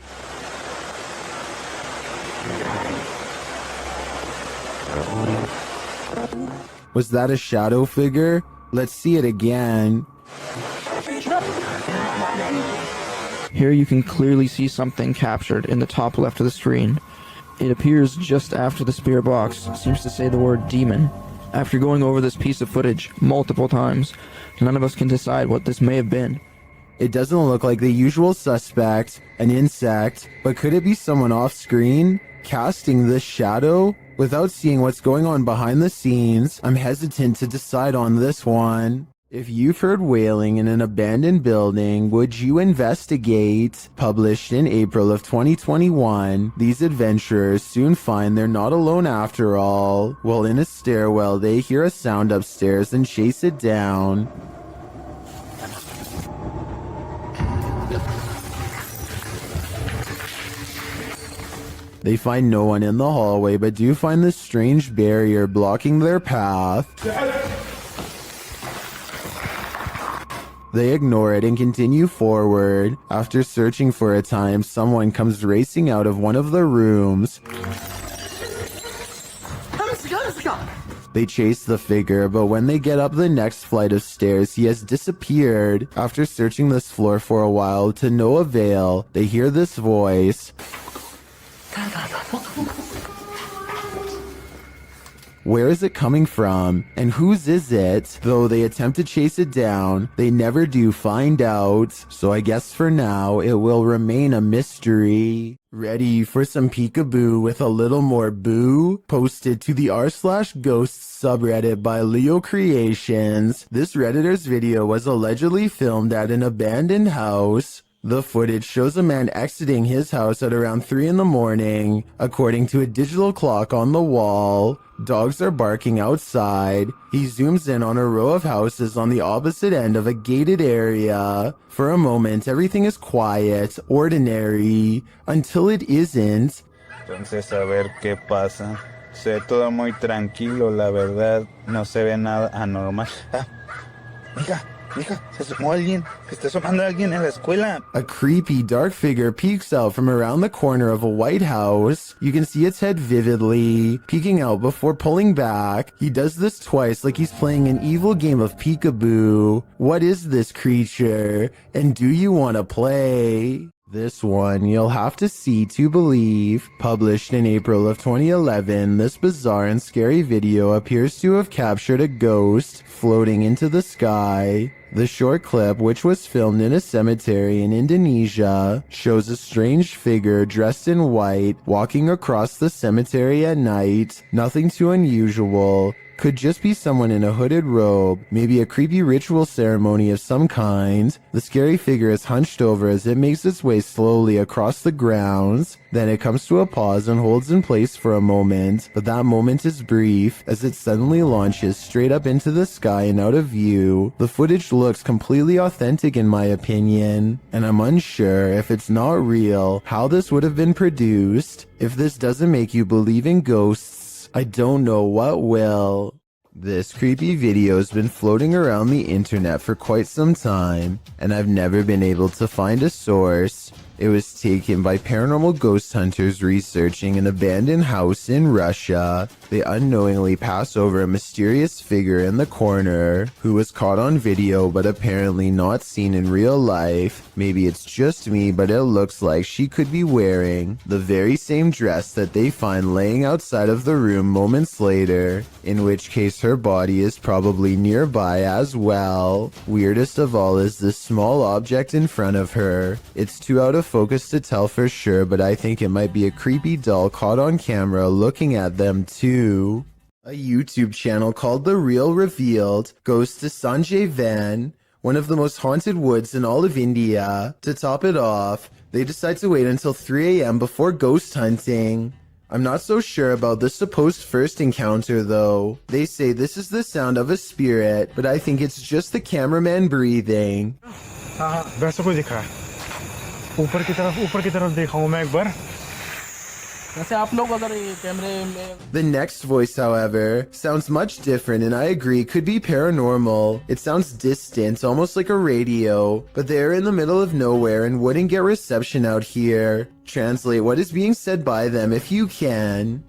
Was that a shadow figure? Let's see it again. Here you can clearly see something captured in the top left of the screen. It appears just after the spirit box seems to say the word demon. After going over this piece of footage multiple times, none of us can decide what this may have been. It doesn't look like the usual suspect, an insect, but could it be someone off screen casting this shadow? Without seeing what's going on behind the scenes, I'm hesitant to decide on this one. If you've heard wailing in an abandoned building, would you investigate? Published in April of 2021, these adventurers soon find they're not alone after all. While in a stairwell, they hear a sound upstairs and chase it down. They find no one in the hallway, but do find this strange barrier blocking their path. They ignore it and continue forward. After searching for a time, someone comes racing out of one of the rooms. They chase the figure, but when they get up the next flight of stairs, he has disappeared. After searching this floor for a while, to no avail, they hear this voice. Where is it coming from? And whose is it? Though they attempt to chase it down, they never do find out. So I guess for now, it will remain a mystery. Ready for some peekaboo with a little more boo? Posted to the r/ghosts subreddit by Leo Creations. This Redditor's video was allegedly filmed at an abandoned house. The footage shows a man exiting his house at around 3 in the morning. According to a digital clock on the wall, dogs are barking outside. He zooms in on a row of houses on the opposite end of a gated area. For a moment, everything is quiet, ordinary, until it isn't. Entonces, a ver qué pasa. Se ve todo muy tranquilo, la verdad. No se ve nada anormal. Mija, se asomó alguien. Se está asomando alguien en la escuela. A creepy dark figure peeks out from around the corner of a white house. You can see its head vividly, peeking out before pulling back. He does this twice like he's playing an evil game of peekaboo. What is this creature? And do you want to play? This one you'll have to see to believe. Published in April of 2011, this bizarre and scary video appears to have captured a ghost floating into the sky. The short clip, which was filmed in a cemetery in Indonesia, shows a strange figure dressed in white walking across the cemetery at night. Nothing too unusual. Could just be someone in a hooded robe, maybe a creepy ritual ceremony of some kind. The scary figure is hunched over as it makes its way slowly across the grounds. Then it comes to a pause and holds in place for a moment, but that moment is brief as it suddenly launches straight up into the sky and out of view. The footage looks completely authentic in my opinion, and I'm unsure if it's not real how this would have been produced. If this doesn't make you believe in ghosts, I don't know what will. This creepy video has been floating around the internet for quite some time, and I've never been able to find a source. It was taken by paranormal ghost hunters researching an abandoned house in Russia. They unknowingly pass over a mysterious figure in the corner who was caught on video but apparently not seen in real life. Maybe it's just me, but it looks like she could be wearing the very same dress that they find laying outside of the room moments later, in which case her body is probably nearby as well. Weirdest of all is this small object in front of her. It's 2 out of focus to tell for sure, but I think it might be a creepy doll caught on camera looking at them too. A YouTube channel called The Real Revealed goes to Sanjay Van, one of the most haunted woods in all of India. To top it off, they decide to wait until 3 a.m. before ghost hunting. I'm not so sure about the supposed first encounter though. They say this is the sound of a spirit, but I think it's just the cameraman breathing. वैसा कोई दिख रहा है ऊपर की तरफ देखा हूँ मैं एक बार The next voice, however, sounds much different and I agree could be paranormal. It sounds distant, almost like a radio, but they're in the middle of nowhere and wouldn't get reception out here. Translate what is being said by them if you can.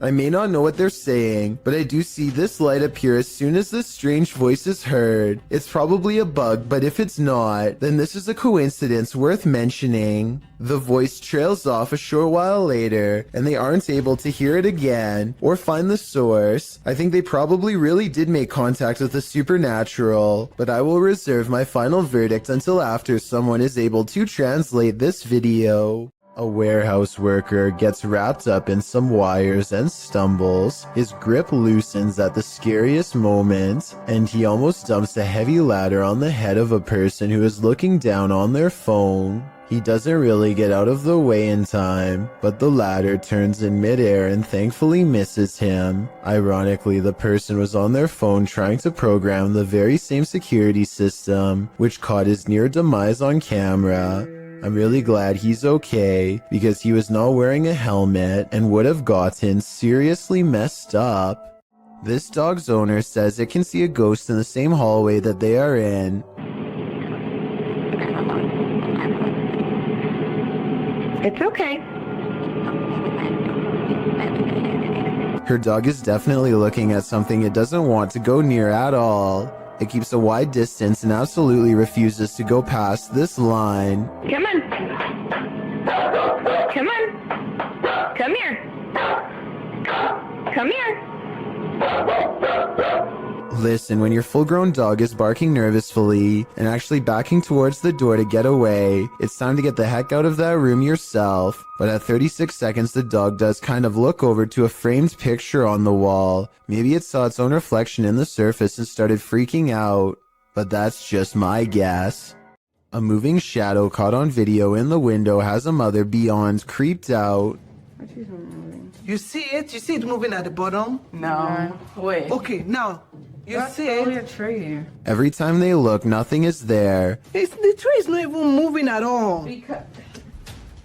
I may not know what they're saying, but I do see this light appear as soon as this strange voice is heard. It's probably a bug, but if it's not, then this is a coincidence worth mentioning. The voice trails off a short while later, and they aren't able to hear it again or find the source. I think they probably really did make contact with the supernatural, but I will reserve my final verdict until after someone is able to translate this video. A warehouse worker gets wrapped up in some wires and stumbles. His grip loosens at the scariest moment, and he almost dumps a heavy ladder on the head of a person who is looking down on their phone. He doesn't really get out of the way in time, but the ladder turns in midair and thankfully misses him. Ironically, the person was on their phone trying to program the very same security system, which caught his near demise on camera. I'm really glad he's okay, because he was not wearing a helmet and would have gotten seriously messed up. This dog's owner says it can see a ghost in the same hallway that they are in. It's okay. Her dog is definitely looking at something it doesn't want to go near at all. It keeps a wide distance and absolutely refuses to go past this line. Come on. Come on. Come here. Come here. Listen, when your full-grown dog is barking nervously and actually backing towards the door to get away, it's time to get the heck out of that room yourself. But at 36 seconds, the dog does kind of look over to a framed picture on the wall. Maybe it saw its own reflection in the surface and started freaking out. But that's just my guess. A moving shadow caught on video in the window has a mother beyond creeped out. You see it? You see it moving at the bottom? No. Wait. Okay, now. You That's see only it? a tree. Every time they look, nothing is there. The tree is not even moving at all. Because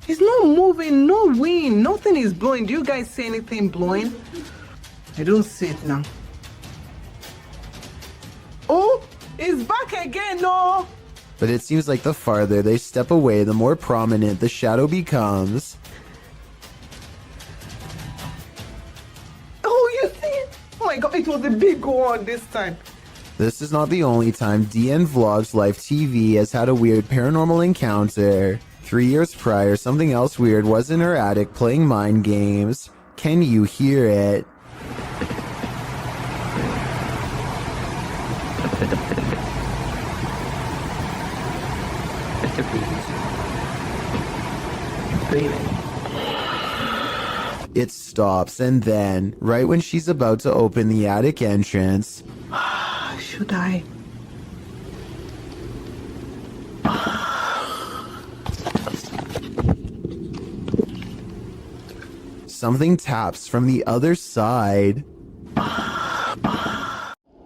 It's not moving, no wind, nothing is blowing. Do you guys see anything blowing? I don't see it now. Oh, it's back again, no. But it seems like the farther they step away, the more prominent the shadow becomes. Oh, you see it? Oh my God, it was a big one this time. This is not the only time DN Vlogs Live TV has had a weird paranormal encounter. 3 years prior, something else weird was in her attic playing mind games. Can you hear it? It stops, and then, right when she's about to open the attic entrance, should I? something taps from the other side.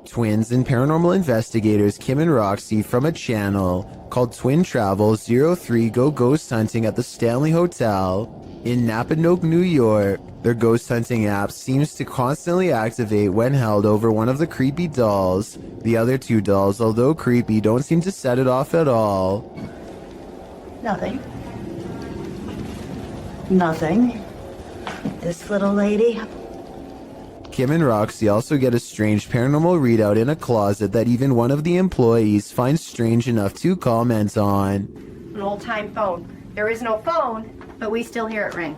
Twins and paranormal investigators Kim and Roxy from a channel called Twin Travel 03 go ghost hunting at the Stanley Hotel in Napanoke, New York. Their ghost hunting app seems to constantly activate when held over one of the creepy dolls. The other two dolls, although creepy, don't seem to set it off at all. Nothing. Nothing. This little lady. Kim and Roxy also get a strange paranormal readout in a closet that even one of the employees finds strange enough to comment on. An old-time phone. There is no phone, but we still hear it ring.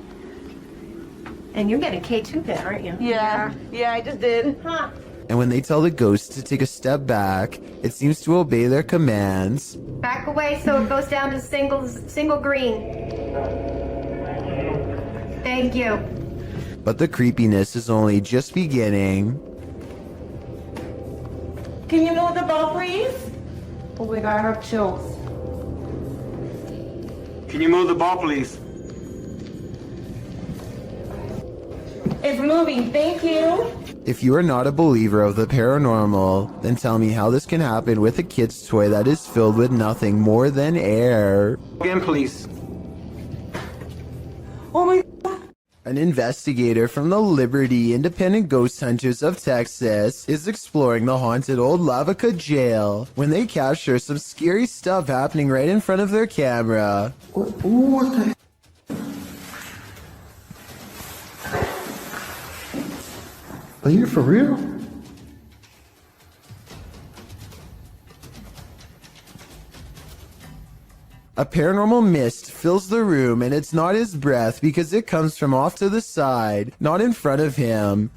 And you're getting K2 then, aren't you? Yeah, I just did. Huh. and when they tell the ghost to take a step back, it seems to obey their commands. Back away so it goes down to single green. Thank you. But the creepiness is only just beginning. Can you move the ball, please? Oh my god, I have chills. Can you move the ball, please? It's moving, thank you. If you are not a believer of the paranormal, then tell me how this can happen with a kid's toy that is filled with nothing more than air. Again, please. Oh my. An investigator from the Liberty Independent Ghost Hunters of Texas is exploring the haunted old Lavaca jail when they capture some scary stuff happening right in front of their camera. What the? Are you for real? A paranormal mist fills the room, and it's not his breath because it comes from off to the side, not in front of him.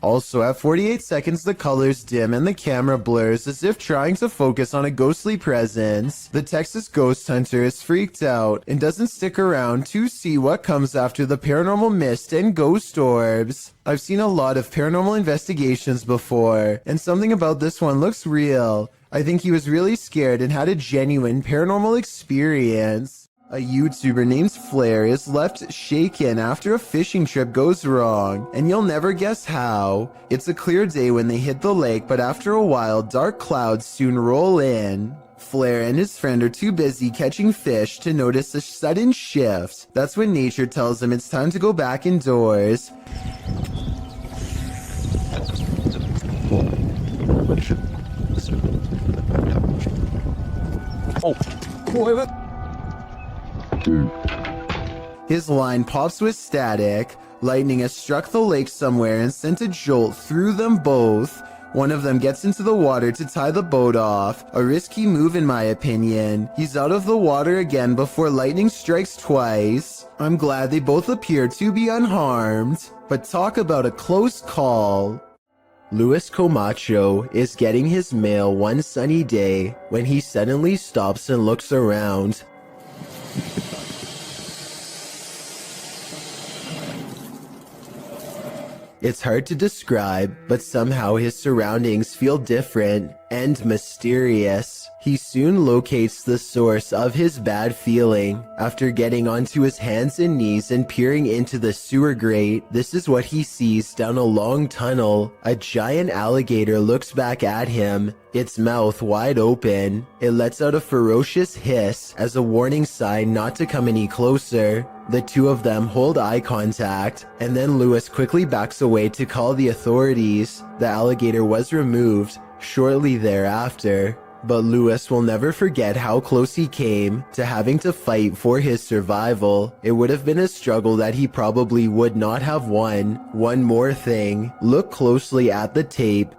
Also, at 48 seconds, the colors dim and the camera blurs as if trying to focus on a ghostly presence. The Texas ghost hunter is freaked out and doesn't stick around to see what comes after the paranormal mist and ghost orbs. I've seen a lot of paranormal investigations before, and something about this one looks real. I think he was really scared and had a genuine paranormal experience. A YouTuber named Flair is left shaken after a fishing trip goes wrong, and you'll never guess how. It's a clear day when they hit the lake, but after a while, dark clouds soon roll in. Flair and his friend are too busy catching fish to notice a sudden shift. That's when nature tells him it's time to go back indoors. His line pops with static. Lightning has struck the lake somewhere and sent a jolt through them both. One of them gets into the water to tie the boat off. A risky move in my opinion. He's out of the water again before lightning strikes twice. I'm glad they both appear to be unharmed. But talk about a close call. Luis Camacho is getting his mail one sunny day when he suddenly stops and looks around. It's hard to describe, but somehow his surroundings feel different and mysterious. He soon locates the source of his bad feeling. After getting onto his hands and knees and peering into the sewer grate, this is what he sees down a long tunnel. A giant alligator looks back at him, its mouth wide open. It lets out a ferocious hiss as a warning sign not to come any closer. The two of them hold eye contact, and then Lewis quickly backs away to call the authorities. The alligator was removed shortly thereafter. But Lewis will never forget how close he came to having to fight for his survival. It would have been a struggle that he probably would not have won. One more thing, look closely at the tape.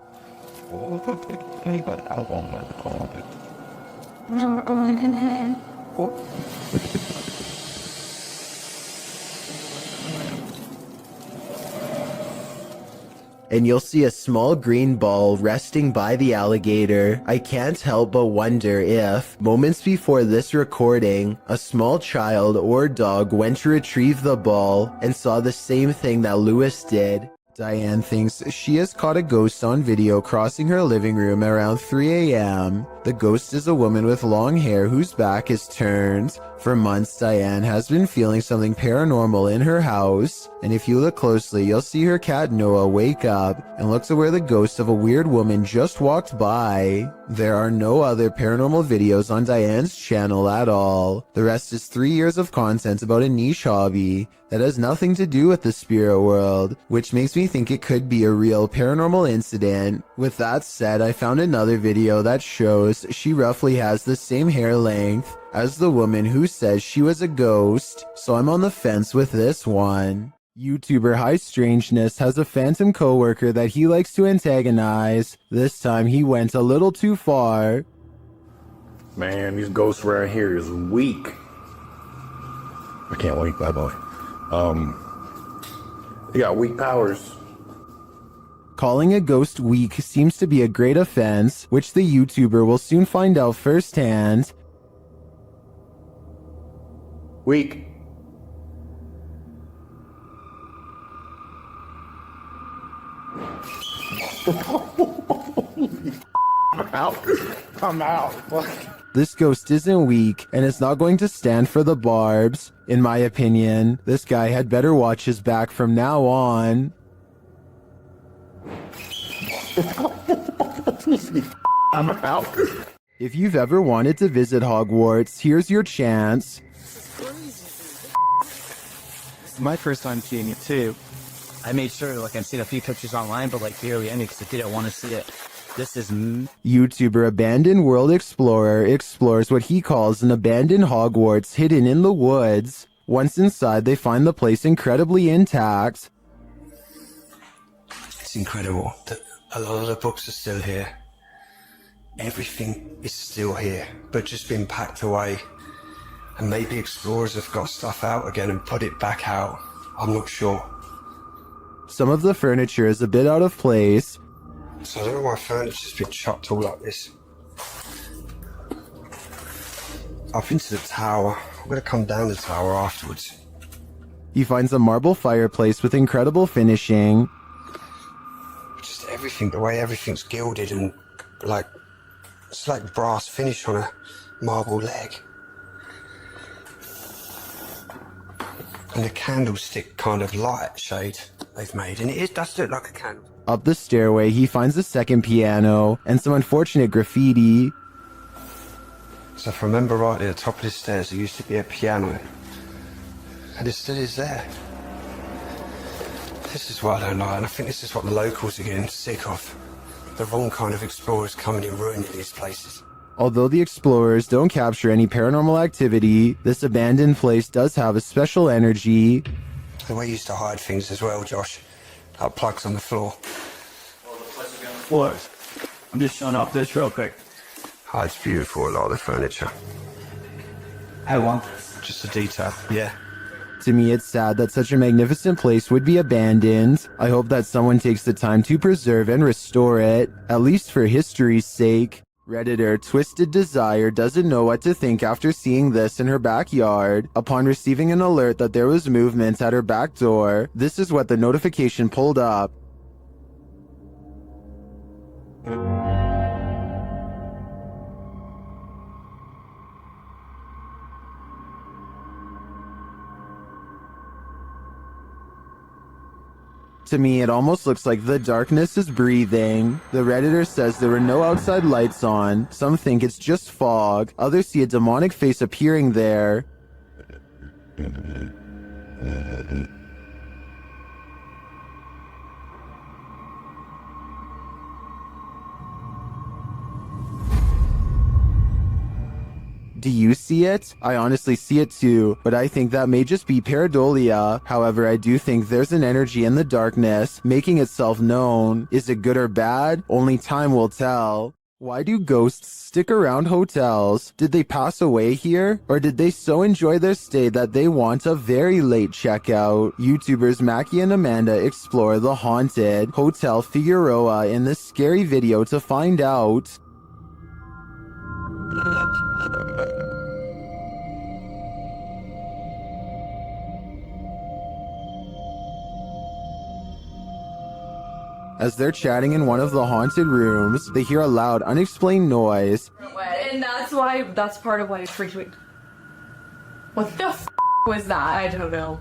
And you'll see a small green ball resting by the alligator. I can't help but wonder if, moments before this recording, a small child or dog went to retrieve the ball and saw the same thing that Lewis did. Diane thinks she has caught a ghost on video crossing her living room around 3 a.m. The ghost is a woman with long hair whose back is turned. For months, Diane has been feeling something paranormal in her house, and if you look closely, you'll see her cat Noah wake up and look to where the ghost of a weird woman just walked by. There are no other paranormal videos on Diane's channel at all. The rest is 3 years of content about a niche hobby that has nothing to do with the spirit world, which makes me think it could be a real paranormal incident. With that said, I found another video that shows she roughly has the same hair length as the woman who says she was a ghost, so I'm on the fence with this one. YouTuber High Strangeness has a phantom coworker that he likes to antagonize. This time he went a little too far. Man, these ghosts right here is weak. I can't wait, bye bye. You got weak powers. Calling a ghost weak seems to be a great offense, which the YouTuber will soon find out firsthand. Weak. I'm out. I'm out. This ghost isn't weak, and it's not going to stand for the barbs. In my opinion, this guy had better watch his back from now on. I'm out. If you've ever wanted to visit Hogwarts, here's your chance. My first time seeing it too. I made sure, like, I've seen a few pictures online, but like barely any because I didn't want to see it. This is YouTuber Abandoned World Explorer explores what he calls an abandoned Hogwarts hidden in the woods. Once inside, they find the place incredibly intact. It's incredible that a lot of the books are still here. Everything is still here, but just been packed away. And maybe explorers have got stuff out again and put it back out. I'm not sure. Some of the furniture is a bit out of place. So I don't know why furniture's been chopped all like this. I've been to the tower. I'm gonna come down the tower afterwards. He finds a marble fireplace with incredible finishing. Just everything, the way everything's gilded and like, it's like brass finish on a marble leg. And the candlestick kind of light shade they've made, and it does look like a candle. Up the stairway, he finds a second piano and some unfortunate graffiti. So if I remember rightly, at the top of the stairs there used to be a piano, and it still is there. This is what I don't like, and I think this is what the locals are getting sick of. The wrong kind of explorers coming and ruining these places. Although the explorers don't capture any paranormal activity, this abandoned place does have a special energy. The way you used to hide things as well, Josh. Like plugs on the floor. Floors. I'm just showing off this real quick. Oh, it's beautiful, a lot of the furniture. How long? Just a detail, yeah. To me, it's sad that such a magnificent place would be abandoned. I hope that someone takes the time to preserve and restore it, at least for history's sake. Redditor Twisted Desire doesn't know what to think after seeing this in her backyard. Upon receiving an alert that there was movement at her back door, this is what the notification pulled up. To me, it almost looks like the darkness is breathing. The Redditor says there were no outside lights on. Some think it's just fog. Others see a demonic face appearing there. Do you see it? I honestly see it too, but I think that may just be pareidolia. However, I do think there's an energy in the darkness, making itself known. Is it good or bad? Only time will tell. Why do ghosts stick around hotels? Did they pass away here? Or did they so enjoy their stay that they want a very late checkout? YouTubers Mackie and Amanda explore the haunted Hotel Figueroa in this scary video to find out. As they're chatting in one of the haunted rooms, they hear a loud, unexplained noise. And that's part of why it freaked me. What the was that? I don't know.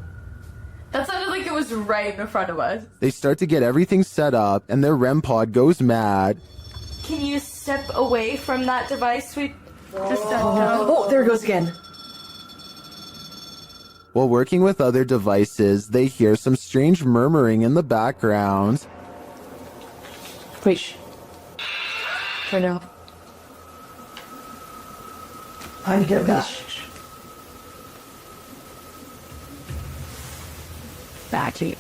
That sounded like it was right in front of us. They start to get everything set up, and their REM pod goes mad. Can you step away from that device, sweet? Just Oh, there it goes again. While working with other devices, they hear some strange murmuring in the background. Wait, shh. Turn it off. I get that. Back to you.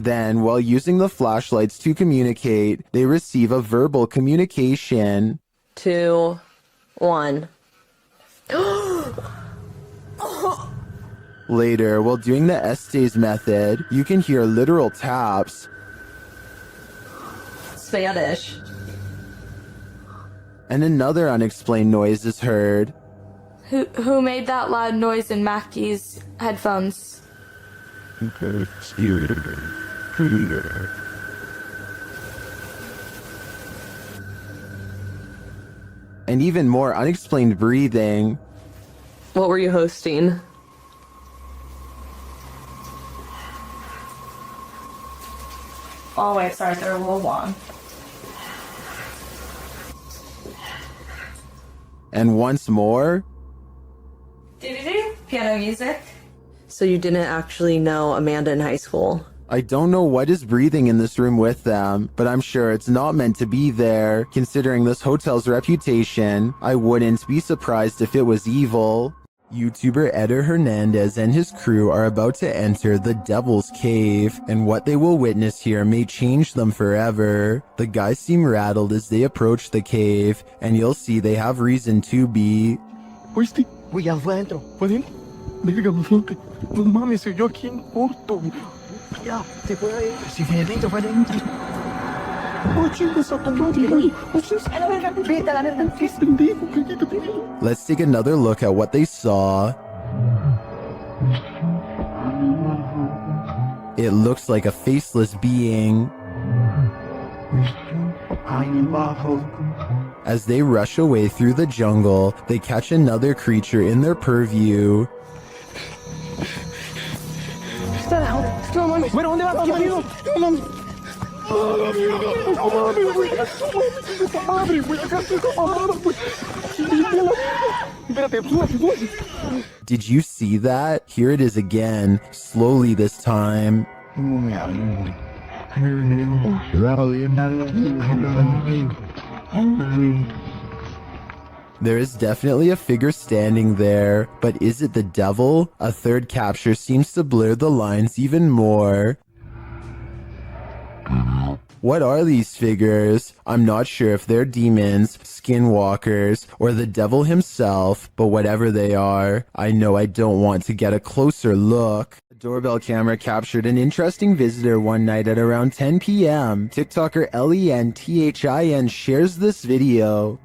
Then, while using the flashlights to communicate, they receive a verbal communication. 2, 1. Later, while doing the Estes method, you can hear literal taps. Spanish. And another unexplained noise is heard. Who made that loud noise in Mackie's headphones? And even more unexplained breathing. What were you hosting? Oh wait, sorry, they're a little long. And once more. Piano music. So you didn't actually know Amanda in high school? I don't know what is breathing in this room with them, but I'm sure it's not meant to be there. Considering this hotel's reputation, I wouldn't be surprised if it was evil. YouTuber Eder Hernandez and his crew are about to enter the Devil's Cave, and what they will witness here may change them forever. The guys seem rattled as they approach the cave, and you'll see they have reason to be. ¿Oíste? Güey, ya fue adentro. ¿Fue adentro? Verga, no mames, soy yo aquí en corto. Ya, se fue adentro. Si fue adentro, fue adentro. Oh, chingos, a tu madre, güey. A la verga, vete a la verga. ¿Qué es pendejo? Pendejo, pendejo. Let's take another look at what they saw. It looks like a faceless being. As they rush away through the jungle, they catch another creature in their purview. No mames. Bueno, ¿dónde vas, marido? No mames. Did you see that? Here it is again, slowly this time. There is definitely a figure standing there, but is it the devil? A third capture seems to blur the lines even more. What are these figures? I'm not sure if they're demons, skinwalkers, or the devil himself, but whatever they are, I know I don't want to get a closer look. A doorbell camera captured an interesting visitor one night at around 10 p.m. TikToker LENTHIN shares this video.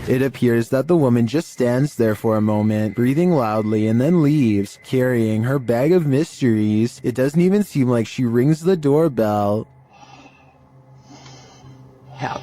It appears that the woman just stands there for a moment, breathing loudly, and then leaves, carrying her bag of mysteries. It doesn't even seem like she rings the doorbell. Help.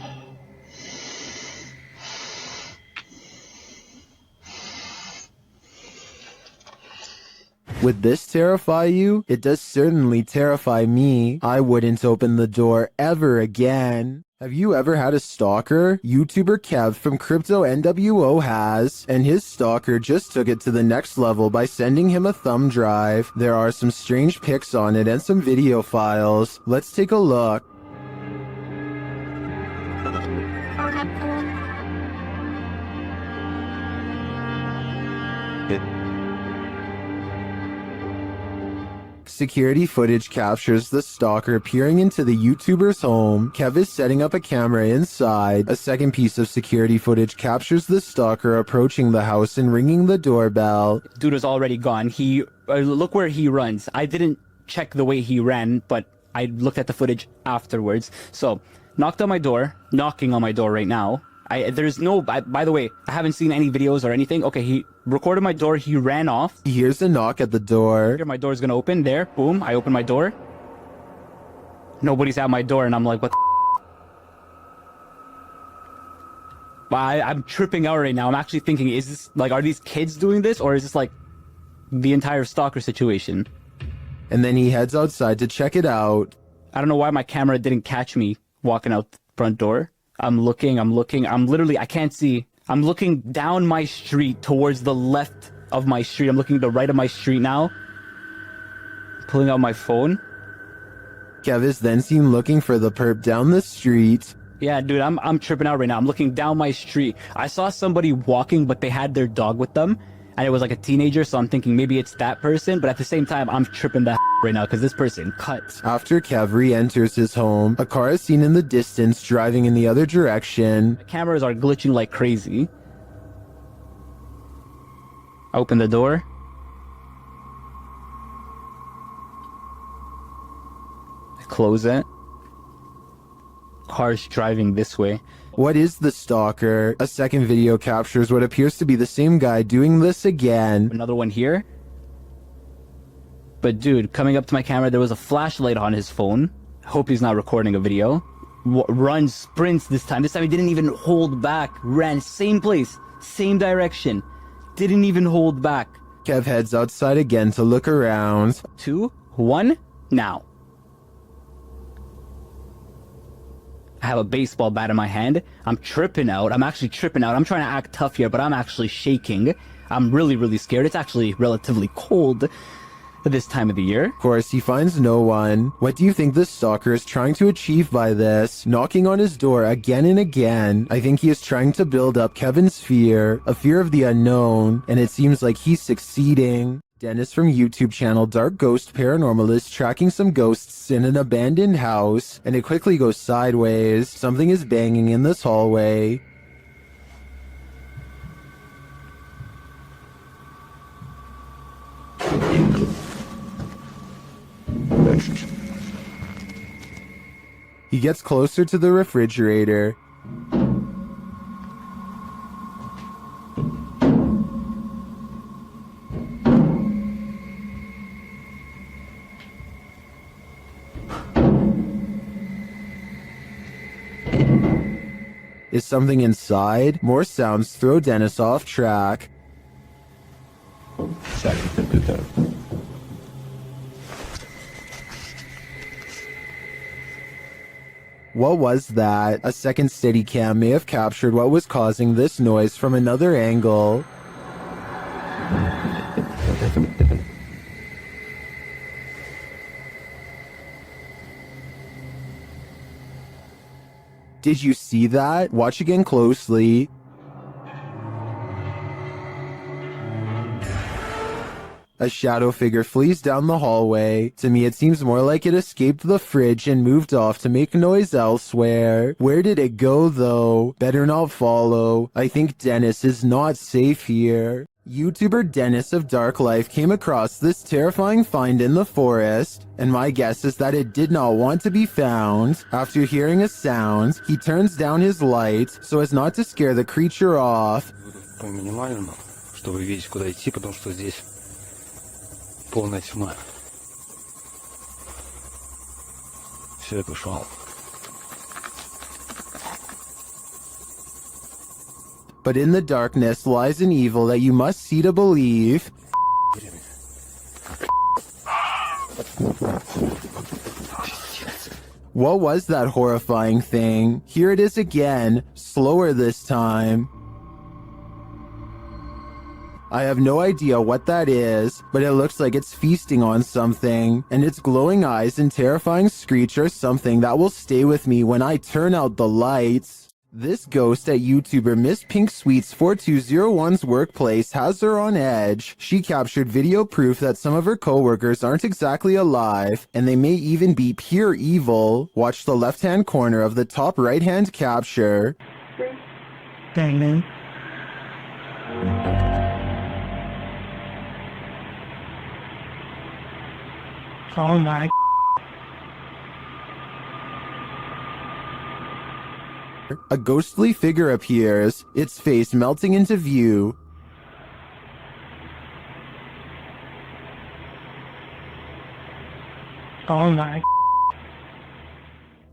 Would this terrify you? It does certainly terrify me. I wouldn't open the door ever again. Have you ever had a stalker? YouTuber Kev from Crypto NWO has, and his stalker just took it to the next level by sending him a thumb drive. There are some strange pics on it and some video files. Let's take a look. Security footage captures the stalker peering into the YouTuber's home. Kev is setting up a camera inside. A second piece of security footage captures the stalker approaching the house and ringing the doorbell. Dude is already gone. Look where he runs. I didn't check the way he ran, but I looked at the footage afterwards. So, knocking on my door right now. There's no, by the way, I haven't seen any videos or anything. Okay, he recorded my door, he ran off. He hears a knock at the door. My door's gonna open, there, boom, I open my door. Nobody's at my door, and I'm like, what the I'm tripping out right now. I'm actually thinking, is this, like, are these kids doing this, or is this, like, the entire stalker situation? And then he heads outside to check it out. I don't know why my camera didn't catch me walking out the front door. I'm looking, I'm literally, I can't see. I'm looking down my street towards the left of my street. I'm looking to the right of my street now. Pulling out my phone. Kev is then seen looking for the perp down the street. Yeah, dude, I'm tripping out right now. I'm looking down my street. I saw somebody walking, but they had their dog with them. and it was like a teenager, so I'm thinking maybe it's that person, but at the same time, I'm tripping that right now because this person cut. After Kev re-enters his home, a car is seen in the distance driving in the other direction. The cameras are glitching like crazy. Open the door. Close it. Car's driving this way. What is the stalker? A second video captures what appears to be the same guy doing this again. Another one here. But dude, coming up to my camera, there was a flashlight on his phone. Hope he's not recording a video. Runs, sprints this time. This time he didn't even hold back. Ran same place, same direction. Didn't even hold back. Kev heads outside again to look around. 2, 1, now. I have a baseball bat in my hand. I'm tripping out. I'm actually tripping out. I'm trying to act tough here, but I'm actually shaking. I'm really, really scared. It's actually relatively cold at this time of the year. Of course, he finds no one. What do you think the stalker is trying to achieve by this? Knocking on his door again and again. I think he is trying to build up Kevin's fear, a fear of the unknown, and it seems like he's succeeding. Dennis from YouTube channel Dark Ghost Paranormal is tracking some ghosts in an abandoned house, and it quickly goes sideways. Something is banging in this hallway. He gets closer to the refrigerator. Is something inside? More sounds throw Dennis off track. What was that? A second Steadicam may have captured what was causing this noise from another angle. Did you see that? Watch again closely. A shadow figure flees down the hallway. To me, it seems more like it escaped the fridge and moved off to make noise elsewhere. Where did it go, though? Better not follow. I think Dennis is not safe here. YouTuber Dennis of Dark Life came across this terrifying find in the forest, and my guess is that it did not want to be found. After hearing a sound, he turns down his light so as not to scare the creature off. По минимальному, чтобы видеть, куда идти, потому что здесь полная тьма. Все, я пошел. But in the darkness lies an evil that you must see to believe. What was that horrifying thing? Here it is again, slower this time. I have no idea what that is, but it looks like it's feasting on something, and its glowing eyes and terrifying screech are something that will stay with me when I turn out the lights. This ghost at YouTuber Miss Pink Sweets 4201's workplace has her on edge. She captured video proof that some of her coworkers aren't exactly alive, and they may even be pure evil. Watch the left-hand corner of the top right-hand capture. Dang, man. Oh my. A ghostly figure appears, its face melting into view. Oh my.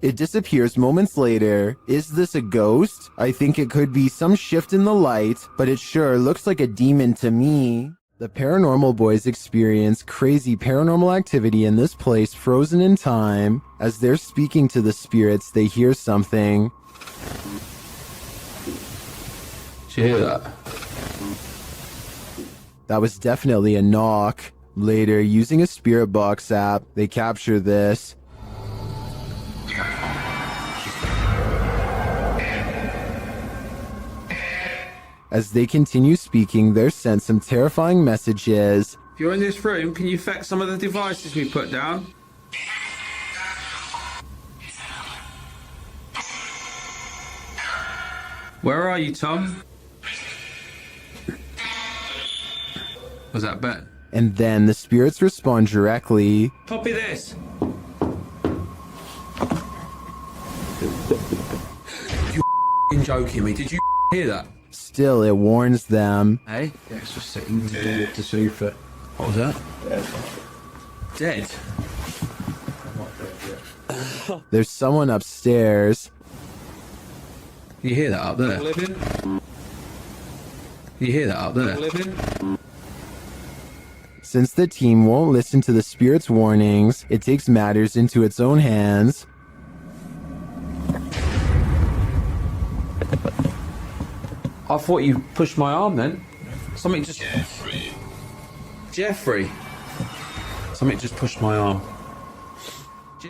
It disappears moments later. Is this a ghost? I think it could be some shift in the light, but it sure looks like a demon to me. The paranormal boys experience crazy paranormal activity in this place frozen in time. As they're speaking to the spirits, they hear something. That was definitely a knock. Later, using a spirit box app, they capture this. As they continue speaking, they're sent some terrifying messages. If you're in this room, can you affect some of the devices we put down? Where are you, Tom? Was that Bet? And then the spirits respond directly. Copy this. You joking me? Did you hear that? Still, it warns them. Hey? Yeah, it's just sitting at the sofa. What was that? Dead. There's someone upstairs. You hear that up there? You hear that up there? Since the team won't listen to the spirit's warnings, it takes matters into its own hands. I thought you pushed my arm then. Something just... Jeffrey. Something just pushed my arm.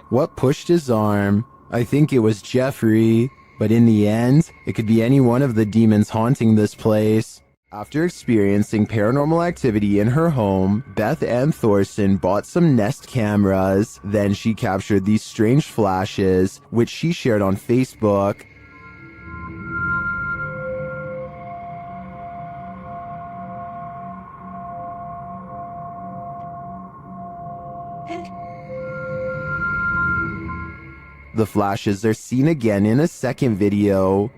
What pushed his arm? I think it was Jeffrey, but in the end, it could be any one of the demons haunting this place. After experiencing paranormal activity in her home, Beth Ann Thorson bought some Nest cameras. Then she captured these strange flashes, which she shared on Facebook. The flashes are seen again in a second video.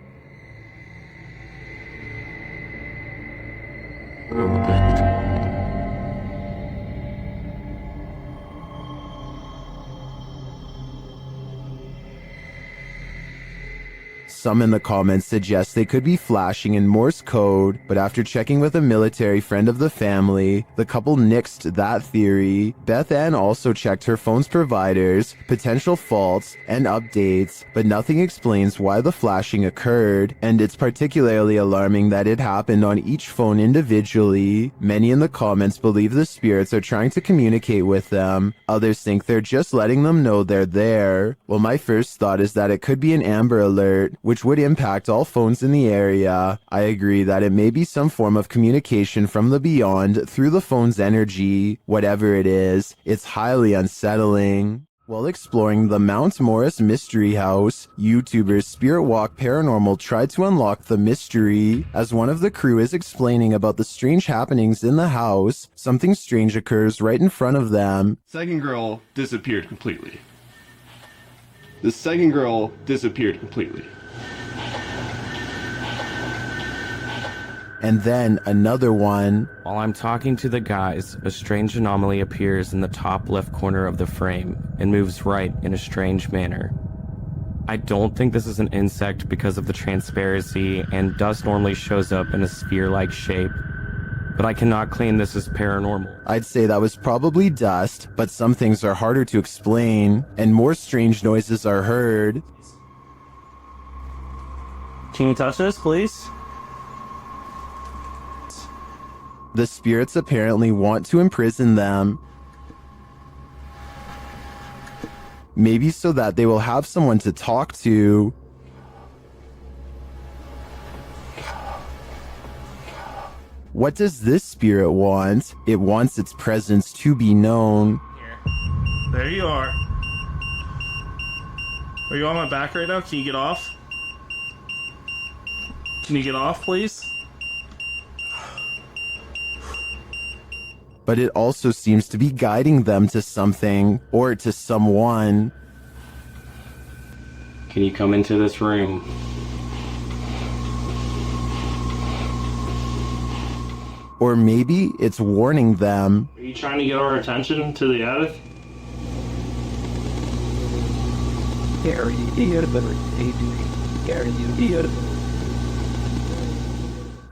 Some in the comments suggest they could be flashing in Morse code, but after checking with a military friend of the family, the couple nixed that theory. Beth Ann also checked her phone's providers, potential faults, and updates, but nothing explains why the flashing occurred, and it's particularly alarming that it happened on each phone individually. Many in the comments believe the spirits are trying to communicate with them. Others think they're just letting them know they're there. Well, my first thought is that it could be an Amber Alert, which would impact all phones in the area. I agree that it may be some form of communication from the beyond through the phone's energy. Whatever it is, it's highly unsettling. While exploring the Mount Morris Mystery House, YouTuber Spirit Walk Paranormal tried to unlock the mystery. As one of the crew is explaining about the strange happenings in the house, something strange occurs right in front of them. Second girl disappeared completely. The second girl disappeared completely. And then another one. While I'm talking to the guys, a strange anomaly appears in the top left corner of the frame and moves right in a strange manner. I don't think this is an insect because of the transparency, and dust normally shows up in a sphere-like shape, but I cannot claim this is paranormal. I'd say that was probably dust, but some things are harder to explain, and more strange noises are heard. Can you touch this, please? The spirits apparently want to imprison them. Maybe so that they will have someone to talk to. What does this spirit want? It wants its presence to be known. There you are. Are you on my back right now? Can you get off? Can you get off, please? But it also seems to be guiding them to something, or to someone. Can you come into this room? Or maybe it's warning them. Are you trying to get our attention to the attic?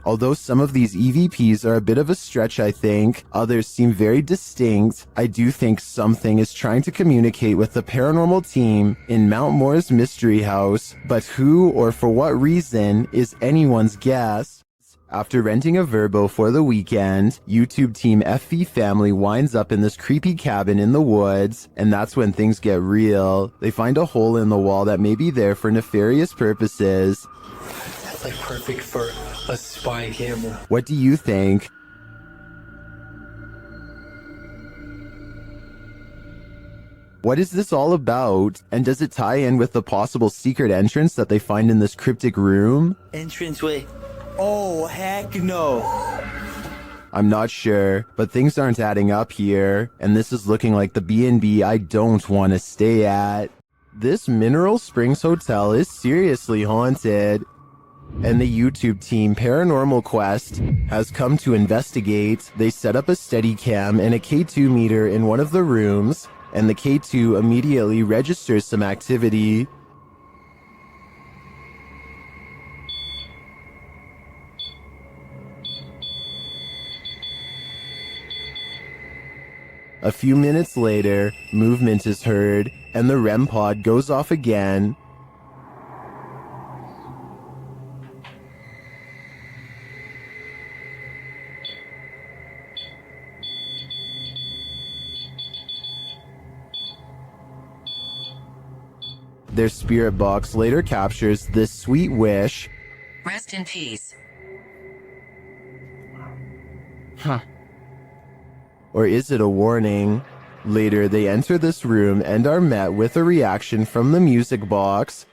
Although some of these EVPs are a bit of a stretch, I think, others seem very distinct, I do think something is trying to communicate with the paranormal team in Mount Morris Mystery House, but who or for what reason is anyone's guess. After renting a Verbo for the weekend, YouTube team FV Family winds up in this creepy cabin in the woods, and that's when things get real. They find a hole in the wall that may be there for nefarious purposes. It's like perfect for a spy camera. What do you think? What is this all about? And does it tie in with the possible secret entrance that they find in this cryptic room? Entranceway. Oh, heck no. I'm not sure, but things aren't adding up here, and this is looking like the B&B I don't want to stay at. This Mineral Springs Hotel is seriously haunted, and the YouTube team Paranormal Quest has come to investigate. They set up a Steadicam and a K2 meter in one of the rooms, and the K2 immediately registers some activity. A few minutes later, movement is heard, and the REM pod goes off again. Their spirit box later captures this sweet wish. Rest in peace. Huh. Or is it a warning? Later, they enter this room and are met with a reaction from the music box.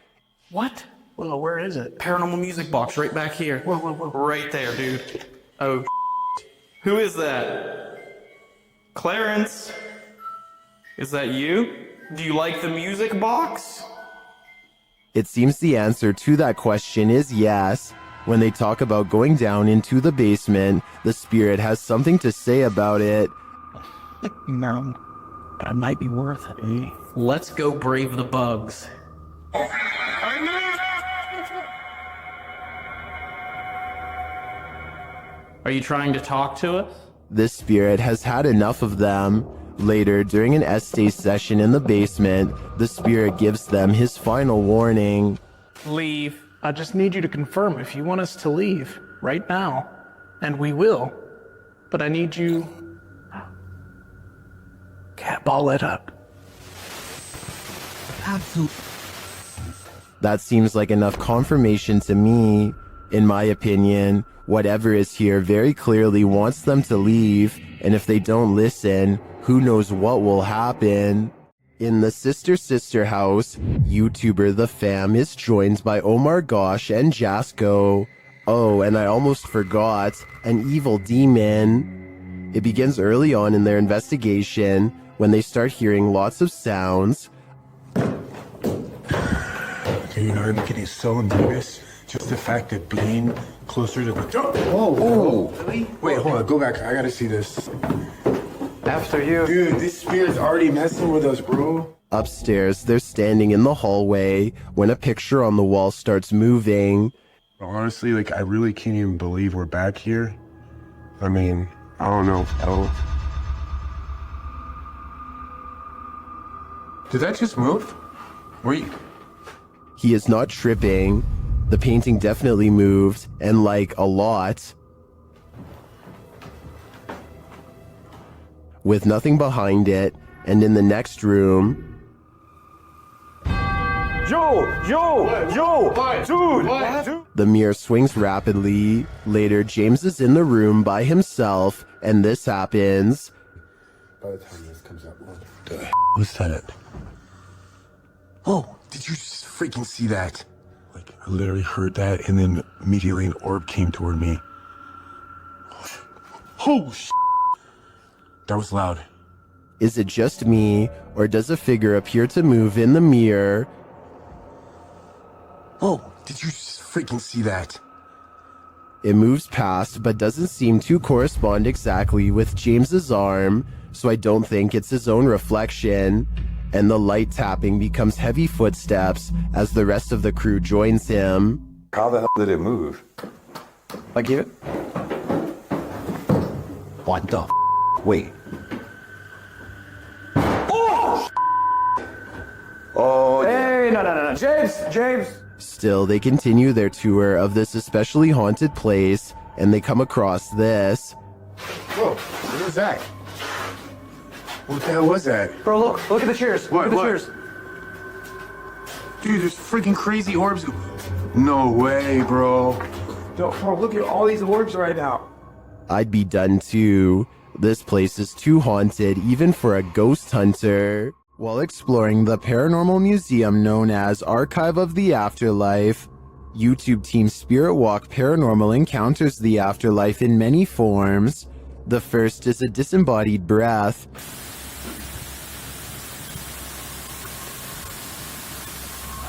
What? Well, where is it? Paranormal music box right back here. Whoa. Right there, dude. Oh, who is that? Clarence? Is that you? Do you like the music box? It seems the answer to that question is yes. When they talk about going down into the basement, the spirit has something to say about it. No, but it might be worth it, eh? Let's go brave the bugs. Are you trying to talk to us? This spirit has had enough of them. Later, during an essay session in the basement, the spirit gives them his final warning. Leave. I just need you to confirm if you want us to leave right now. And we will. But I need you... Cat, ball it up. Absolutely. That seems like enough confirmation to me. In my opinion, whatever is here very clearly wants them to leave, and if they don't listen, who knows what will happen. In the Sister house, YouTuber The Fam is joined by Omar Gosh and Jasko. Oh, and I almost forgot, an evil demon. It begins early on in their investigation when they start hearing lots of sounds. You know, I'm getting so nervous. Just the fact that being closer to the... Whoa. Really? Wait, hold on. Go back. I gotta see this. After you. Dude, this spirit's already messing with us, bro. Upstairs, they're standing in the hallway when a picture on the wall starts moving. Honestly, like, I really can't even believe we're back here. I mean, I don't know. Did that just move? Wait. He is not tripping. The painting definitely moved, and like a lot. With nothing behind it, and in the next room... Dude! The mirror swings rapidly. Later, James is in the room by himself, and this happens. By the time this comes out, what the was that? Oh, did you just freaking see that? Like, I literally heard that, and then immediately an orb came toward me. Oh, that was loud. Is it just me, or does a figure appear to move in the mirror? Oh, did you just freaking see that? It moves past, but doesn't seem to correspond exactly with James's arm, so I don't think it's his own reflection. And the light tapping becomes heavy footsteps as the rest of the crew joins him. How the hell did it move? Like it? What the Wait. Oh! Hey, no. James! Still, they continue their tour of this especially haunted place, and they come across this. Whoa, what was that? What the hell was that? Bro, look at the chairs. What? Look at the chairs. Dude, there's freaking crazy orbs. No way, bro. Yo, bro, look at all these orbs right now. I'd be done too. This place is too haunted even for a ghost hunter. While exploring the paranormal museum known as Archive of the Afterlife, YouTube team Spirit Walk Paranormal encounters the afterlife in many forms. The first is a disembodied breath.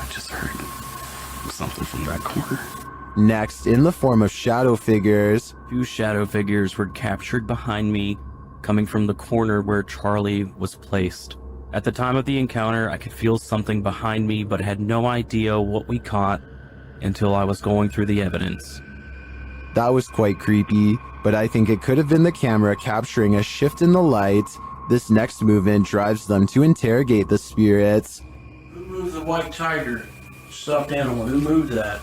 I just heard something from that corner. Next, in the form of shadow figures. 2 shadow figures were captured behind me, coming from the corner where Charlie was placed. At the time of the encounter, I could feel something behind me, but had no idea what we caught until I was going through the evidence. That was quite creepy, but I think it could have been the camera capturing a shift in the light. This next movement drives them to interrogate the spirits. Who moved the white tiger? Stuffed animal. Who moved that?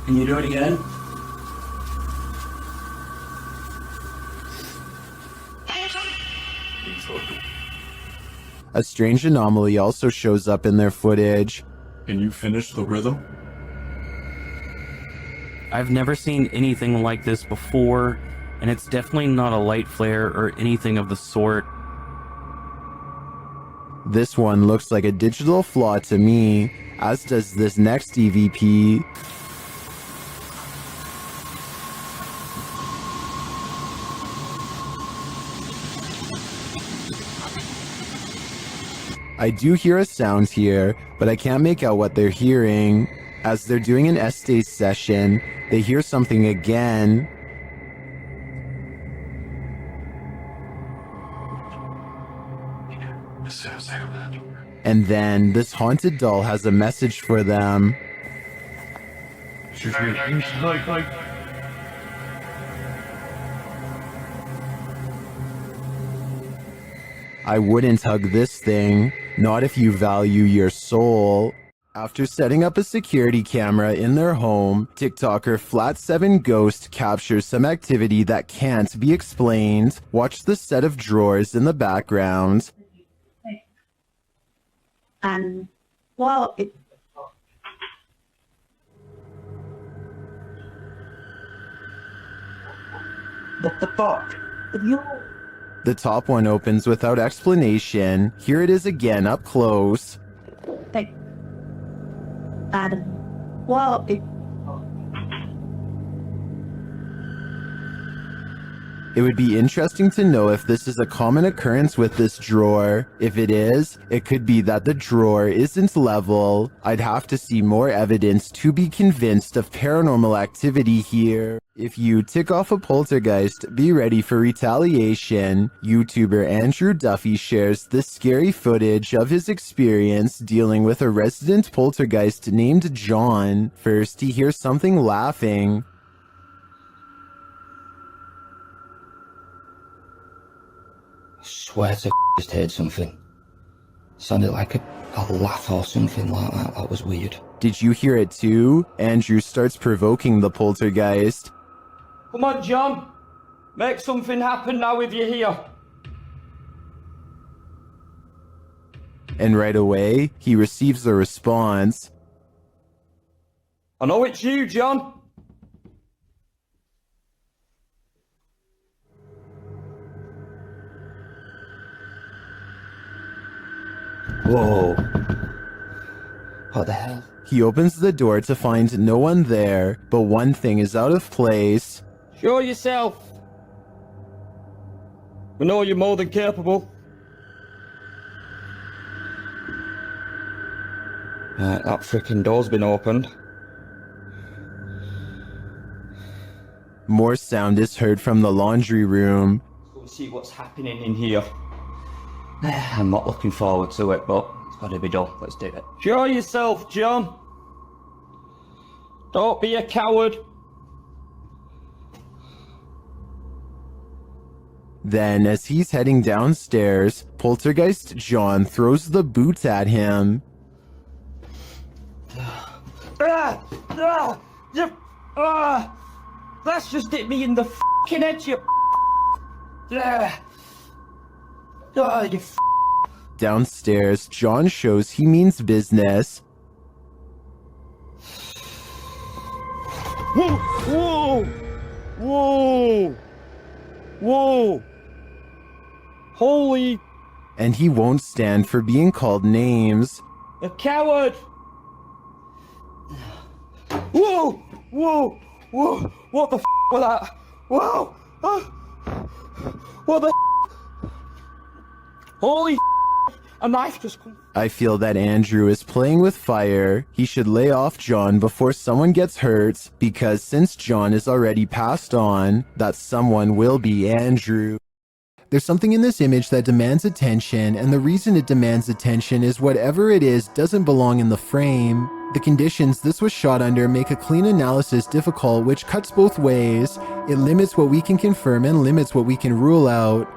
Can you do it again? A strange anomaly also shows up in their footage. Can you finish the rhythm? I've never seen anything like this before, and it's definitely not a light flare or anything of the sort. This one looks like a digital flaw to me, as does this next EVP. I do hear a sound here, but I can't make out what they're hearing. As they're doing an Estes session, they hear something again. And then this haunted doll has a message for them. I wouldn't hug this thing, not if you value your soul. After setting up a security camera in their home, TikToker Flat7 Ghost captures some activity that can't be explained. Watch the set of drawers in the background. Well, it... What the fuck? You... The top one opens without explanation. Here it is again up close. Hey. Well, it... It would be interesting to know if this is a common occurrence with this drawer. If it is, it could be that the drawer isn't level. I'd have to see more evidence to be convinced of paranormal activity here. If you tick off a poltergeist, be ready for retaliation. YouTuber Andrew Duffy shares this scary footage of his experience dealing with a resident poltergeist named John. First, he hears something laughing. I swear to just heard something. Sounded like a laugh or something like that. That was weird. Did you hear it too? Andrew starts provoking the poltergeist. Come on, John. Make something happen now if you're here. And right away, he receives a response. I know it's you, John. Whoa. What the hell? He opens the door to find no one there, but one thing is out of place. Show yourself. We know you're more than capable. Right, that freaking door's been opened. More sound is heard from the laundry room. Let's go see what's happening in here. I'm not looking forward to it, but it's got to be done. Let's do it. Show yourself, John. Don't be a coward. Then, as he's heading downstairs, Poltergeist John throws the boots at him. That's just hit me in the fucking head, you you Downstairs, John shows he means business. Whoa! Whoa! Whoa! Holy... And he won't stand for being called names. A coward! Whoa! Whoa! Whoa! What the f was that? Whoa! Ah. What the f? Holy f! A knife just come. I feel that Andrew is playing with fire. He should lay off John before someone gets hurt, because since John is already passed on, that someone will be Andrew. There's something in this image that demands attention, and the reason it demands attention is whatever it is doesn't belong in the frame. The conditions this was shot under make a clean analysis difficult, which cuts both ways. It limits what we can confirm and limits what we can rule out.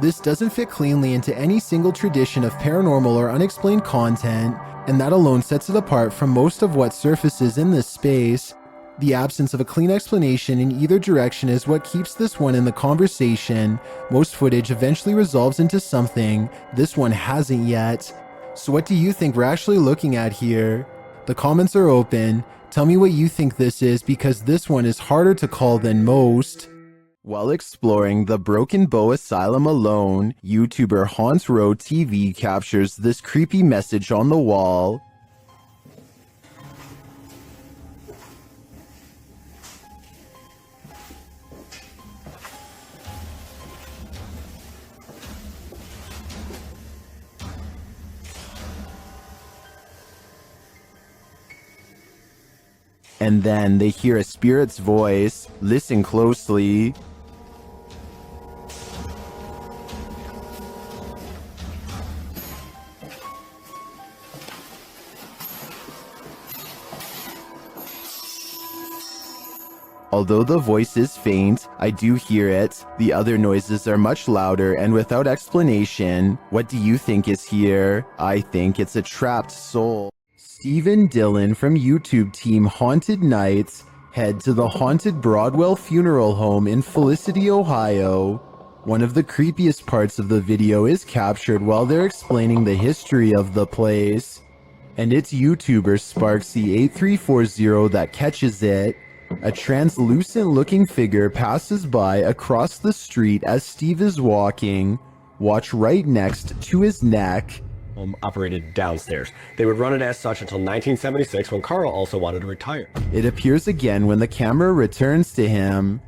This doesn't fit cleanly into any single tradition of paranormal or unexplained content, and that alone sets it apart from most of what surfaces in this space. The absence of a clean explanation in either direction is what keeps this one in the conversation. Most footage eventually resolves into something. This one hasn't yet. So what do you think we're actually looking at here? The comments are open. Tell me what you think this is, because this one is harder to call than most. While exploring the Broken Bow Asylum alone, YouTuber Haunts Row TV captures this creepy message on the wall. And then they hear a spirit's voice. Listen closely. Although the voice is faint, I do hear it. The other noises are much louder and without explanation. What do you think is here? I think it's a trapped soul. Stephen Dillon from YouTube team Haunted Nights head to the haunted Broadwell Funeral Home in Felicity, Ohio. One of the creepiest parts of the video is captured while they're explaining the history of the place. And it's YouTuber Sparksy8340 that catches it. A translucent looking figure passes by across the street as Steve is walking. Watch right next to his neck. Operated downstairs. They would run it as such until 1976, when Carl also wanted to retire. It appears again when the camera returns to him.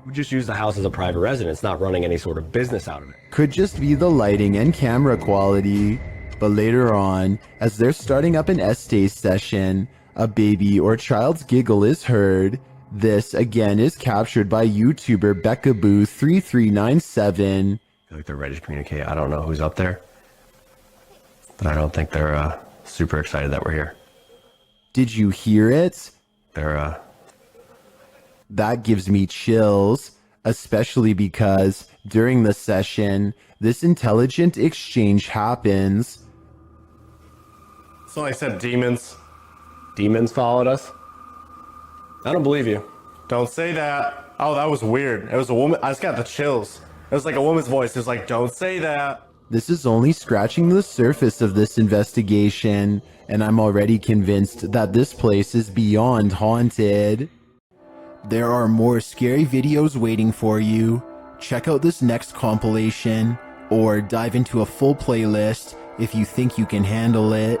We just use the house as a private residence, not running any sort of business out of it. Could just be the lighting and camera quality. But later on, as they're starting up an essay session, a baby or child's giggle is heard. This again is captured by YouTuber BeccaBoo3397. I feel like they're ready to communicate. I don't know who's up there, but I don't think they're super excited that we're here. Did you hear it? That gives me chills, especially because during the session, this intelligent exchange happens. So I said demons. Demons followed us? I don't believe you. Don't say that. Oh, that was weird. It was a woman. I just got the chills. It was like a woman's voice. It was like, don't say that. This is only scratching the surface of this investigation, and I'm already convinced that this place is beyond haunted. There are more scary videos waiting for you. Check out this next compilation, or dive into a full playlist if you think you can handle it.